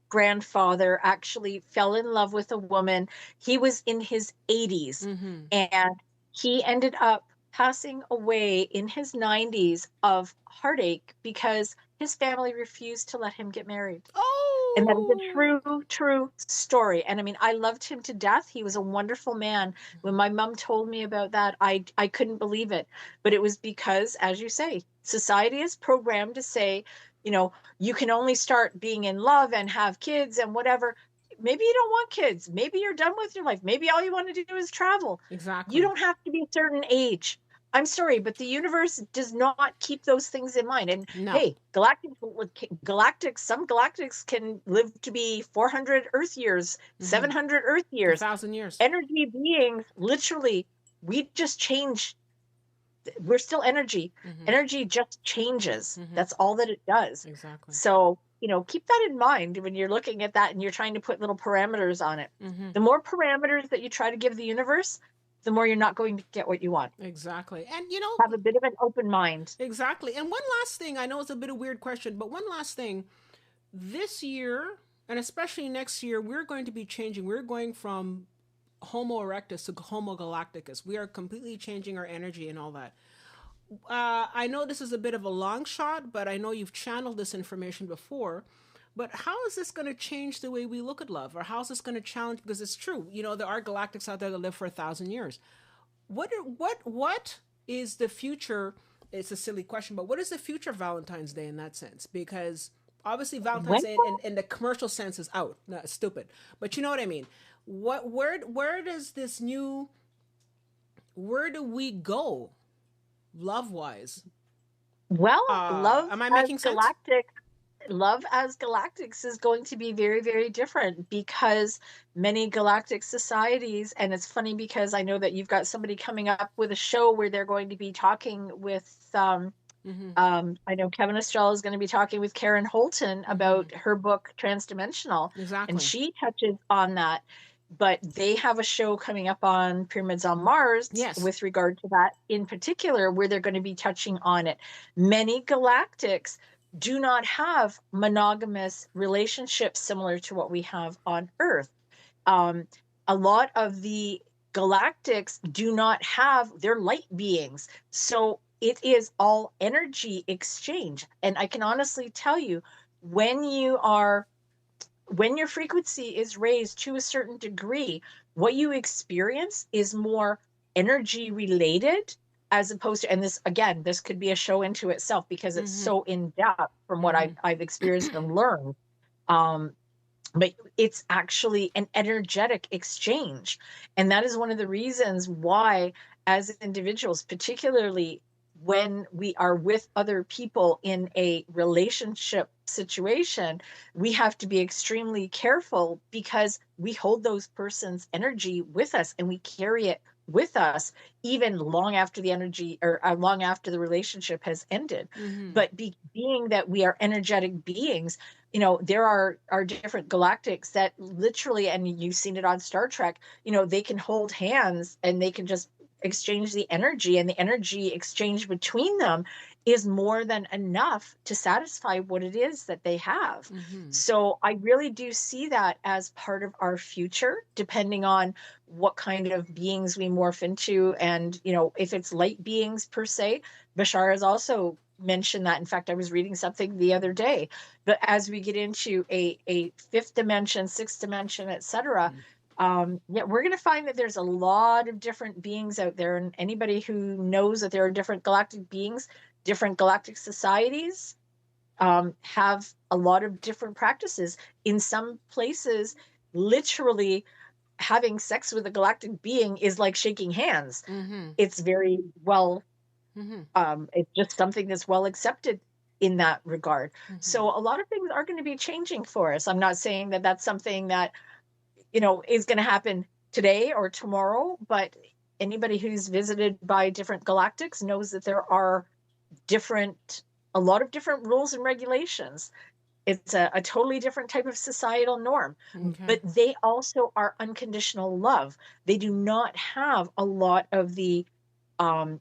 grandfather actually fell in love with a woman. He was in his 80s, Mm-hmm. and he ended up passing away in his 90s of heartache because his family refused to let him get married. And that is a Oh. true, true story. And I mean, I loved him to death. He was a wonderful man. When my mom told me about that, I couldn't believe it. But it was because, as you say, society is programmed to say, you can only start being in love and have kids and whatever. Maybe you don't want kids. Maybe you're done with your life. Maybe all you want to do is travel. You Exactly. don't have to be a certain age. I'm sorry, but the universe does not keep those things in mind. And No. hey, some galactics can live to be 400 Earth years, Mm-hmm. 700 Earth A years. thousand years. Energy beings, literally, we just change. We're still energy. Mm-hmm. Energy just changes. Mm-hmm. That's all that it does. Exactly. So, keep that in mind when you're looking at that and you're trying to put little parameters on it. Mm-hmm. The more parameters that you try to give the universe, the more you're not going to get what you want. Exactly. And Have a bit of an open mind. exactly. And one last thing, I know it's a bit of a weird question, but one last thing. This year, and especially next year, we're going to be changing. We're going from Homo erectus to Homo galacticus. We are completely changing our energy and all that. I know this is a bit of a long shot, but I know you've channeled this information before. But how is this going to change the way we look at love? Or how is this going to challenge? Because it's true, there are galactics out there that live for 1,000 years. What is the future? It's a silly question, but what is the future of Valentine's Day in that sense? Because obviously Valentine's When Day in the commercial sense is out. No, it's stupid. But you know what I mean. Where does this new where do we go love wise? Well, Am I making sense? love as galactics is going to be very, very different because many galactic societies, and it's funny because I know that you've got somebody coming up with a show where they're going to be talking with Mm-hmm. I know Kevin Estrella is going to be talking with Karen Holton Mm-hmm. about her book Transdimensional, and Exactly. she touches on that. But they have a show coming up on Pyramids on Mars Yes. with regard to that in particular, where they're going to be touching on it. Many galactics do not have monogamous relationships similar to what we have on Earth. Um, a lot of the galactics do not have, they're light beings. So it is all energy exchange. And I can honestly tell you, when you are when your frequency is raised to a certain degree, what you experience is more energy related as opposed to, and this again, this could be a show into itself because it's Mm-hmm. so in depth from what Mm-hmm. I've experienced and learned. Um, but it's actually an energetic exchange. And that is one of the reasons why, as individuals, particularly when we are with other people in a relationship situation, we have to be extremely careful because we hold those persons' energy with us and we carry it with us even long after the energy or long after the relationship has ended. Mm-hmm. But being that we are energetic beings, there are different galactics that literally, and you've seen it on Star Trek, they can hold hands and they can just exchange the energy, and the energy exchange between them is more than enough to satisfy what it is that they have. So I really do see that as part of our future, depending on what kind of beings we morph into. And, you know, if it's light beings per se, Bashar has also mentioned that. In fact, I was reading something the other day, but as we get into a fifth dimension, sixth dimension, etc., yeah, we're going to find that there's a lot of different beings out there. And anybody who knows that there are different galactic beings, different galactic societies, have a lot of different practices. In some places, literally having sex with a galactic being is like shaking hands. It's very well, it's just something that's well accepted in that regard. So a lot of things are going to be changing for us. I'm not saying that that's something that, you know, is going to happen today or tomorrow, but anybody who's visited by different galactics knows that there are a lot of different rules and regulations. It's a totally different type of societal norm, but they also are unconditional love. They do not have a lot of the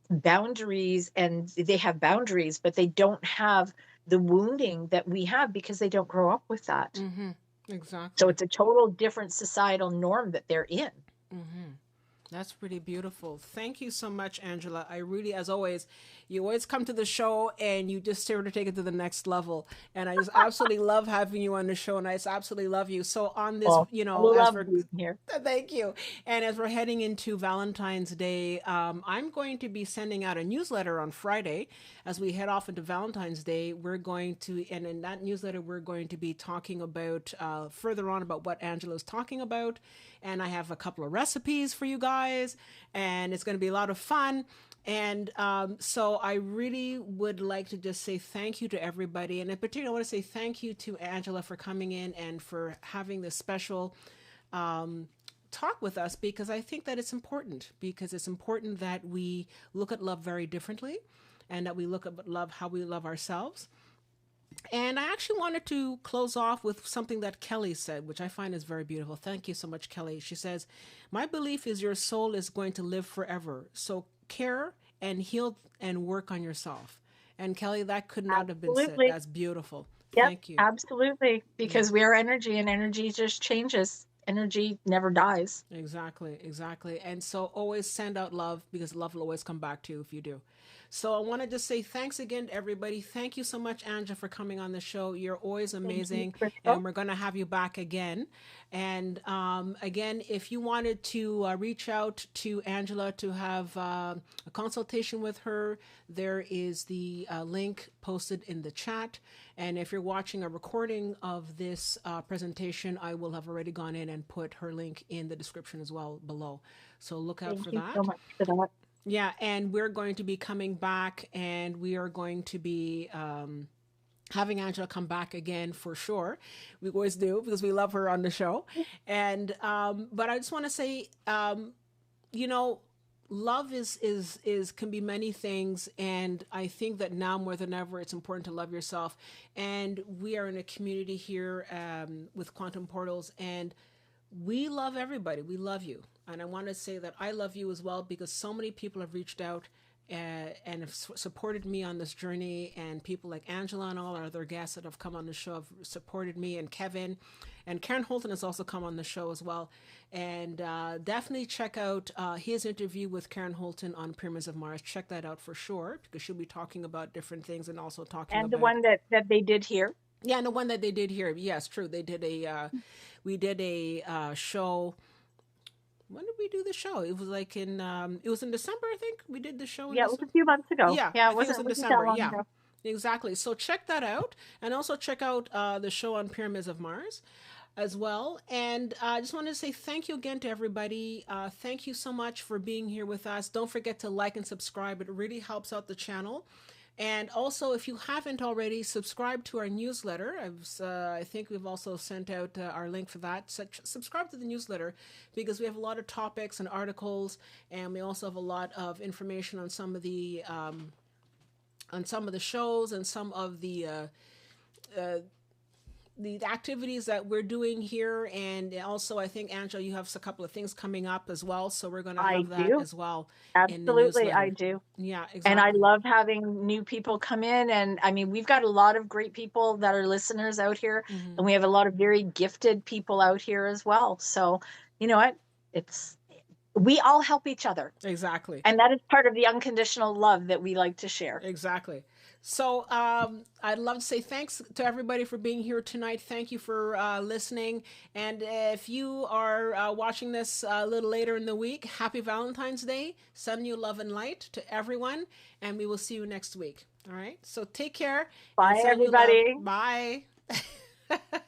boundaries, and they have boundaries, but they don't have the wounding that we have because they don't grow up with that. Exactly. So it's a total different societal norm that they're in. That's pretty beautiful. Thank you so much, Angela. I really, as always, you always come to the show and you just sort of take it to the next level. And I just absolutely love having you on the show, and I just absolutely love you. So on this, Well, you I know, as love we're being here. thank you. And as we're heading into Valentine's Day, I'm going to be sending out a newsletter on Friday. As we head off into Valentine's Day, we're going to, and in that newsletter, we're going to be talking about further on about what Angela's talking about. And I have a couple of recipes for you guys, and it's going to be a lot of fun. And so I really would like to just say thank you to everybody. And in particular, I want to say thank you to Angela for coming in and for having this special talk with us, because I think that it's important, because it's important that we look at love very differently, and that we look at love, how we love ourselves. And I actually wanted to close off with something that Kelly said, which I find is very beautiful. Thank you so much, Kelly. She says, "My belief is your soul is going to live forever. So care and heal and work on yourself." And Kelly, that could not have been said. That's beautiful. Yep, Thank you. absolutely. Because we are energy, and energy just changes. Energy never dies. Exactly, exactly. And so always send out love, because love will always come back to you if you do. So I want to just say thanks again to everybody. Thank you so much, Anja, for coming on the show. You're always amazing, and we're going to have you back again. And again, if you wanted to reach out to Angela to have a consultation with her, there is the link posted in the chat. And if you're watching a recording of this presentation, I will have already gone in and put her link in the description as well below. So look out for that. Thank you so much for that. Yeah, and we're going to be coming back, and we are going to be having Angela come back again for sure. We always do, because we love her on the show. And but I just want to say, you know, love is can be many things, and I think that now more than ever it's important to love yourself. And we are in a community here with Quantum Portals, and we love everybody. We love you. And I want to say that I love you as well, because so many people have reached out and have supported me on this journey. And people like Angela and all our other guests that have come on the show have supported me, and Kevin. And Karen Holton has also come on the show as well. And definitely check out his interview with Karen Holton on Pyramids of Mars. Check that out for sure, because she'll be talking about different things, and also talking and about... the one that they did here. Yeah, and the one that they did here. Yes, true. They did we did a show. When did we do the show? It was like in it was in December, I think. We did the show in December. It was a few months ago. Yeah, it wasn't in that December. long Yeah. ago. Exactly. So check that out, and also check out the show on Pyramids of Mars as well. And I just wanted to say thank you again to everybody. Thank you so much for being here with us. Don't forget to like and subscribe. It really helps out the channel. And also, if you haven't already, subscribe to our newsletter. I think we've also sent out our link for that. Subscribe to the newsletter, because we have a lot of topics and articles, and we also have a lot of information on some of the shows, and some of the the activities that we're doing here, and also I think Angela, you have a couple of things coming up as well, so we're going to I have that do. as well in the Absolutely, I newsletter. do. Yeah, And I exactly. love having new people come in. And I mean, we've got a lot of great people that are listeners out here, Hmm. and we have a lot of very gifted people out here as well. So, you know what? It's we all help each other. Exactly. And that is part of the unconditional love that we like to share. Exactly. So I'd love to say thanks to everybody for being here tonight. Thank you for listening. And if you are watching this a little later in the week, happy Valentine's Day. Send you love and light to everyone. And we will see you next week. All right. So take care and Bye, send you love. everybody. Bye.